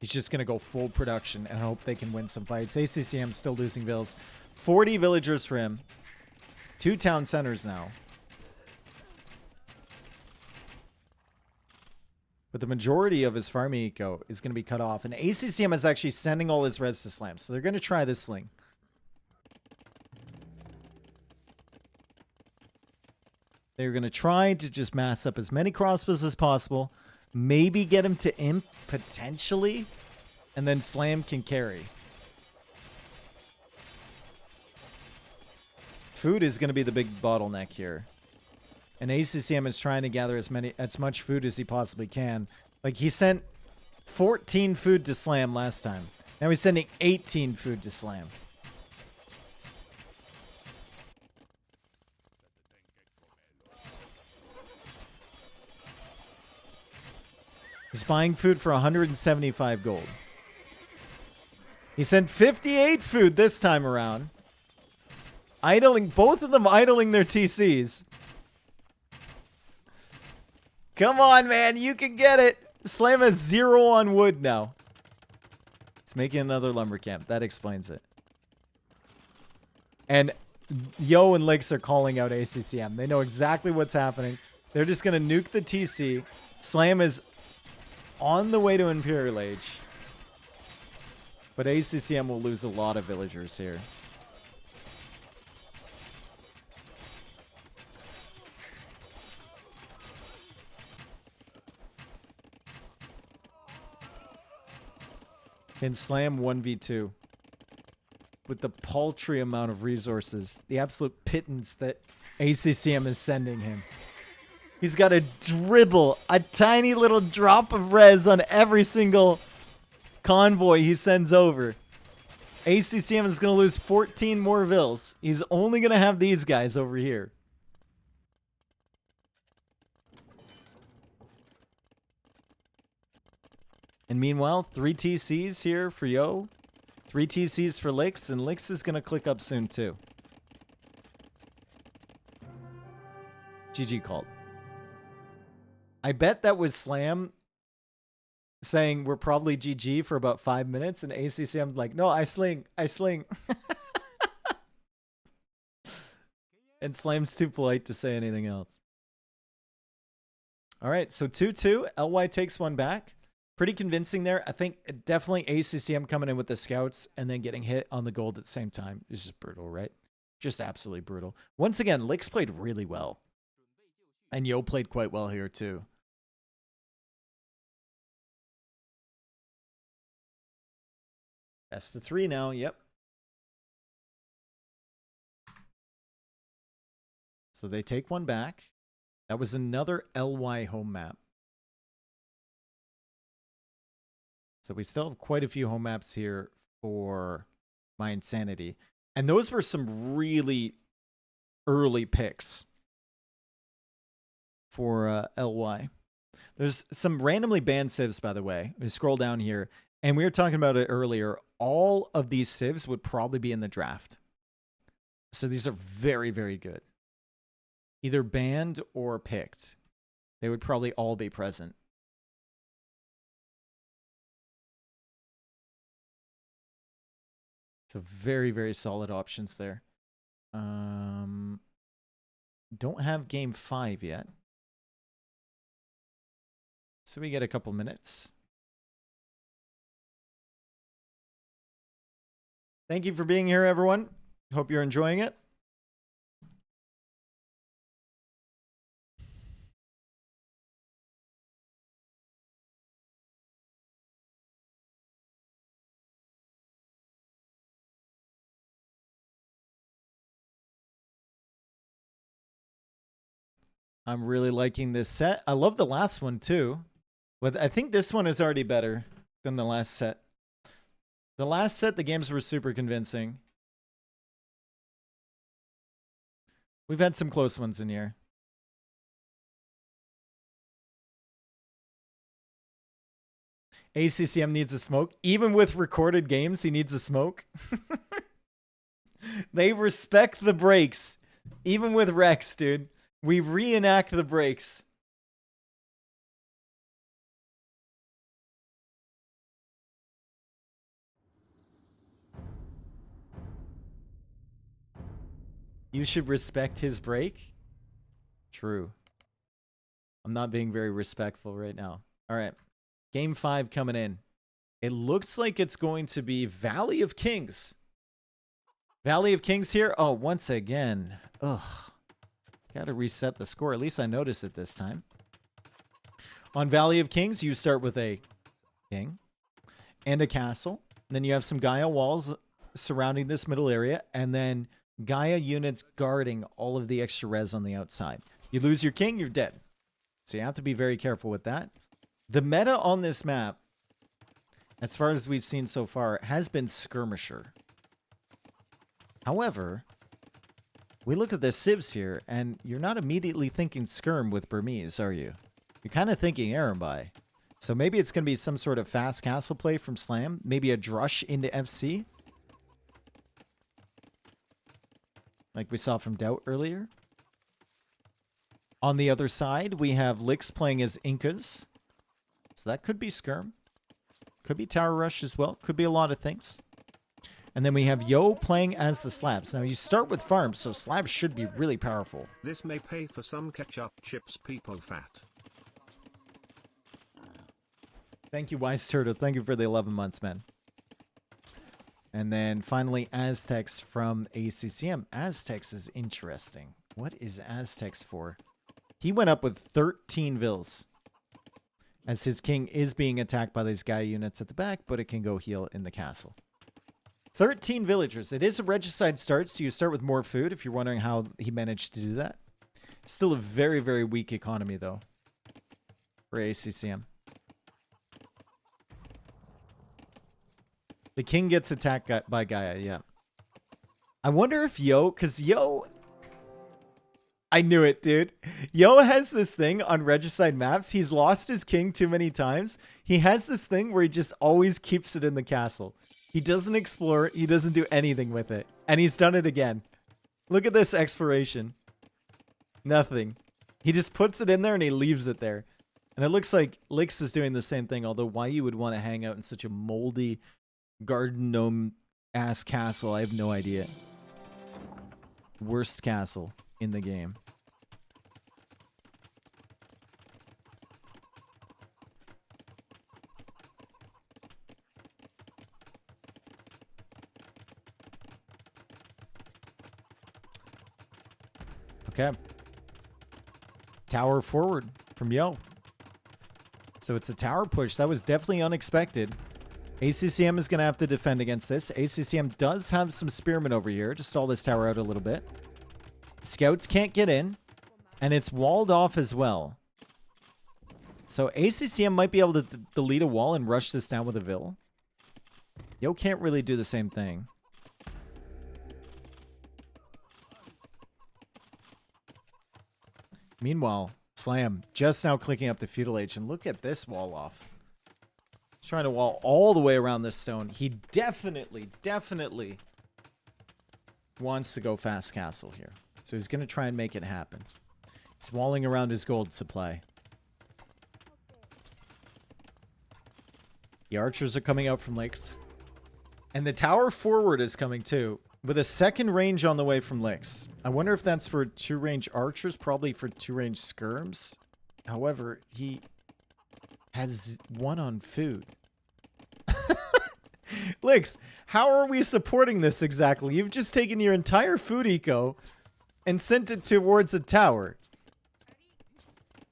He's just going to go full production and hope they can win some fights. ACCM still losing vills. 40 villagers for him. 2 town centers now. But the majority of his farming eco is going to be cut off. And ACCM is actually sending all his res to Slam. So they're going to try this sling. They're going to try to just mass up as many crossbows as possible. Maybe get him to imp, potentially. And then Slam can carry. Food is going to be the big bottleneck here. And ACCM is trying to gather as much food as he possibly can. Like, he sent 14 food to Slam last time. Now he's sending 18 food to Slam. He's buying food for 175 gold. He sent 58 food this time around. Idling, both of them idling their TCs. Come on, man. You can get it. Slam has 0 on wood now. He's making another lumber camp. That explains it. And Yo and Licks are calling out ACCM. They know exactly what's happening. They're just going to nuke the TC. Slam is on the way to Imperial Age. But ACCM will lose a lot of villagers here. Can Slam 1v2 with the paltry amount of resources, the absolute pittance that ACCM is sending him. He's got to dribble a tiny little drop of res on every single convoy he sends over. ACCM is going to lose 14 more vills. He's only going to have these guys over here. And meanwhile, 3 TCs here for Yo. 3 TCs for Licks, and Licks is going to click up soon too. GG called. I bet that was Slam saying we're probably GG for about 5 minutes, and ACCM's like, no, I sling. And Slam's too polite to say anything else. All right, so 2-2. LY takes one back. Pretty convincing there. I think definitely ACCM coming in with the scouts and then getting hit on the gold at the same time. This is brutal, right? Just absolutely brutal. Once again, Licks played really well. And Yo played quite well here too. Best of 3 now, yep. So they take one back. That was another LY home map. So we still have quite a few home maps here for my Insanity. And those were some really early picks for LY. There's some randomly banned civs, by the way. We scroll down here, and we were talking about it earlier. All of these civs would probably be in the draft. So these are very, very good. Either banned or picked. They would probably all be present. So very, very solid options there. Don't have game 5 yet. So we get a couple minutes. Thank you for being here, everyone. Hope you're enjoying it. I'm really liking this set. I love the last one too. But I think this one is already better than the last set. The last set, the games were super convincing. We've had some close ones in here. ACCM needs a smoke. Even with recorded games, he needs a smoke. They respect the breaks. Even with Rex, dude. We reenact the breaks. You should respect his break? True. I'm not being very respectful right now. All right. Game 5 coming in. It looks like it's going to be Valley of Kings. Valley of Kings here. Oh, once again. Ugh. Gotta reset the score. At least I noticed it this time. On Valley of Kings, you start with a king and a castle. And then you have some Gaia walls surrounding this middle area. And then Gaia units guarding all of the extra res on the outside. You lose your king, you're dead. So you have to be very careful with that. The meta on this map, as far as we've seen so far, has been skirmisher. However, we look at the civs here, and you're not immediately thinking skirm with Burmese, are you? You're kind of thinking Arambai. So maybe it's going to be some sort of fast castle play from Slam. Maybe a drush into FC. Like we saw from Doubt earlier. On the other side, we have Lix playing as Incas. So that could be Skirm. Could be Tower Rush as well. Could be a lot of things. And then we have Yo playing as the Slabs. Now you start with farms, so Slabs should be really powerful. This may pay for some ketchup chips people fat. Thank you, Wise Turtle. Thank you for the 11 months, man. And then finally, Aztecs from ACCM. Aztecs is interesting. What is Aztecs for? He went up with 13 vills. As his king is being attacked by these guy units at the back, but it can go heal in the castle. 13 villagers. It is a regicide start, so you start with more food if you're wondering how he managed to do that. Still a very, very weak economy, though, for ACCM. The king gets attacked by Gaia, yeah. I wonder if Yo, because Yo... I knew it, dude. Yo has this thing on regicide maps. He's lost his king too many times. He has this thing where he just always keeps it in the castle. He doesn't explore. He doesn't do anything with it. And he's done it again. Look at this exploration. Nothing. He just puts it in there and he leaves it there. And it looks like Lix is doing the same thing, although why you would want to hang out in such a moldy garden gnome-ass castle, I have no idea. Worst castle in the game. Okay. Tower forward from Yo. So it's a tower push. That was definitely unexpected. ACCM is going to have to defend against this. ACCM does have some spearmen over here to stall this tower out a little bit. Scouts can't get in, and it's walled off as well. So ACCM might be able to delete a wall and rush this down with a Vill. Yo can't really do the same thing. Meanwhile, Slam just now clicking up the Feudal Age, and look at this wall off. He's trying to wall all the way around this stone. He definitely wants to go fast castle here. So he's going to try and make it happen. He's walling around his gold supply. The archers are coming out from Lix. And the tower forward is coming too, with a second range on the way from Lix. I wonder if that's for 2-range archers, probably for 2-range skirms. However, he has one on food. Lix, how are we supporting this exactly? You've just taken your entire food eco and sent it towards a tower.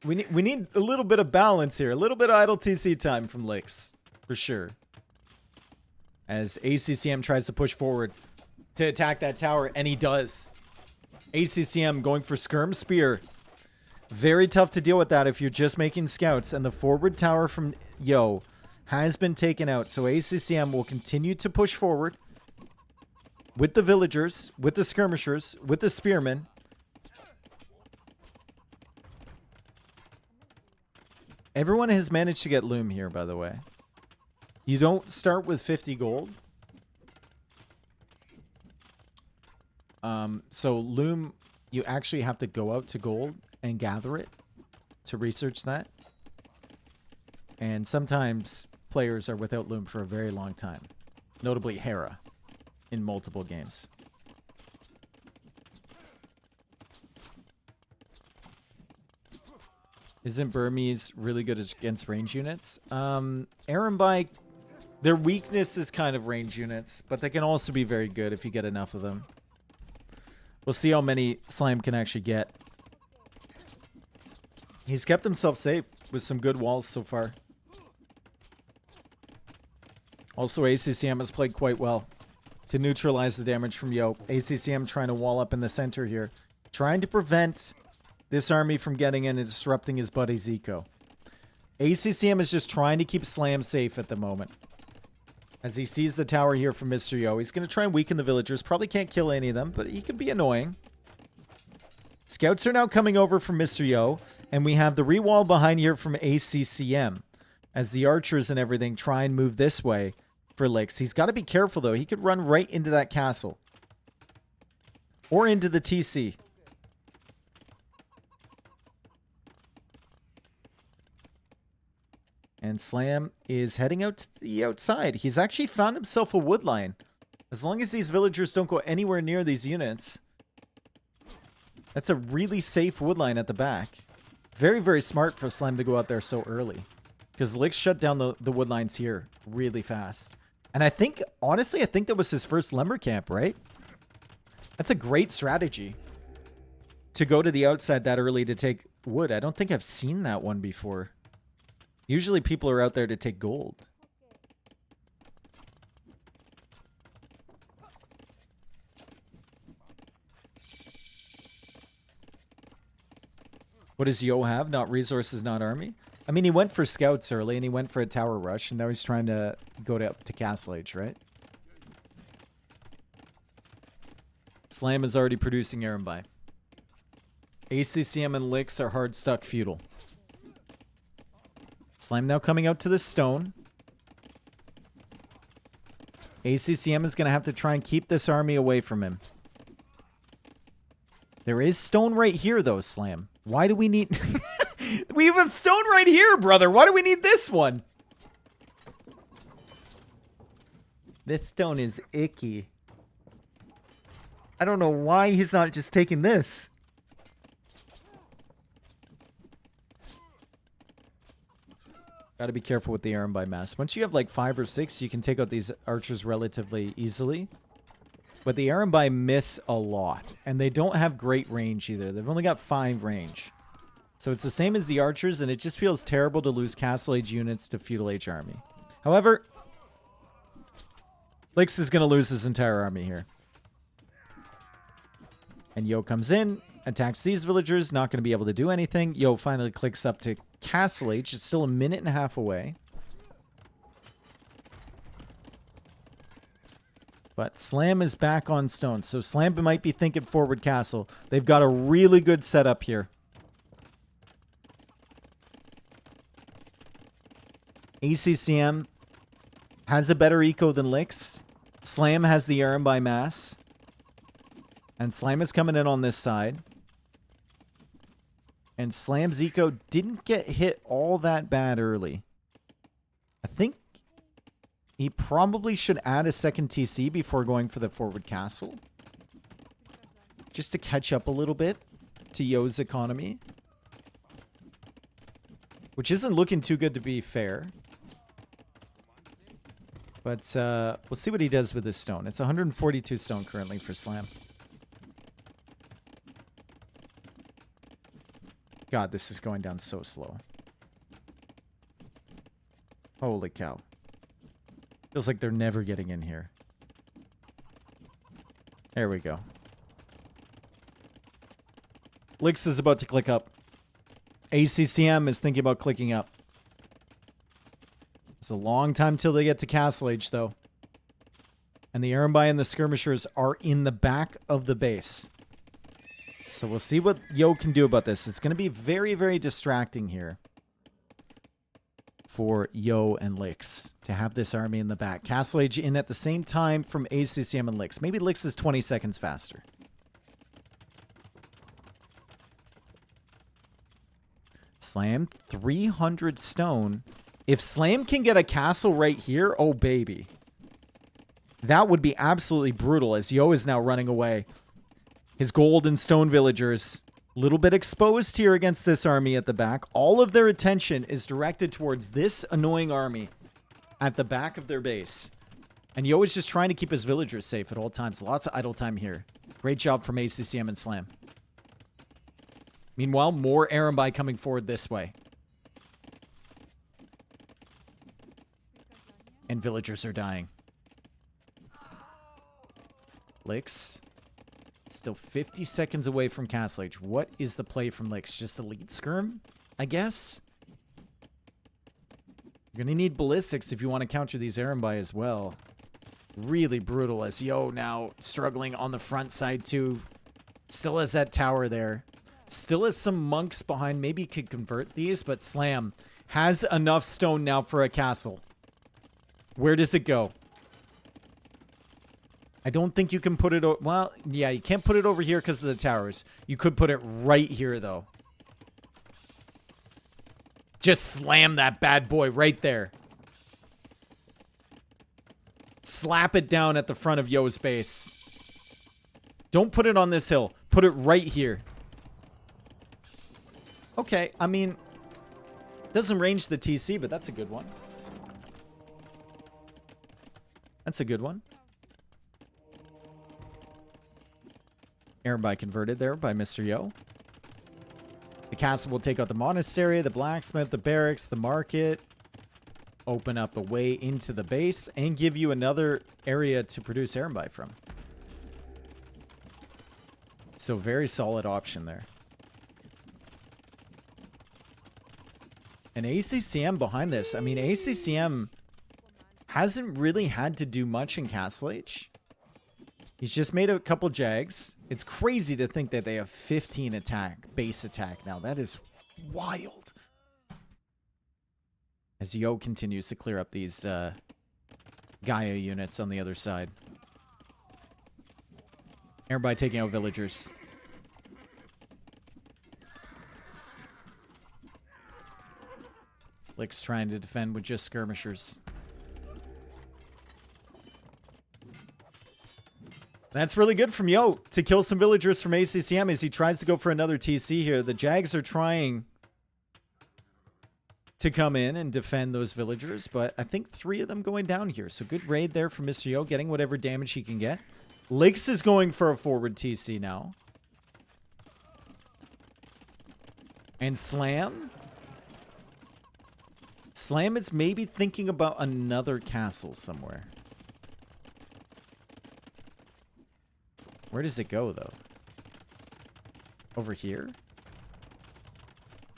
We need a little bit of balance here. A little bit of idle TC time from Lix, for sure. As ACCM tries to push forward to attack that tower, and he does. ACCM going for Skirm Spear. Very tough to deal with that if you're just making scouts. And the forward tower from Yo has been taken out. So ACCM will continue to push forward with the villagers, with the skirmishers, with the spearmen. Everyone has managed to get loom here, by the way. You don't start with 50 gold. So loom, you actually have to go out to gold and gather it to research that. And sometimes players are without loom for a very long time. Notably Hera in multiple games. Isn't Burmese really good against range units? Arambai, their weakness is kind of range units, but they can also be very good if you get enough of them. We'll see how many Slime can actually get. He's kept himself safe with some good walls so far. Also, ACCM has played quite well to neutralize the damage from Yo. ACCM trying to wall up in the center here. Trying to prevent this army from getting in and disrupting his buddy's eco. ACCM is just trying to keep Slam safe at the moment. As he sees the tower here from Mr. Yo, he's going to try and weaken the villagers. Probably can't kill any of them, but he can be annoying. Scouts are now coming over from Mr. Yo, and we have the rewall behind here from ACCM. as the archers and everything try and move this way for Lix. He's got to be careful, though. He could run right into that castle. Or into the TC. And Slam is heading out to the outside. He's actually found himself a wood line. As long as these villagers don't go anywhere near these units, that's a really safe wood line at the back. Very, very smart for Slam to go out there so early. Because Lix shut down the wood lines here really fast. And I think, honestly, I think that was his first lumber camp, right? That's a great strategy. To go to the outside that early to take wood. I don't think I've seen that one before. Usually people are out there to take gold. What does Yo have? Not resources, not army? I mean, he went for scouts early, and he went for a tower rush, and now he's trying to go up to Castle Age, right? Slam is already producing Arambai. ACCM and Lix are hard stuck feudal. Slam now coming out to the stone. ACCM is going to have to try and keep this army away from him. There is stone right here, though, Slam. Why do we need... We have stone right here, brother. Why do we need this one? This stone is icky. I don't know why he's not just taking this. Got to be careful with the Arambai mass. Once you have like 5 or 6, you can take out these archers relatively easily. But the Arambai miss a lot. And they don't have great range either. They've only got 5 range. So it's the same as the archers, and it just feels terrible to lose Castle Age units to Feudal Age army. However, Lix is going to lose his entire army here. And Yo comes in, attacks these villagers, not going to be able to do anything. Yo finally clicks up to Castle Age. It's still a minute and a half away. But Slam is back on stone. So Slam might be thinking forward castle. They've got a really good setup here. ACCM has a better eco than Lix. Slam has the Arambai mass. And Slam is coming in on this side. And Slam's eco didn't get hit all that bad early. I think he probably should add a second TC before going for the forward castle. Just to catch up a little bit to Yo's economy. Which isn't looking too good, to be fair. But we'll see what he does with this stone. It's 142 stone currently for Slam. God, this is going down so slow. Holy cow. Feels like they're never getting in here. There we go. Lix is about to click up. ACCM is thinking about clicking up. It's a long time till they get to Castle Age, though. And the Arambai and the skirmishers are in the back of the base. So we'll see what Yo can do about this. It's going to be very, very distracting here for Yo and Lix to have this army in the back. Castle Age in at the same time from ACCM and Lix. Maybe Lix is 20 seconds faster. Slam, 300 stone. If Slam can get a castle right here, oh baby. That would be absolutely brutal as Yo is now running away. His gold and stone villagers, a little bit exposed here against this army at the back. All of their attention is directed towards this annoying army at the back of their base. And Yo is just trying to keep his villagers safe at all times. Lots of idle time here. Great job from ACCM and Slam. Meanwhile, more Arambai coming forward this way. And villagers are dying. Lix. Still 50 seconds away from Castle Age. What is the play from Lix? Just a lead skirm, I guess? You're going to need ballistics if you want to counter these Arambai as well. Really brutal as Yo now struggling on the front side too. Still has that tower there. Still has some monks behind. Maybe he could convert these, but Slam has enough stone now for a castle. Where does it go? I don't think you can put it... Well, yeah, you can't put it over here because of the towers. You could put it right here, though. Just slam that bad boy right there. Slap it down at the front of Yo's base. Don't put it on this hill. Put it right here. Okay, I mean... Doesn't range the TC, but that's a good one. That's a good one. Air by converted there by Mr. Yo. The castle will take out the monastery, the blacksmith, the barracks, the market. Open up a way into the base and give you another area to produce Arambai from. So very solid option there. And ACCM behind this. I mean, ACCM hasn't really had to do much in Castle Age. He's just made a couple jags. It's crazy to think that they have 15 attack, base attack now. That is wild. As Yo continues to clear up these Gaia units on the other side. Everybody taking out villagers. Lick's trying to defend with just skirmishers. That's really good from Yo to kill some villagers from ACCM as he tries to go for another TC here. The Jags are trying to come in and defend those villagers, but I think 3 of them going down here. So good raid there from Mr. Yo, getting whatever damage he can get. Lix is going for a forward TC now. And Slam. Slam is maybe thinking about another castle somewhere. Where does it go, though? Over here?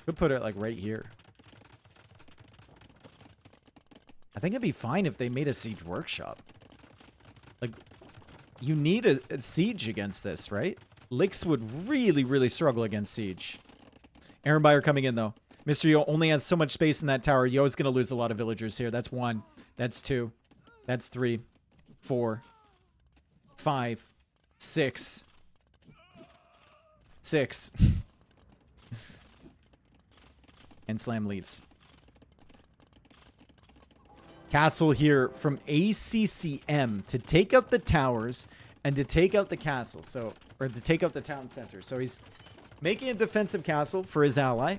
Could put it, like, right here. I think it'd be fine if they made a siege workshop. Like, you need a siege against this, right? Lix would really, really struggle against siege. Aaron Buyer coming in, though. Mr. Yo only has so much space in that tower. Yo's going to lose a lot of villagers here. That's 1. That's 2. That's 3. 4. 5. 6. 6. And Slam leaves. Castle here from ACCM to take out the towers and to take out the castle. So, or to take out the town center. So he's making a defensive castle for his ally.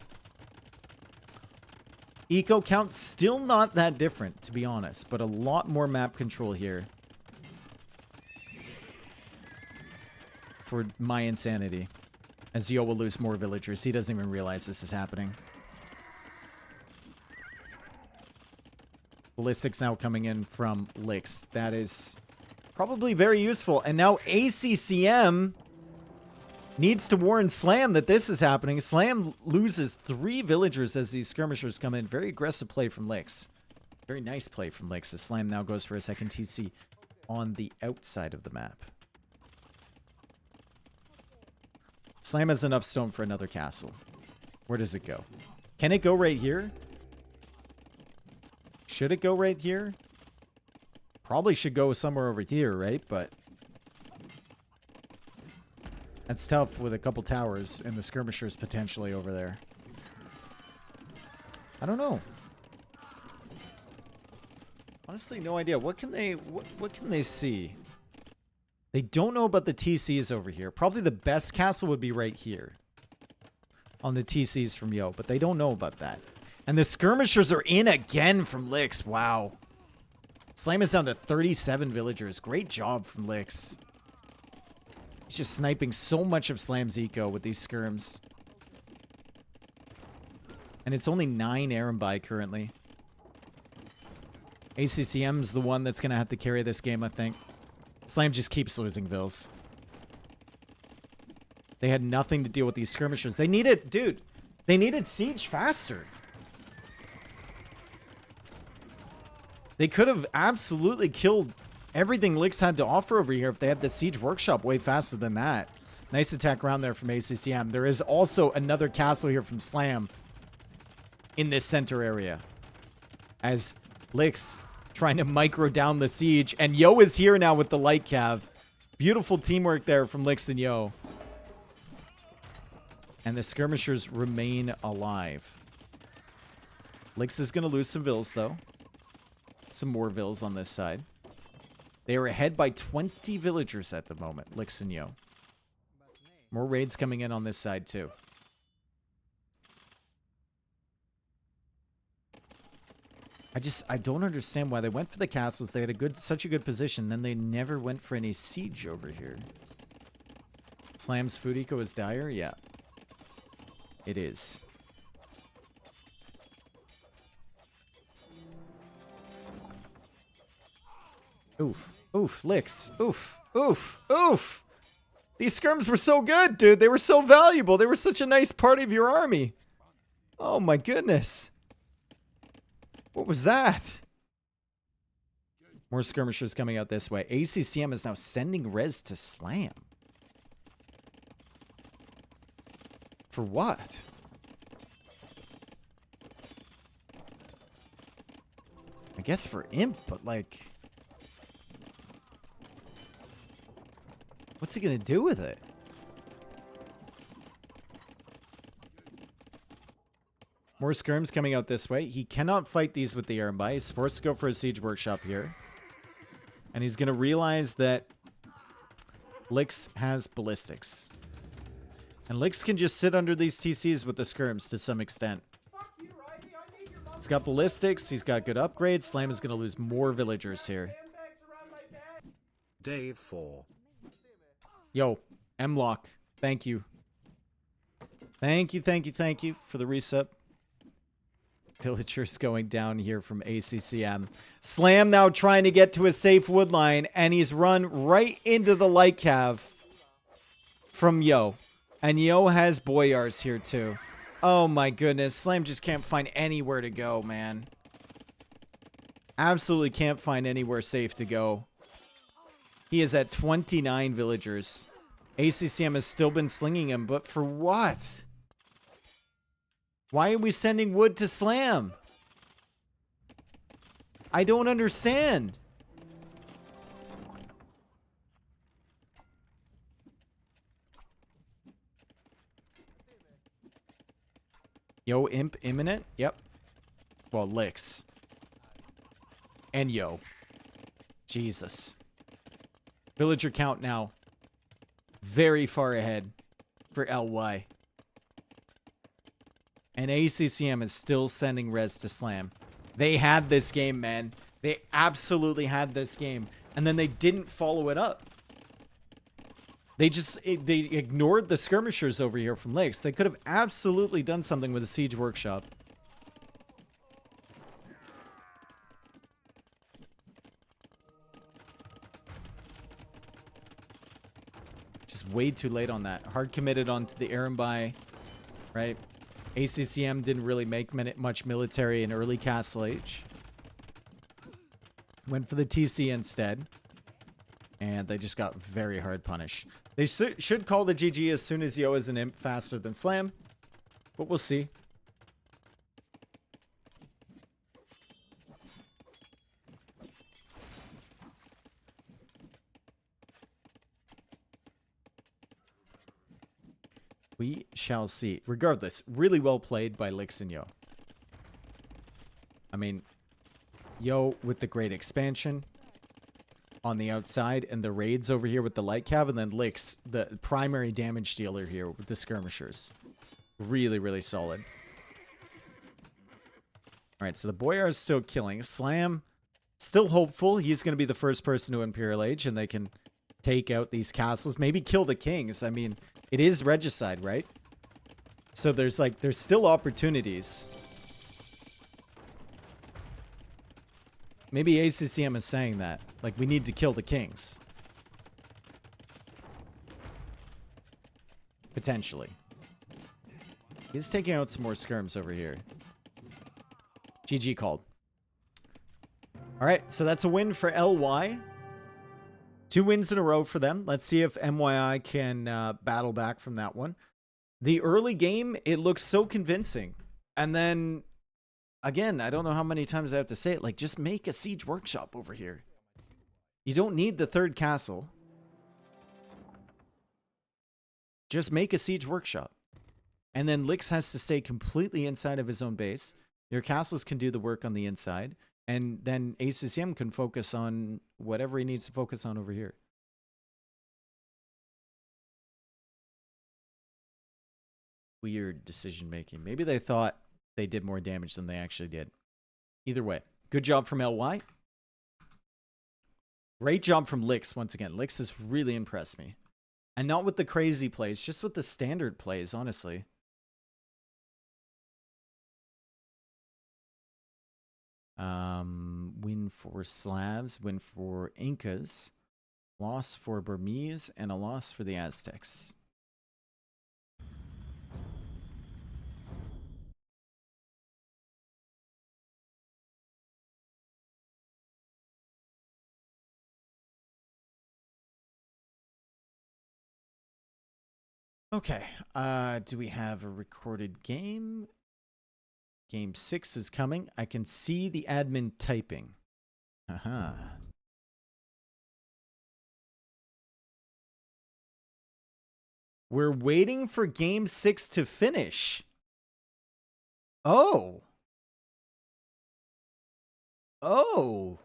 Eco count still not that different, to be honest, but a lot more map control here. For my insanity. As Yo will lose more villagers. He doesn't even realize this is happening. Ballistics now coming in from Lix. That is probably very useful. And now ACCM needs to warn Slam that this is happening. Slam loses 3 villagers as these skirmishers come in. Very aggressive play from Lix. Very nice play from Lix. As Slam now goes for a second TC on the outside of the map. Slam has enough stone for another castle. Where does it go? Can it go right here? Should it go right here? Probably should go somewhere over here, right? But that's tough with a couple towers and the skirmishers potentially over there. I don't know. Honestly, no idea. What can they see? They don't know about the TCs over here. Probably the best castle would be right here. On the TCs from Yo, but they don't know about that. And the skirmishers are in again from Lix. Wow. Slam is down to 37 villagers. Great job from Lix. He's just sniping so much of Slam's eco with these skirms. And it's only 9 Arambai currently. ACCM's the one that's going to have to carry this game, I think. Slam just keeps losing vills. They had nothing to deal with these skirmishers. They needed, dude, they needed siege faster. They could have absolutely killed everything Lix had to offer over here if they had the siege workshop way faster than that. Nice attack around there from ACCM. There is also another castle here from Slam in this center area. As Lix trying to micro down the siege. And Yo is here now with the light cav. Beautiful teamwork there from Lix and Yo. And the skirmishers remain alive. Lix is going to lose some vills, though. Some more vills on this side. They are ahead by 20 villagers at the moment, Lix and Yo. More raids coming in on this side, too. I don't understand why they went for the castles. They had such a good position. Then they never went for any siege over here. Slam's food eco is dire? Yeah. It is. Oof. Oof. Lix. Oof. Oof. Oof. These skirms were so good, dude. They were so valuable. They were such a nice part of your army. Oh my goodness. What was that? More skirmishers coming out this way. ACCM is now sending res to Slam. For what? I guess for Imp, but like... what's he gonna do with it? More skirms coming out this way. He cannot fight these with the Arambai. He's forced to go for a siege workshop here. And he's going to realize that Lix has ballistics. And Lix can just sit under these TCs with the skirms to some extent. He's got ballistics. He's got good upgrades. Slam is going to lose more villagers here. Dave 4. Yo, M-Lock. Thank you. Thank you for the resup. Villagers going down here from ACCM. Slam now trying to get to a safe wood line, and he's run right into the light cav from Yo. And Yo has boyars here too. Oh my goodness. Slam just can't find anywhere to go, man. Absolutely can't find anywhere safe to go. He is at 29 villagers. ACCM has still been slinging him, but for what? Why are we sending wood to Slam? I don't understand. Yo, Imp imminent? Yep. Well, Lix. And Yo. Jesus. Villager count now. Very far ahead for LY. And ACCM is still sending res to Slam. They had this game, man. They absolutely had this game. And then they didn't follow it up. They ignored the skirmishers over here from Lakes. They could have absolutely done something with a siege workshop. Just way too late on that. Hard committed onto the Arambai, right? ACCM didn't really make much military in early Castle Age. Went for the TC instead. And they just got very hard punished. They should call the GG as soon as Yo is an Imp faster than Slam. But we'll see. We shall see. Regardless, really well played by Lix and Yo. I mean, Yo with the great expansion on the outside and the raids over here with the light cav, and then Lix, the primary damage dealer here with the skirmishers. Really, really solid. All right, so the Boyar is still killing. Slam, still hopeful. He's going to be the first person to Imperial Age, and they can take out these castles. Maybe kill the kings. I mean, it is regicide, right? So there's still opportunities. Maybe ACCM is saying that. Like, we need to kill the kings. Potentially. He's taking out some more skirms over here. GG called. Alright, so that's a win for LY. 2 wins in a row for them. Let's see if MYI can battle back from that one. The early game, it looks so convincing. And then Again, I don't know how many times I have to say it. Like, just make a siege workshop over here. You don't need the third castle. Just make a siege workshop. And then Lix has to stay completely inside of his own base. Your castles can do the work on the inside. And then ACCM can focus on whatever he needs to focus on over here. Weird decision making. Maybe they thought they did more damage than they actually did. Either way, good job from LY. Great job from Lix once again. Lix has really impressed me. And not with the crazy plays, just with the standard plays, honestly. Win for Slavs, win for Incas, loss for Burmese, and a loss for the Aztecs. Okay, do we have a recorded game? Game 6 is coming. I can see the admin typing. Haha. We're waiting for game 6 to finish. Oh. Oh.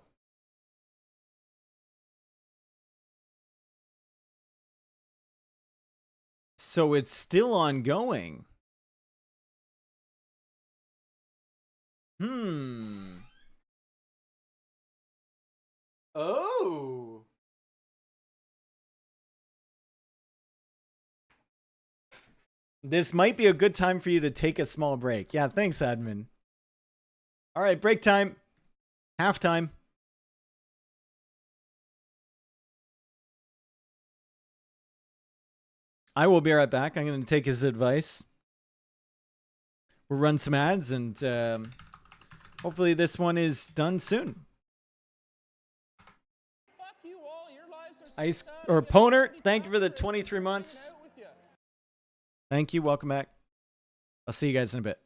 So it's still ongoing. Oh. This might be a good time for you to take a small break. Yeah, thanks, admin. All right, break time. Halftime. I will be right back. I'm going to take his advice. We'll run some ads, and hopefully this one is done soon. Ice or Poner, thank you for the 23 months. Thank you. Welcome back. I'll see you guys in a bit.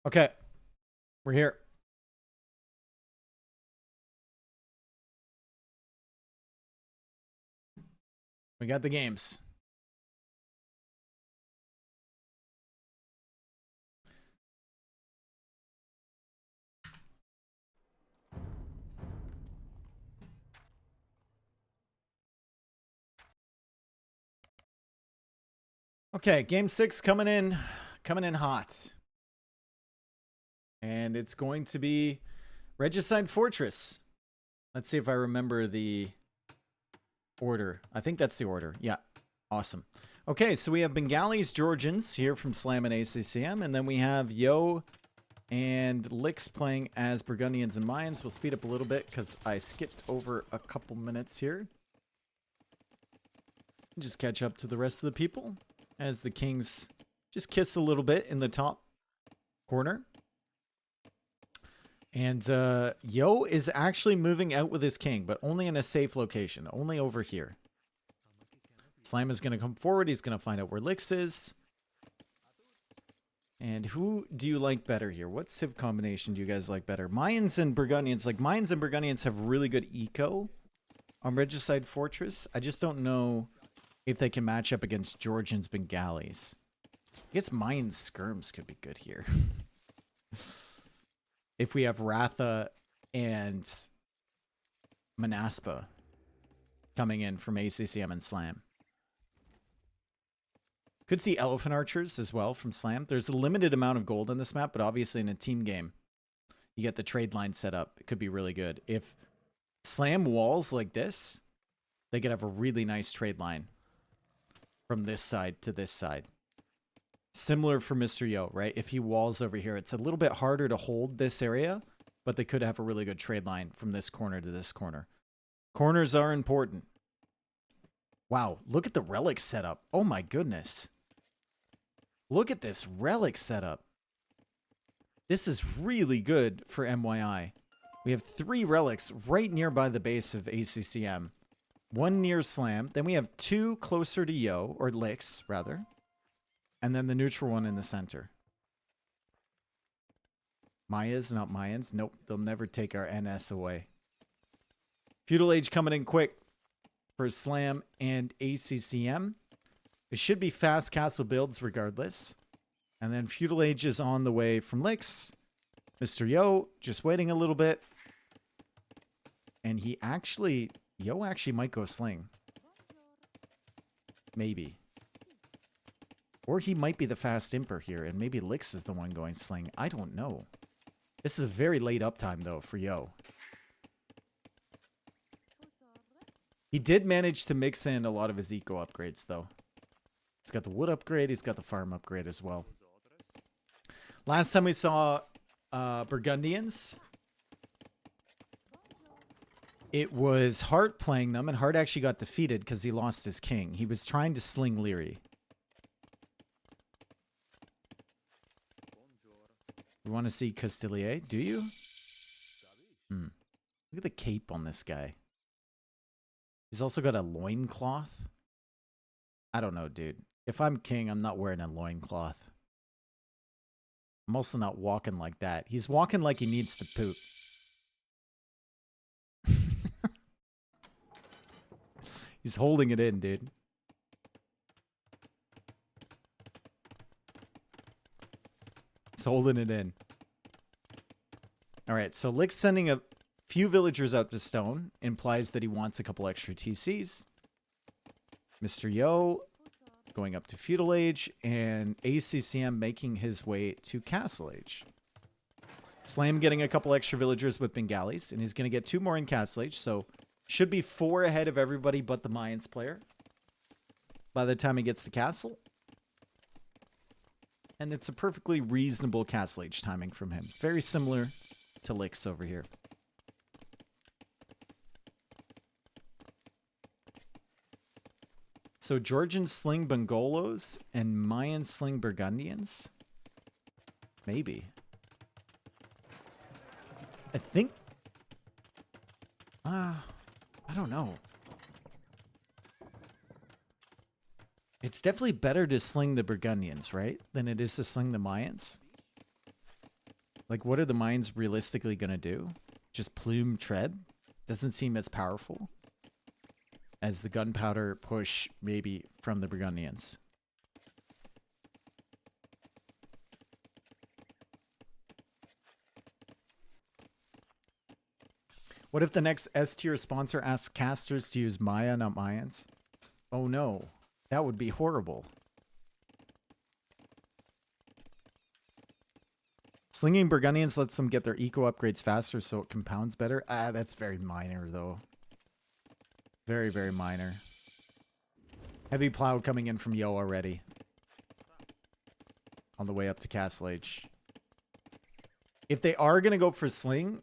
Okay. We're here. We got the games. Okay, game 6 coming in hot. And it's going to be Regicide Fortress. Let's see if I remember the order. I think that's the order. Yeah. Awesome. Okay, so we have Bengalis, Georgians here from Slam and ACCM, and then we have Yo and Licks playing as Burgundians and Mayans. We'll speed up a little bit because I skipped over a couple minutes here. Just catch up to the rest of the people as the Kings just kiss a little bit in the top corner. And Yo is actually moving out with his king, but only in a safe location, only over here. Slam is going to come forward. He's going to find out where Licks is. And who do you like better here? What civ combination do you guys like better? Mayans and Burgundians. Like, Mayans and Burgundians have really good eco on Regicide Fortress. I just don't know if they can match up against Georgians, Bengalis. I guess Mayans skirms could be good here. If we have Ratha and Manaspa coming in from ACCM and Slam. Could see Elephant Archers as well from Slam. There's a limited amount of gold in this map, but obviously in a team game, you get the trade line set up. It could be really good. If Slam walls like this, they could have a really nice trade line from this side to this side. Similar for Mr. Yo, right? If he walls over here, it's a little bit harder to hold this area, but they could have a really good trade line from this corner to this corner. Corners are important. Wow, look at the relic setup. Oh my goodness. Look at this relic setup. This is really good for MYI. We have 3 relics right nearby the base of ACCM. 1 near Slam. Then we have 2 closer to Yo, or Licks, rather. And then the neutral one in the center. Mayas, not Mayans. Nope, they'll never take our NS away. Feudal Age coming in quick for Slam and ACCM. It should be fast castle builds regardless. And then Feudal Age is on the way from Licks. Mr. Yo just waiting a little bit. And Yo actually might go Sling. Maybe. Or he might be the fast imper here, and maybe Licks is the one going Sling. I don't know. This is a very late uptime, though, for Yo. He did manage to mix in a lot of his eco upgrades, though. He's got the wood upgrade. He's got the farm upgrade as well. Last time we saw Burgundians, it was Hart playing them, and Hart actually got defeated because he lost his king. He was trying to Sling Leary. You want to see Castilier? Do you? Look at the cape on this guy. He's also got a loincloth. I don't know, dude. If I'm king, I'm not wearing a loincloth. I'm also not walking like that. He's walking like he needs to poop. He's holding it in, dude. He's holding it in. All right, so Lick's sending a few villagers out to Stone. Implies that he wants a couple extra TCs. Mr. Yo going up to Feudal Age, and ACCM making his way to Castle Age. Slam getting a couple extra villagers with Bengalis, and he's going to get 2 more in Castle Age, so should be 4 ahead of everybody but the Mayans player by the time he gets to Castle. And it's a perfectly reasonable Castle Age timing from him. Very similar to Licks over here. So Georgian sling Bengolos and Mayan sling Burgundians? Maybe. I think... I don't know. It's definitely better to sling the Burgundians, right? Than it is to sling the Mayans. Like, what are the mines realistically going to do? Just plume tread? Doesn't seem as powerful as the gunpowder push, maybe, from the Burgundians. What if the next S-tier sponsor asks casters to use Maya, not Mayans? Oh no, that would be horrible. Slinging Burgundians lets them get their eco upgrades faster so it compounds better. Ah, that's very minor though. Very, very minor. Heavy plow coming in from Yo already. On the way up to Castle Age. If they are going to go for sling,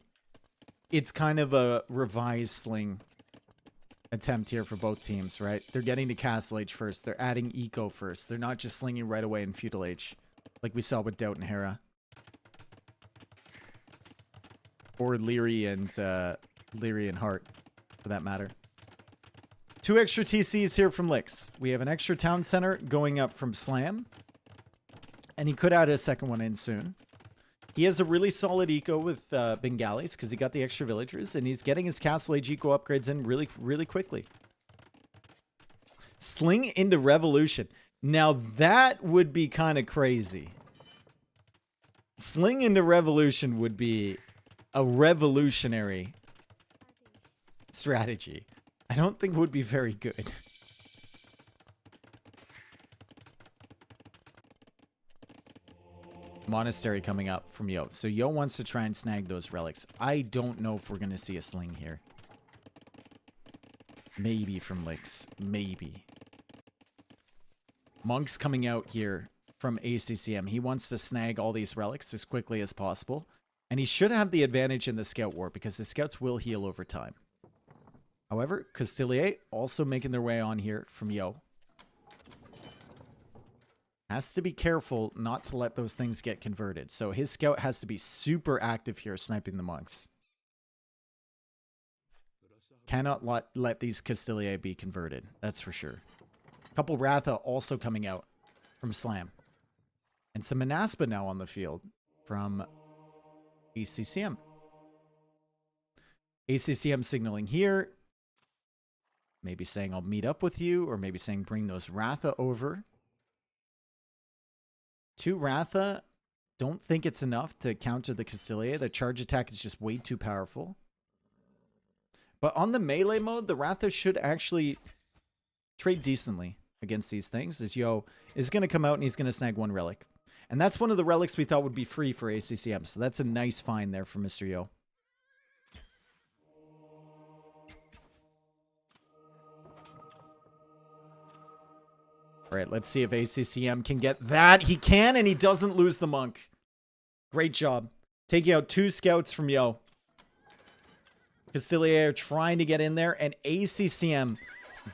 it's kind of a revised sling attempt here for both teams, right? They're getting to Castle Age first. They're adding eco first. They're not just slinging right away in Feudal Age, like we saw with Doubt and Hera. Or Leary and Hart, for that matter. 2 extra TCs here from Lix. We have an extra town center going up from Slam. And he could add a second one in soon. He has a really solid eco with Bengalis because he got the extra villagers. And he's getting his Castle Age eco upgrades in really, really quickly. Sling into Revolution. Now that would be kind of crazy. Sling into Revolution would be a revolutionary strategy. I don't think would be very good. Monastery coming up from Yo. So Yo wants to try and snag those relics. I don't know if we're going to see a sling here. Maybe from Lix. Maybe. Monk's coming out here from ACCM. He wants to snag all these relics as quickly as possible. And he should have the advantage in the scout war because the scouts will heal over time. However, Castilier also making their way on here from Yo. Has to be careful not to let those things get converted. So his scout has to be super active here sniping the monks. Cannot let these Castilier be converted. That's for sure. A couple Ratha also coming out from Slam. And some Manaspa now on the field from ACCM. ACCM signaling here. Maybe saying I'll meet up with you. Or maybe saying bring those Ratha over. 2 Ratha. Don't think it's enough to counter the Castilier. The charge attack is just way too powerful. But on the melee mode, the Ratha should actually trade decently against these things. As Yo is going to come out and he's going to snag 1 relic. And that's one of the relics we thought would be free for ACCM. So that's a nice find there for Mr. Yo. All right, let's see if ACCM can get that. He can, and he doesn't lose the monk. Great job. Taking out 2 scouts from Yo. Castilier are trying to get in there, and ACCM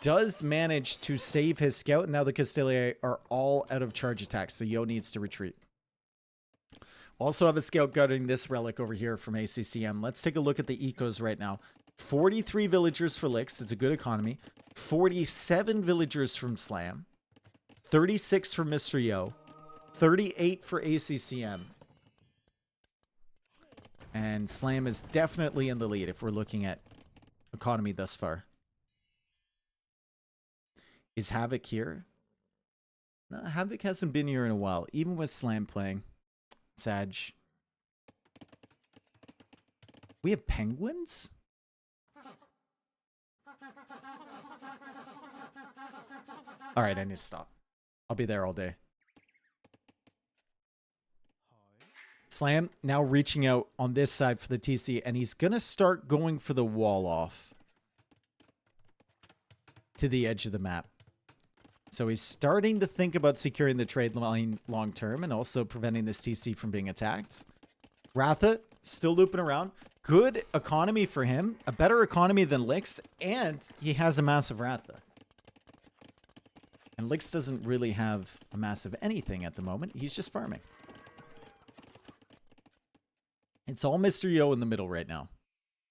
does manage to save his scout. And now the Castilier are all out of charge attacks, so Yo needs to retreat. Also have a scout guarding this relic over here from ACCM. Let's take a look at the ecos right now. 43 villagers for Lix. It's a good economy. 47 villagers from Slam. 36 for Mr. Yo. 38 for ACCM. And Slam is definitely in the lead if we're looking at economy thus far. Is Havoc here? No, Havoc hasn't been here in a while, even with Slam playing. Sag. We have penguins? Alright, I need to stop. I'll be there all day. Slam now reaching out on this side for the TC, and he's going to start going for the wall off to the edge of the map. So he's starting to think about securing the trade line long term and also preventing this TC from being attacked. Ratha still looping around. Good economy for him. A better economy than Lix, and he has a massive Ratha. And Lix doesn't really have a massive anything at the moment. He's just farming. It's all Mr. Yo in the middle right now.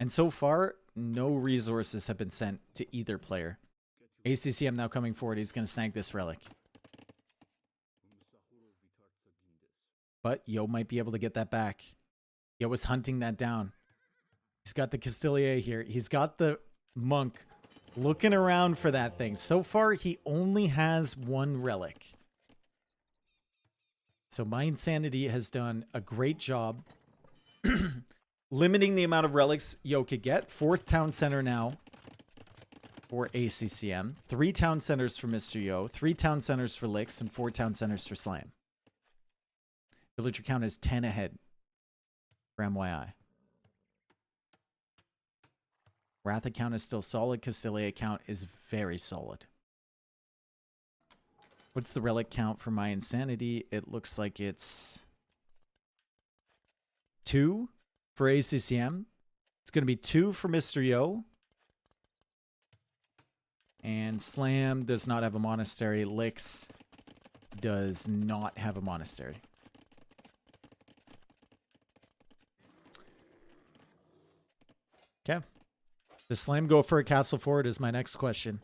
And so far, no resources have been sent to either player. ACCM now coming forward. He's going to snag this relic. But Yo might be able to get that back. Yo was hunting that down. He's got the Castilier here. He's got the monk looking around for that thing. So far, he only has one relic. So my Insanity has done a great job limiting the amount of relics Yo could get. 4th town center now for ACCM. 3 town centers for Mr. Yo. 3 town centers for Lix. And 4 town centers for Slam. Villager count is 10 ahead for MYI. Wrath account is still solid. Castilier account is very solid. What's the relic count for my Insanity? It looks like it's 2 for ACCM. It's going to be 2 for Mr. Yo. And Slam does not have a monastery. Lix does not have a monastery. Okay. Does Slam go for a castle fort is my next question.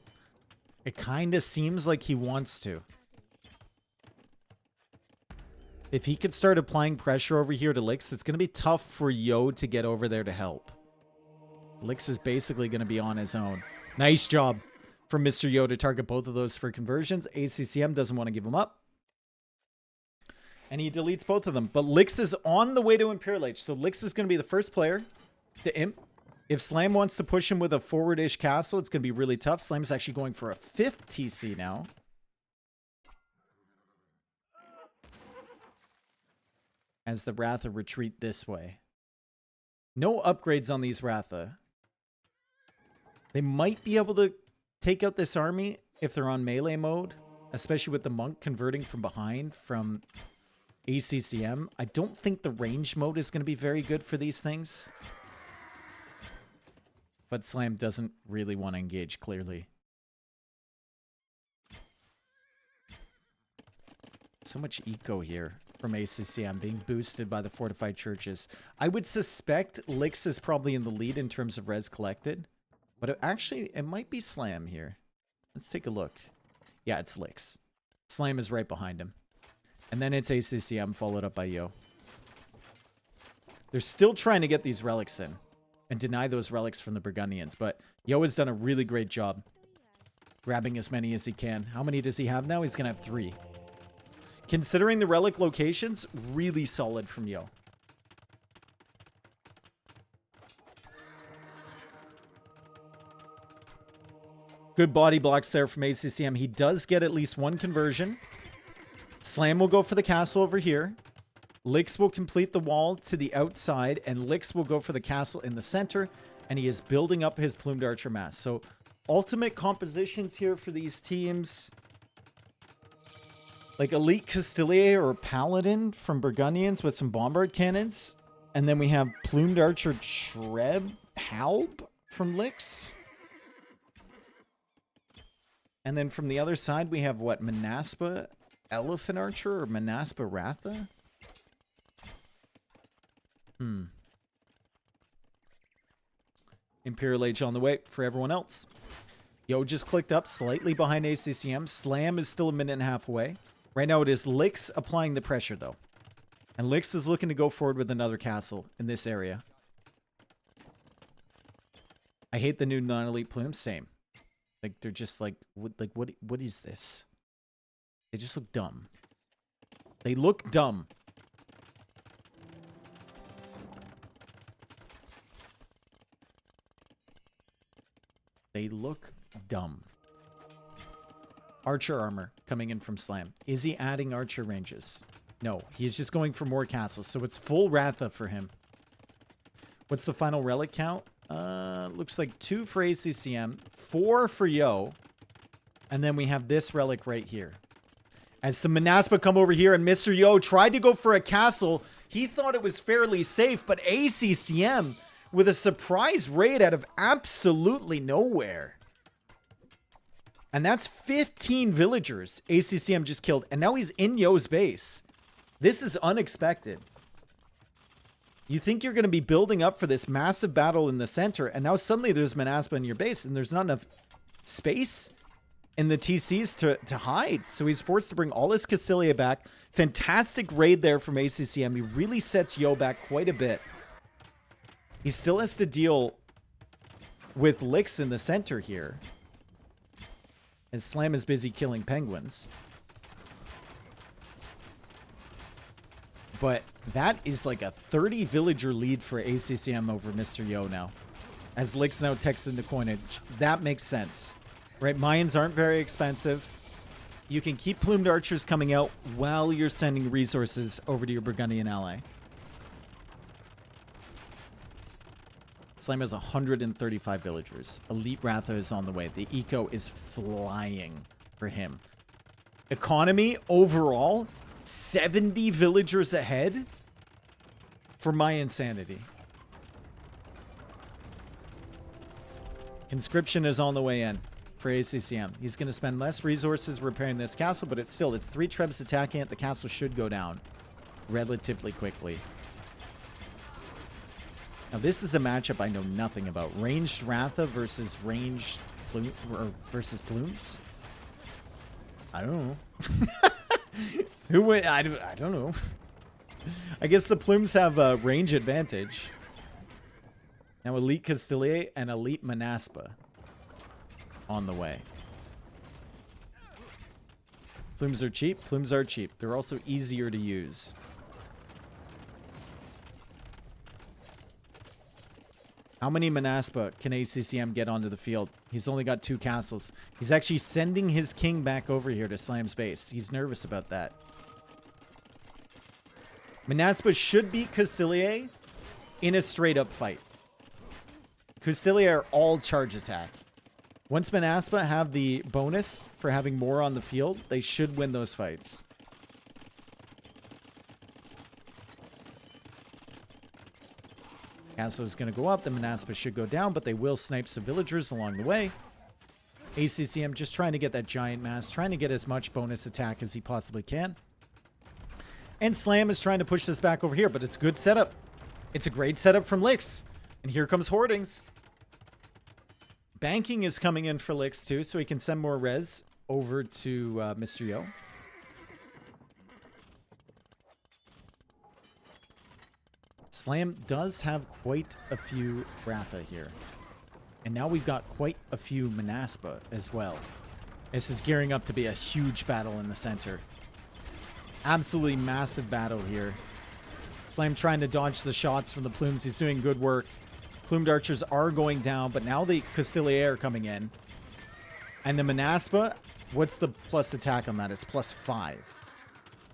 It kind of seems like he wants to. If he could start applying pressure over here to Lix, it's going to be tough for Yo to get over there to help. Lix is basically going to be on his own. Nice job from Mr. Yo to target both of those for conversions. ACCM doesn't want to give them up. And he deletes both of them. But Lix is on the way to Imperial Age. So Lix is going to be the first player to imp. If Slam wants to push him with a forward-ish castle, it's going to be really tough. Slam's actually going for a 5th TC now. As the Ratha retreat this way. No upgrades on these Ratha. They might be able to take out this army if they're on melee mode, especially with the monk converting from behind from ACCM. I don't think the range mode is going to be very good for these things. But Slam doesn't really want to engage, clearly. So much eco here from ACCM being boosted by the fortified churches. I would suspect Lix is probably in the lead in terms of res collected. But it might be Slam here. Let's take a look. Yeah, it's Lix. Slam is right behind him. And then it's ACCM followed up by Yo. They're still trying to get these relics in. And deny those relics from the Burgundians. But Yo has done a really great job grabbing as many as he can. How many does he have now? He's going to have 3. Considering the relic locations, really solid from Yo. Good body blocks there from ACCM. He does get at least 1 conversion. Slam will go for the castle over here. Lix will complete the wall to the outside, and Lix will go for the castle in the center, and he is building up his plumed archer mass. So, ultimate compositions here for these teams. Like Elite Castilier or Paladin from Burgundians with some bombard cannons. And then we have plumed archer Treb Halb from Lix. And then from the other side, we have what? Manaspa Elephant Archer or Manaspa Ratha? Imperial Age on the way for everyone else. Yo just clicked up slightly behind ACCM. Slam is still a minute and a half away. Right now it is Lix applying the pressure though. And Lix is looking to go forward with another castle in this area. I hate the new non-elite plumes. Same. Like they're just like what is this? They just look dumb. They look dumb. They look dumb. Archer armor coming in from Slam. Is he adding archer ranges? No, he is just going for more castles. So it's full Ratha for him. What's the final relic count? Looks like 2 for ACCM, 4 for Yo. And then we have this relic right here. As some Manaspa come over here and Mr. Yo tried to go for a castle. He thought it was fairly safe, but ACCM with a surprise raid out of absolutely nowhere. And that's 15 villagers ACCM just killed. And now he's in Yo's base. This is unexpected. You think you're going to be building up for this massive battle in the center. And now suddenly there's Manaspa in your base. And there's not enough space in the TCs to hide. So he's forced to bring all his Castilier back. Fantastic raid there from ACCM. He really sets Yo back quite a bit. He still has to deal with licks in the center here. As Slam is busy killing penguins. But that is like a 30 villager lead for ACCM over Mr. Yo now. As Licks now texts into coinage. That makes sense. Right? Mines aren't very expensive. You can keep plumed archers coming out while you're sending resources over to your Burgundian ally. Slam has 135 villagers. Elite Ratha is on the way. The eco is flying for him. Economy overall, 70 villagers ahead for my insanity. Conscription is on the way in for ACCM. He's going to spend less resources repairing this castle, but it's 3 trebs attacking it. The castle should go down relatively quickly. Now, this is a matchup I know nothing about. Ranged Ratha versus ranged plumes? I don't know. Who would... I don't know. I guess the plumes have a range advantage. Now, Elite Castilier and Elite Manaspa on the way. Plumes are cheap. Plumes are cheap. They're also easier to use. How many Manaspa can ACCM get onto the field? He's only got 2 castles. He's actually sending his king back over here to Slam's base. He's nervous about that. Manaspa should beat Castilier in a straight-up fight. Castilier are all charge attack. Once Manaspa have the bonus for having more on the field, they should win those fights. Castle is going to go up. The Manaspa should go down, but they will snipe some villagers along the way. ACCM just trying to get that giant mass, trying to get as much bonus attack as he possibly can. And Slam is trying to push this back over here, but it's a good setup. It's a great setup from Licks. And here comes Hoardings. Banking is coming in for Licks too, so he can send more res over to Mr. Yo. Slam does have quite a few Ratha here. And now we've got quite a few Manaspa as well. This is gearing up to be a huge battle in the center. Absolutely massive battle here. Slam trying to dodge the shots from the plumes. He's doing good work. Plumed archers are going down, but now the Castilier are coming in. And the Manaspa, what's the plus attack on that? It's +5.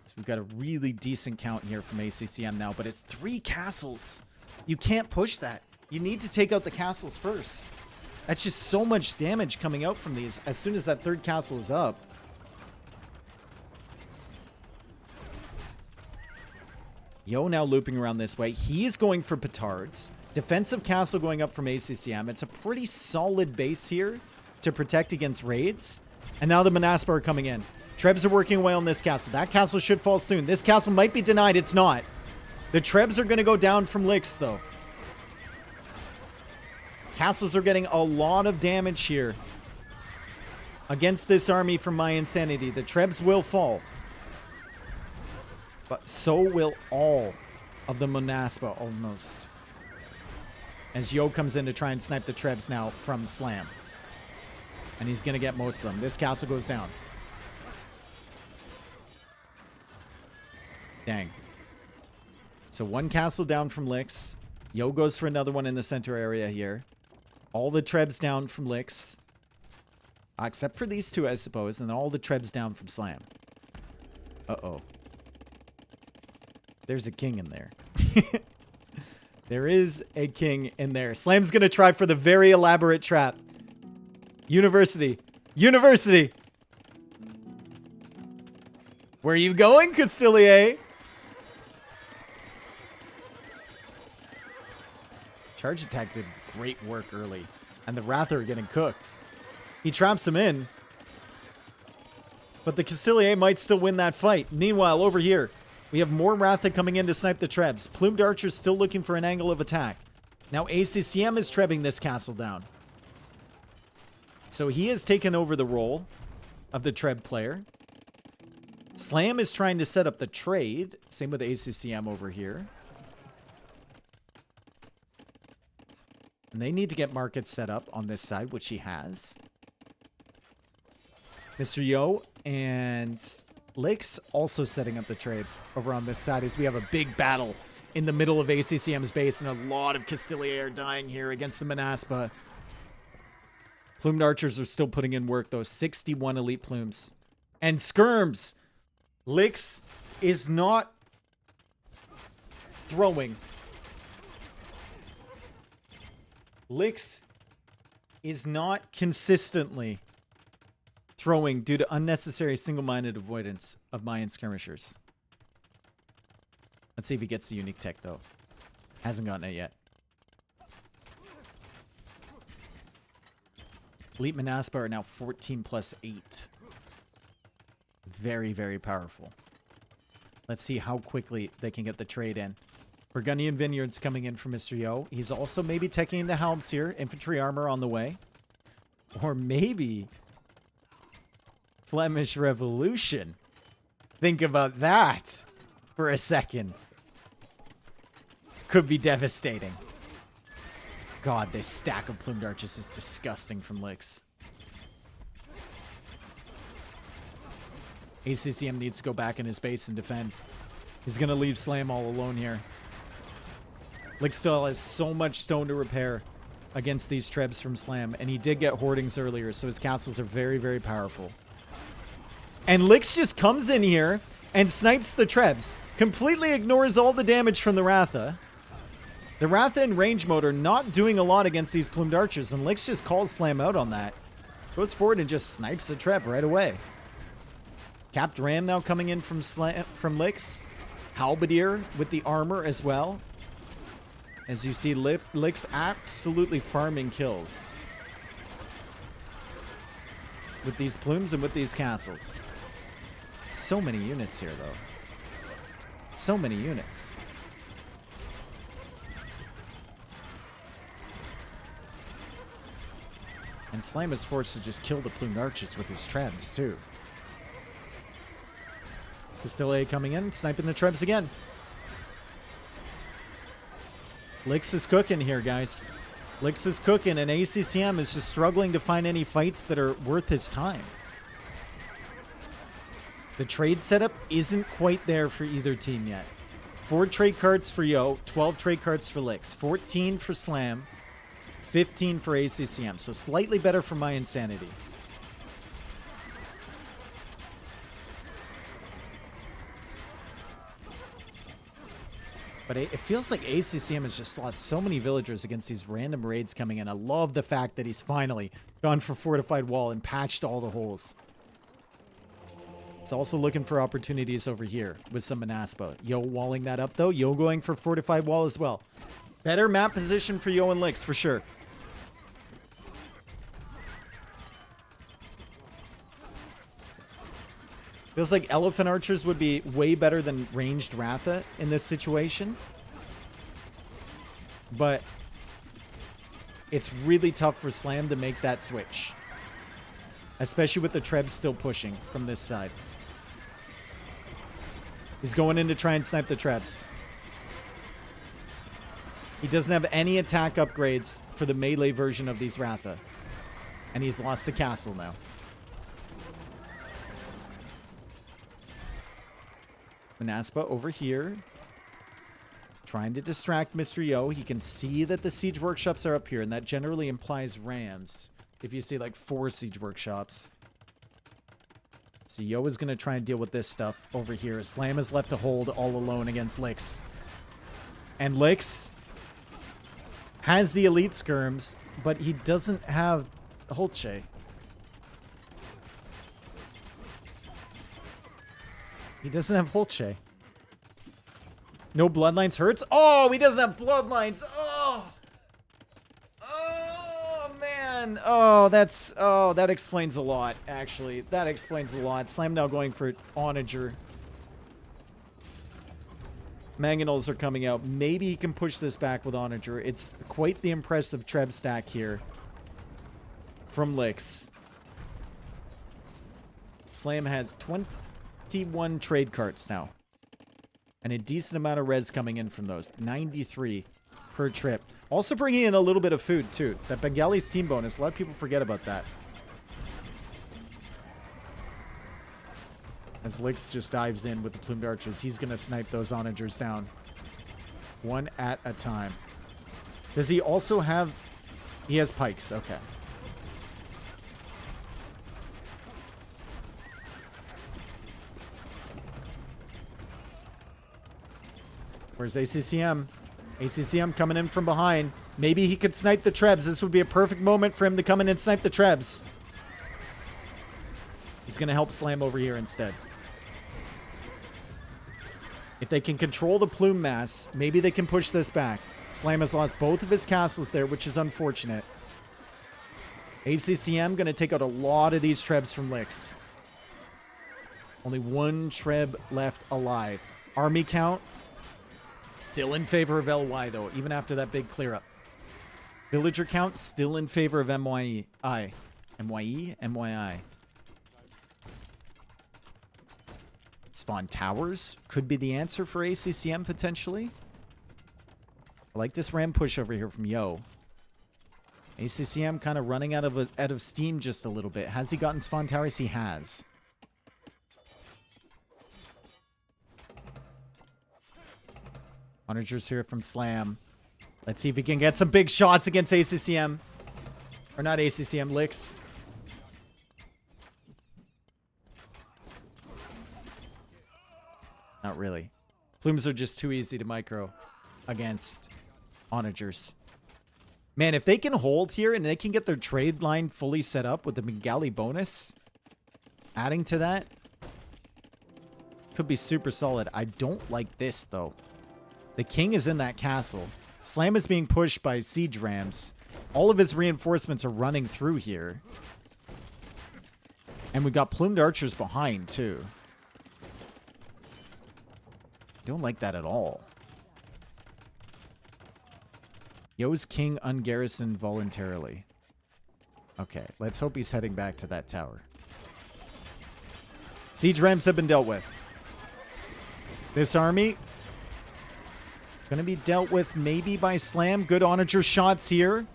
So we've got a really decent count here from ACCM now, but it's 3 castles. You can't push that. You need to take out the castles first. That's just so much damage coming out from these as soon as that 3rd castle is up. Yo now looping around this way. He's going for petards. Defensive castle going up from ACCM. It's a pretty solid base here to protect against raids. And now the Manaspa are coming in. Trebs are working away on this castle. That castle should fall soon. This castle might be denied. It's not. The Trebs are going to go down from Licks, though. Castles are getting a lot of damage here against this army from my insanity. The Trebs will fall. But so will all of the Manaspa almost. As Yo comes in to try and snipe the Trebs now from Slam. And he's going to get most of them. This castle goes down. Dang. So 1 castle down from Licks. Yo goes for another one in the center area here. All the Trebs down from Licks. Except for these 2, I suppose. And then all the Trebs down from Slam. Uh-oh. There's a king in there. There is a king in there. Slam's going to try for the very elaborate trap. University. University! Where are you going, Castilier? Charge attack did great work early. And the Ratha are getting cooked. He traps him in. But the Castilier might still win that fight. Meanwhile, over here, we have more Ratha coming in to snipe the Trebs. Plumed Archer's still looking for an angle of attack. Now ACCM is trebbing this castle down. So he has taken over the role of the Treb player. Slam is trying to set up the trade. Same with ACCM over here. And they need to get markets set up on this side, which he has. Mr. Yo and Licks also setting up the trade over on this side as we have a big battle in the middle of ACCM's base and a lot of Castilier dying here against the Manaspa. Plumed archers are still putting in work, though. 61 elite plumes. And skirms. Licks is not throwing. Licks is not consistently throwing due to unnecessary single-minded avoidance of Mayan skirmishers. Let's see if he gets the unique tech, though. Hasn't gotten it yet. Elite Manaspa are now 14 plus 8. Very, very powerful. Let's see how quickly they can get the trade in. Burgundian Vineyards coming in for Mr. Yo. He's also maybe taking the Helms here. Infantry armor on the way. Or maybe Flemish Revolution. Think about that for a second. Could be devastating. God, this stack of plumed archers is disgusting from Licks. ACCM needs to go back in his base and defend. He's going to leave Slam all alone here. Licks still has so much stone to repair against these trebs from Slam, and he did get hoardings earlier, so his castles are very, very powerful. And Licks just comes in here and snipes the trebs. Completely ignores all the damage from the Ratha. The Ratha in range mode are not doing a lot against these plumed archers, and Licks just calls Slam out on that. Goes forward and just snipes a treb right away. Capped Ram now coming in from Licks. Halberdier with the armor as well. As you see, Licks absolutely farming kills with these plumes and with these castles. So many units here, though. So many units. And Slam is forced to just kill the plumed archers with his trebs, too. Castilier coming in, sniping the trebs again. Licks is cooking here, guys. Licks is cooking, and ACCM is just struggling to find any fights that are worth his time. The trade setup isn't quite there for either team yet. 4 trade cards for Yo, 12 trade cards for Licks, 14 for Slam, 15 for ACCM, so slightly better for my insanity. But it feels like ACCM has just lost so many villagers against these random raids coming in. I love the fact that he's finally gone for fortified wall and patched all the holes. He's also looking for opportunities over here with some Manaspa. Yo walling that up, though. Yo going for fortified wall as well. Better map position for Yo and Licks, for sure. Feels like elephant archers would be way better than ranged Ratha in this situation. But it's really tough for Slam to make that switch. Especially with the trebs still pushing from this side. He's going in to try and snipe the trebs. He doesn't have any attack upgrades for the melee version of these Ratha. And he's lost the castle now. Manaspa over here. Trying to distract Mr. Yo. He can see that the siege workshops are up here, and that generally implies rams. If you see like 4 siege workshops. So Yo is going to try and deal with this stuff over here. Slam is left to hold all alone against Licks. And Licks has the elite skirms, but he doesn't have Holche. He doesn't have Holche. No bloodlines hurts? Oh, he doesn't have bloodlines. Oh. Oh, man. Oh, that explains a lot, actually. That explains a lot. Slam now going for Onager. Mangonels are coming out. Maybe he can push this back with Onager. It's quite the impressive treb stack here from Licks. Slam has 21 trade carts now. And a decent amount of res coming in from those. 93 per trip. Also bringing in a little bit of food, too. That Bengali's team bonus. A lot of people forget about that. As Lix just dives in with the plumed archers, he's going to snipe those onagers down. One at a time. Does he also have... He has pikes. Okay. Where's ACCM? ACCM coming in from behind. Maybe he could snipe the Trebs. This would be a perfect moment for him to come in and snipe the Trebs. He's going to help Slam over here instead. If they can control the plume mass, maybe they can push this back. Slam has lost both of his castles there, which is unfortunate. ACCM going to take out a lot of these Trebs from Lix. Only one Treb left alive. Army count, still in favor of LY, though, even after that big clear-up. Villager count, still in favor of MYE. MYI. Spawn towers could be the answer for ACCM, potentially. I like this ram push over here from Yo. ACCM kind of running out of steam just a little bit. Has he gotten spawn towers? He has. Onagers here from Slam. Let's see if he can get some big shots against ACCM. Or not ACCM, Lix. Not really. Plumes are just too easy to micro against onagers. Man, if they can hold here and they can get their trade line fully set up with the Bengali bonus, adding to that, could be super solid. I don't like this, though. The king is in that castle. Slam is being pushed by siege rams. All of his reinforcements are running through here. And we got plumed archers behind, too. Don't like that at all. Yo's king ungarrisoned voluntarily. Okay, let's hope he's heading back to that tower. Siege rams have been dealt with. This army gonna be dealt with maybe by Slam. Good onager shots here.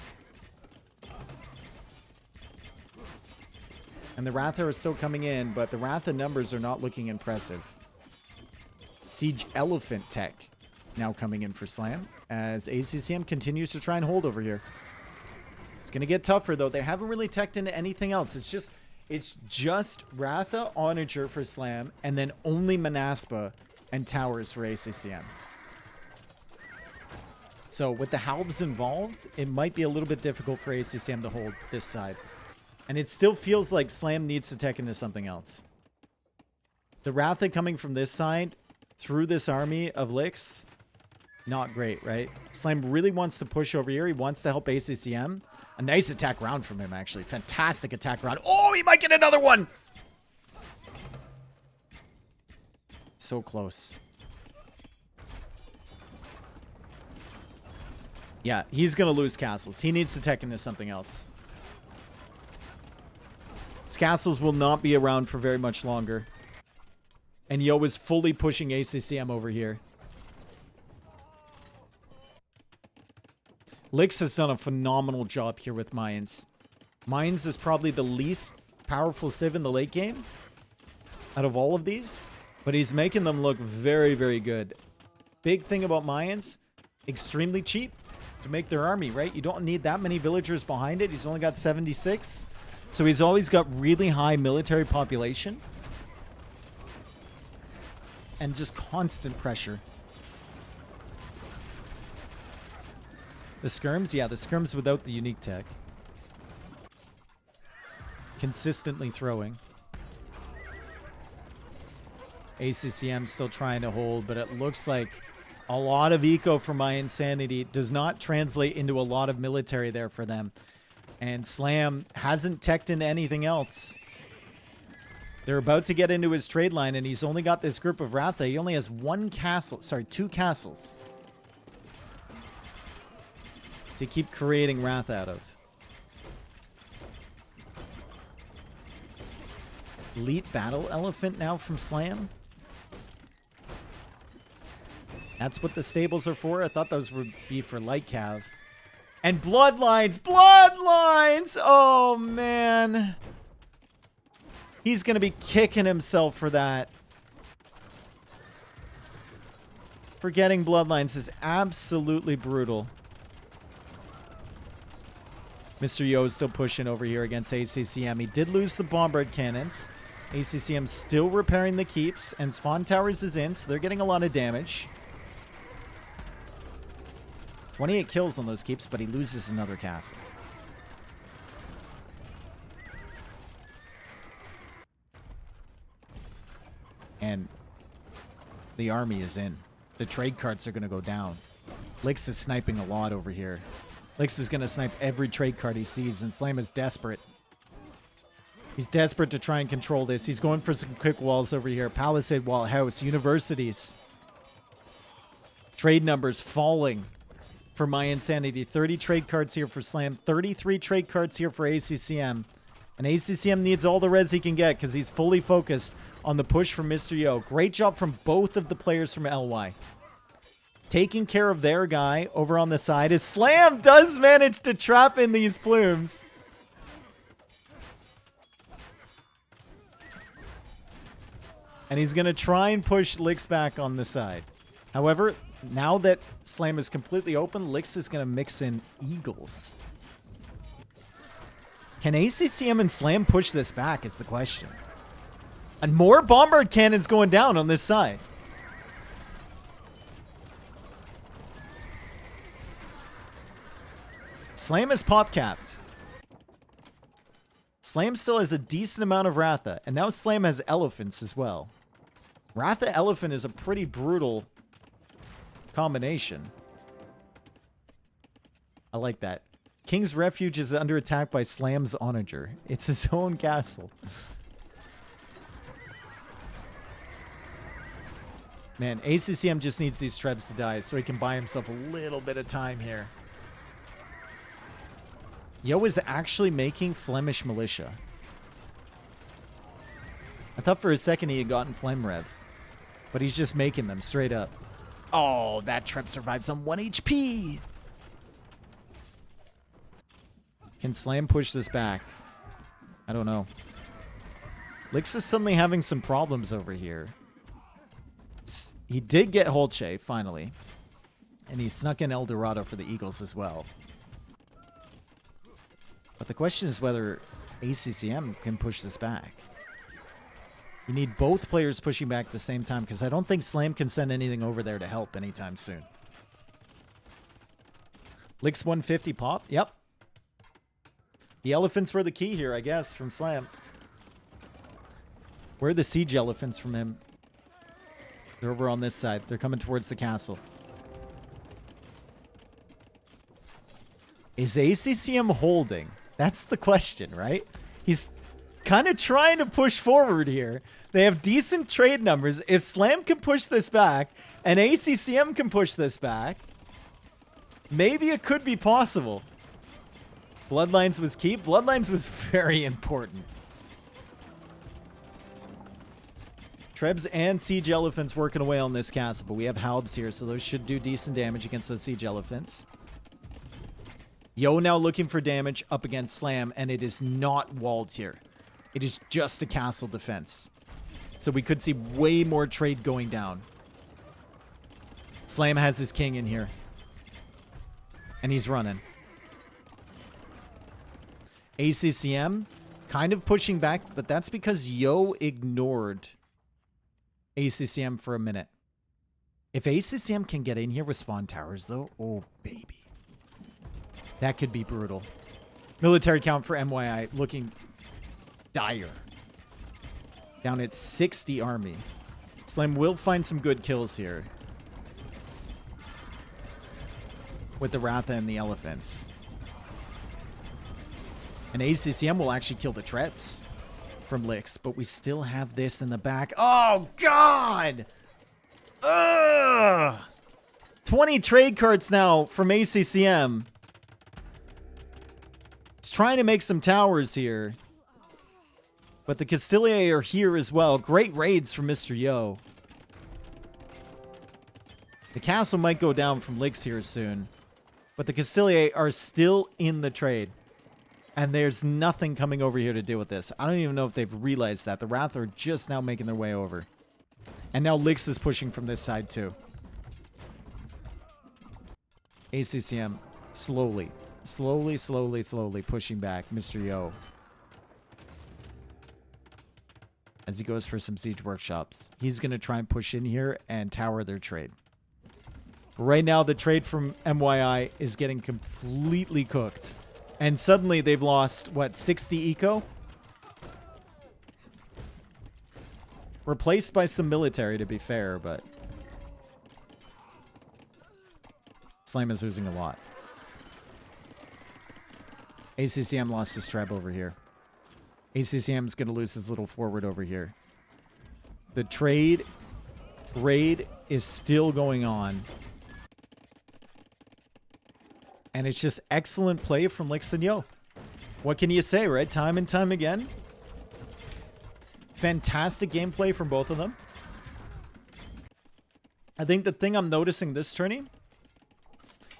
And the Ratha are still coming in, but the Ratha numbers are not looking impressive. Siege Elephant tech now coming in for Slam as ACCM continues to try and hold over here. It's going to get tougher, though. They haven't really teched into anything else. It's just Ratha Onager for Slam and then only Manaspa and towers for ACCM. So with the Halbs involved, it might be a little bit difficult for ACCM to hold this side. And it still feels like Slam needs to tech into something else. The Ratha coming from this side through this army of Lix, not great, right? Slam really wants to push over here. He wants to help ACCM. A nice attack round from him, actually. Fantastic attack round. Oh, he might get another one! So close. Yeah, he's going to lose castles. He needs to tech into something else. His castles will not be around for very much longer. And Yo is fully pushing ACCM over here. Lix has done a phenomenal job here with Mines. Mines is probably the least powerful civ in the late game out of all of these. But he's making them look very, very good. Big thing about Mayans, extremely cheap to make their army, right? You don't need that many villagers behind it. He's only got 76. So he's always got really high military population. And just constant pressure. The skirms? Yeah, the skirms without the unique tech. Consistently throwing. ACCM still trying to hold, but it looks like a lot of eco for my insanity does not translate into a lot of military there for them. And Slam hasn't teched into anything else. They're about to get into his trade line, and he's only got this group of Ratha. He only has one castle. Sorry, 2 castles. To keep creating Wrath out of. Elite Battle Elephant now from Slam. That's what the stables are for? I thought those would be for light cav. And bloodlines! Bloodlines! Oh, man. He's going to be kicking himself for that. Forgetting bloodlines is absolutely brutal. Mr. Yo is still pushing over here against ACCM. He did lose the bombard cannons. ACCM still repairing the keeps, and Spawn Towers is in, so they're getting a lot of damage. 28 kills on those keeps, but he loses another castle. And the army is in. The trade carts are going to go down. Lix is sniping a lot over here. Lix is going to snipe every trade card he sees, and Slam is desperate. He's desperate to try and control this. He's going for some quick walls over here. Palisade Wall, House, Universities. Trade numbers falling for My Insanity. 30 trade cards here for Slam. 33 trade cards here for ACCM. And ACCM needs all the res he can get because he's fully focused on the push from Mr. Yo. Great job from both of the players from LY. Taking care of their guy over on the side as Slam does manage to trap in these plumes. And he's going to try and push Lix back on the side. However, now that Slam is completely open, Lix is going to mix in Eagles. Can ACCM and Slam push this back is the question. And more bombard cannons going down on this side. Slam is pop capped. Slam still has a decent amount of Ratha, and now Slam has elephants as well. Ratha Elephant is a pretty brutal combination. I like that. King's Refuge is under attack by Slam's Onager. It's his own castle. Man, ACCM just needs these Trebs to die so he can buy himself a little bit of time here. Yo is actually making Flemish militia. I thought for a second he had gotten Flemrev, but he's just making them straight up. Oh, that Treb survives on 1 HP. Can Slam push this back? I don't know. Lix is suddenly having some problems over here. He did get Holche, finally. And he snuck in El Dorado for the Eagles as well. But the question is whether ACCM can push this back. You need both players pushing back at the same time, because I don't think Slam can send anything over there to help anytime soon. Lix 150 pop. Yep. The elephants were the key here, I guess, from Slam. Where are the siege elephants from him? They're over on this side. They're coming towards the castle. Is ACCM holding? That's the question, right? He's kind of trying to push forward here. They have decent trade numbers. If Slam can push this back and ACCM can push this back, maybe it could be possible. Bloodlines was key. Bloodlines was very important. Trebs and siege elephants working away on this castle, but we have halbs here, so those should do decent damage against those siege elephants. Yo now looking for damage up against Slam, and it is not walled here. It is just a castle defense. So we could see way more trade going down. Slam has his king in here. And he's running. ACCM kind of pushing back, but that's because Yo ignored ACCM for a minute. If ACCM can get in here with spawn towers, though, oh, baby. That could be brutal. Military count for MYI looking dire. Down at 60 army. Slam will find some good kills here. With the Ratha and the elephants. And ACCM will actually kill the Trebs from Lix, but we still have this in the back. Oh, God! Ugh! 20 trade cards now from ACCM. He's trying to make some towers here. But the Castiliae are here as well. Great raids from Mr. Yo. The castle might go down from Lix here soon, but the Castiliae are still in the trade. And there's nothing coming over here to deal with this. I don't even know if they've realized that. The Wrath are just now making their way over. And now Lix is pushing from this side too. ACCM slowly pushing back Mr. Yo. As he goes for some siege workshops. He's going to try and push in here and tower their trade. Right now, the trade from MYI is getting completely cooked. And suddenly they've lost, what, 60 eco? Replaced by some military, to be fair, but... Slam is losing a lot. ACCM lost his treb over here. ACCM is going to lose his little forward over here. The trade raid is still going on. And it's just excellent play from Lix and Yo. What can you say, right? Time and time again. Fantastic gameplay from both of them. I think the thing I'm noticing this tourney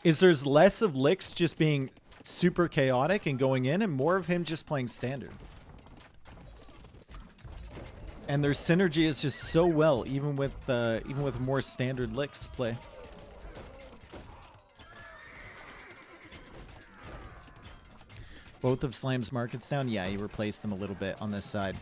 is there's less of Lix just being super chaotic and going in, and more of him just playing standard. And their synergy is just so well, even with more standard Lix play. Both of Slam's markets down. Yeah, he replaced them a little bit on this side.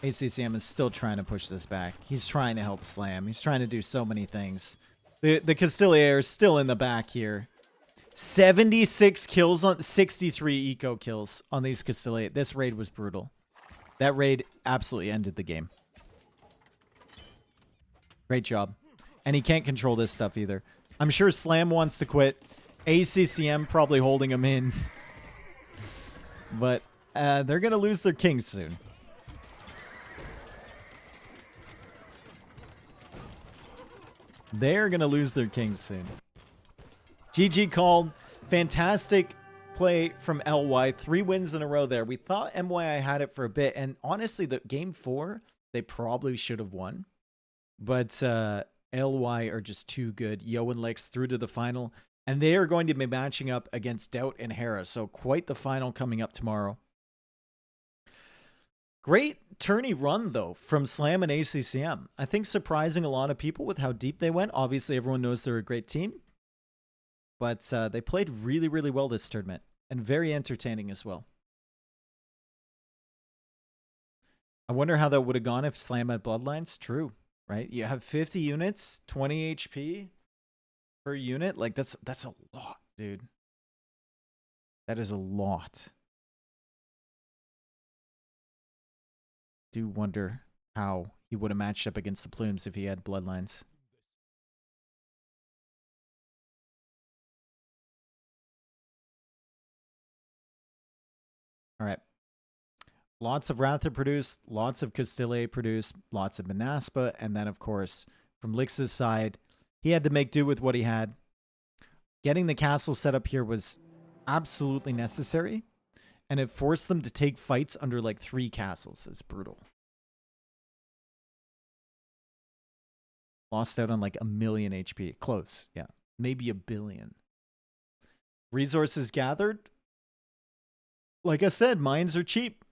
ACCM is still trying to push this back. He's trying to help Slam. He's trying to do so many things. The Castiliae are still in the back here. 76 kills on 63 eco kills on these Castiliae. This raid was brutal. That raid absolutely ended the game. Great job. And he can't control this stuff either. I'm sure Slam wants to quit. ACCM probably holding him in. But they're going to lose their king soon. They're going to lose their king soon. GG called. Fantastic play from LY. 3 wins in a row there. We thought MYI had it for a bit. And honestly, the game 4, they probably should have won. But LY are just too good. Yo and Lix through to the final. And they are going to be matching up against Doubt and Hera. So quite the final coming up tomorrow. Great tourney run, though, from Slam and ACCM. I think surprising a lot of people with how deep they went. Obviously, everyone knows they're a great team. But they played really, really well this tournament. And very entertaining as well. I wonder how that would have gone if Slam had Bloodlines. True, right? You have 50 units, 20 HP per unit. Like, that's a lot, dude. That is a lot. Do wonder how he would have matched up against the Plumes if he had Bloodlines. All right. Lots of Wratha produced, lots of Castiliae produced, lots of Manaspa, and then, of course, from Lix's side, he had to make do with what he had. Getting the castle set up here was absolutely necessary, and it forced them to take fights under, like, 3 castles. It's brutal. Lost out on, like, 1 million HP. Close, yeah. Maybe 1 billion. Resources gathered. Like I said, mines are cheap.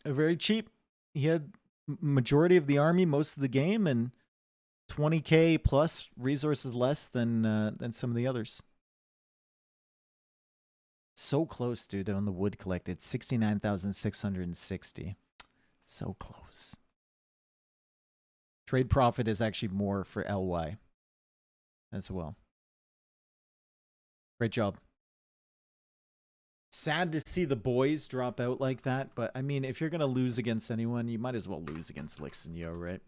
Very cheap. He had majority of the army most of the game, and 20k plus resources less than some of the others. So close, dude, on the wood collected. 69,660. So close. Trade profit is actually more for LY as well. Great job. Sad to see the boys drop out like that, but I mean, if you're going to lose against anyone, you might as well lose against Lix and Yo, right?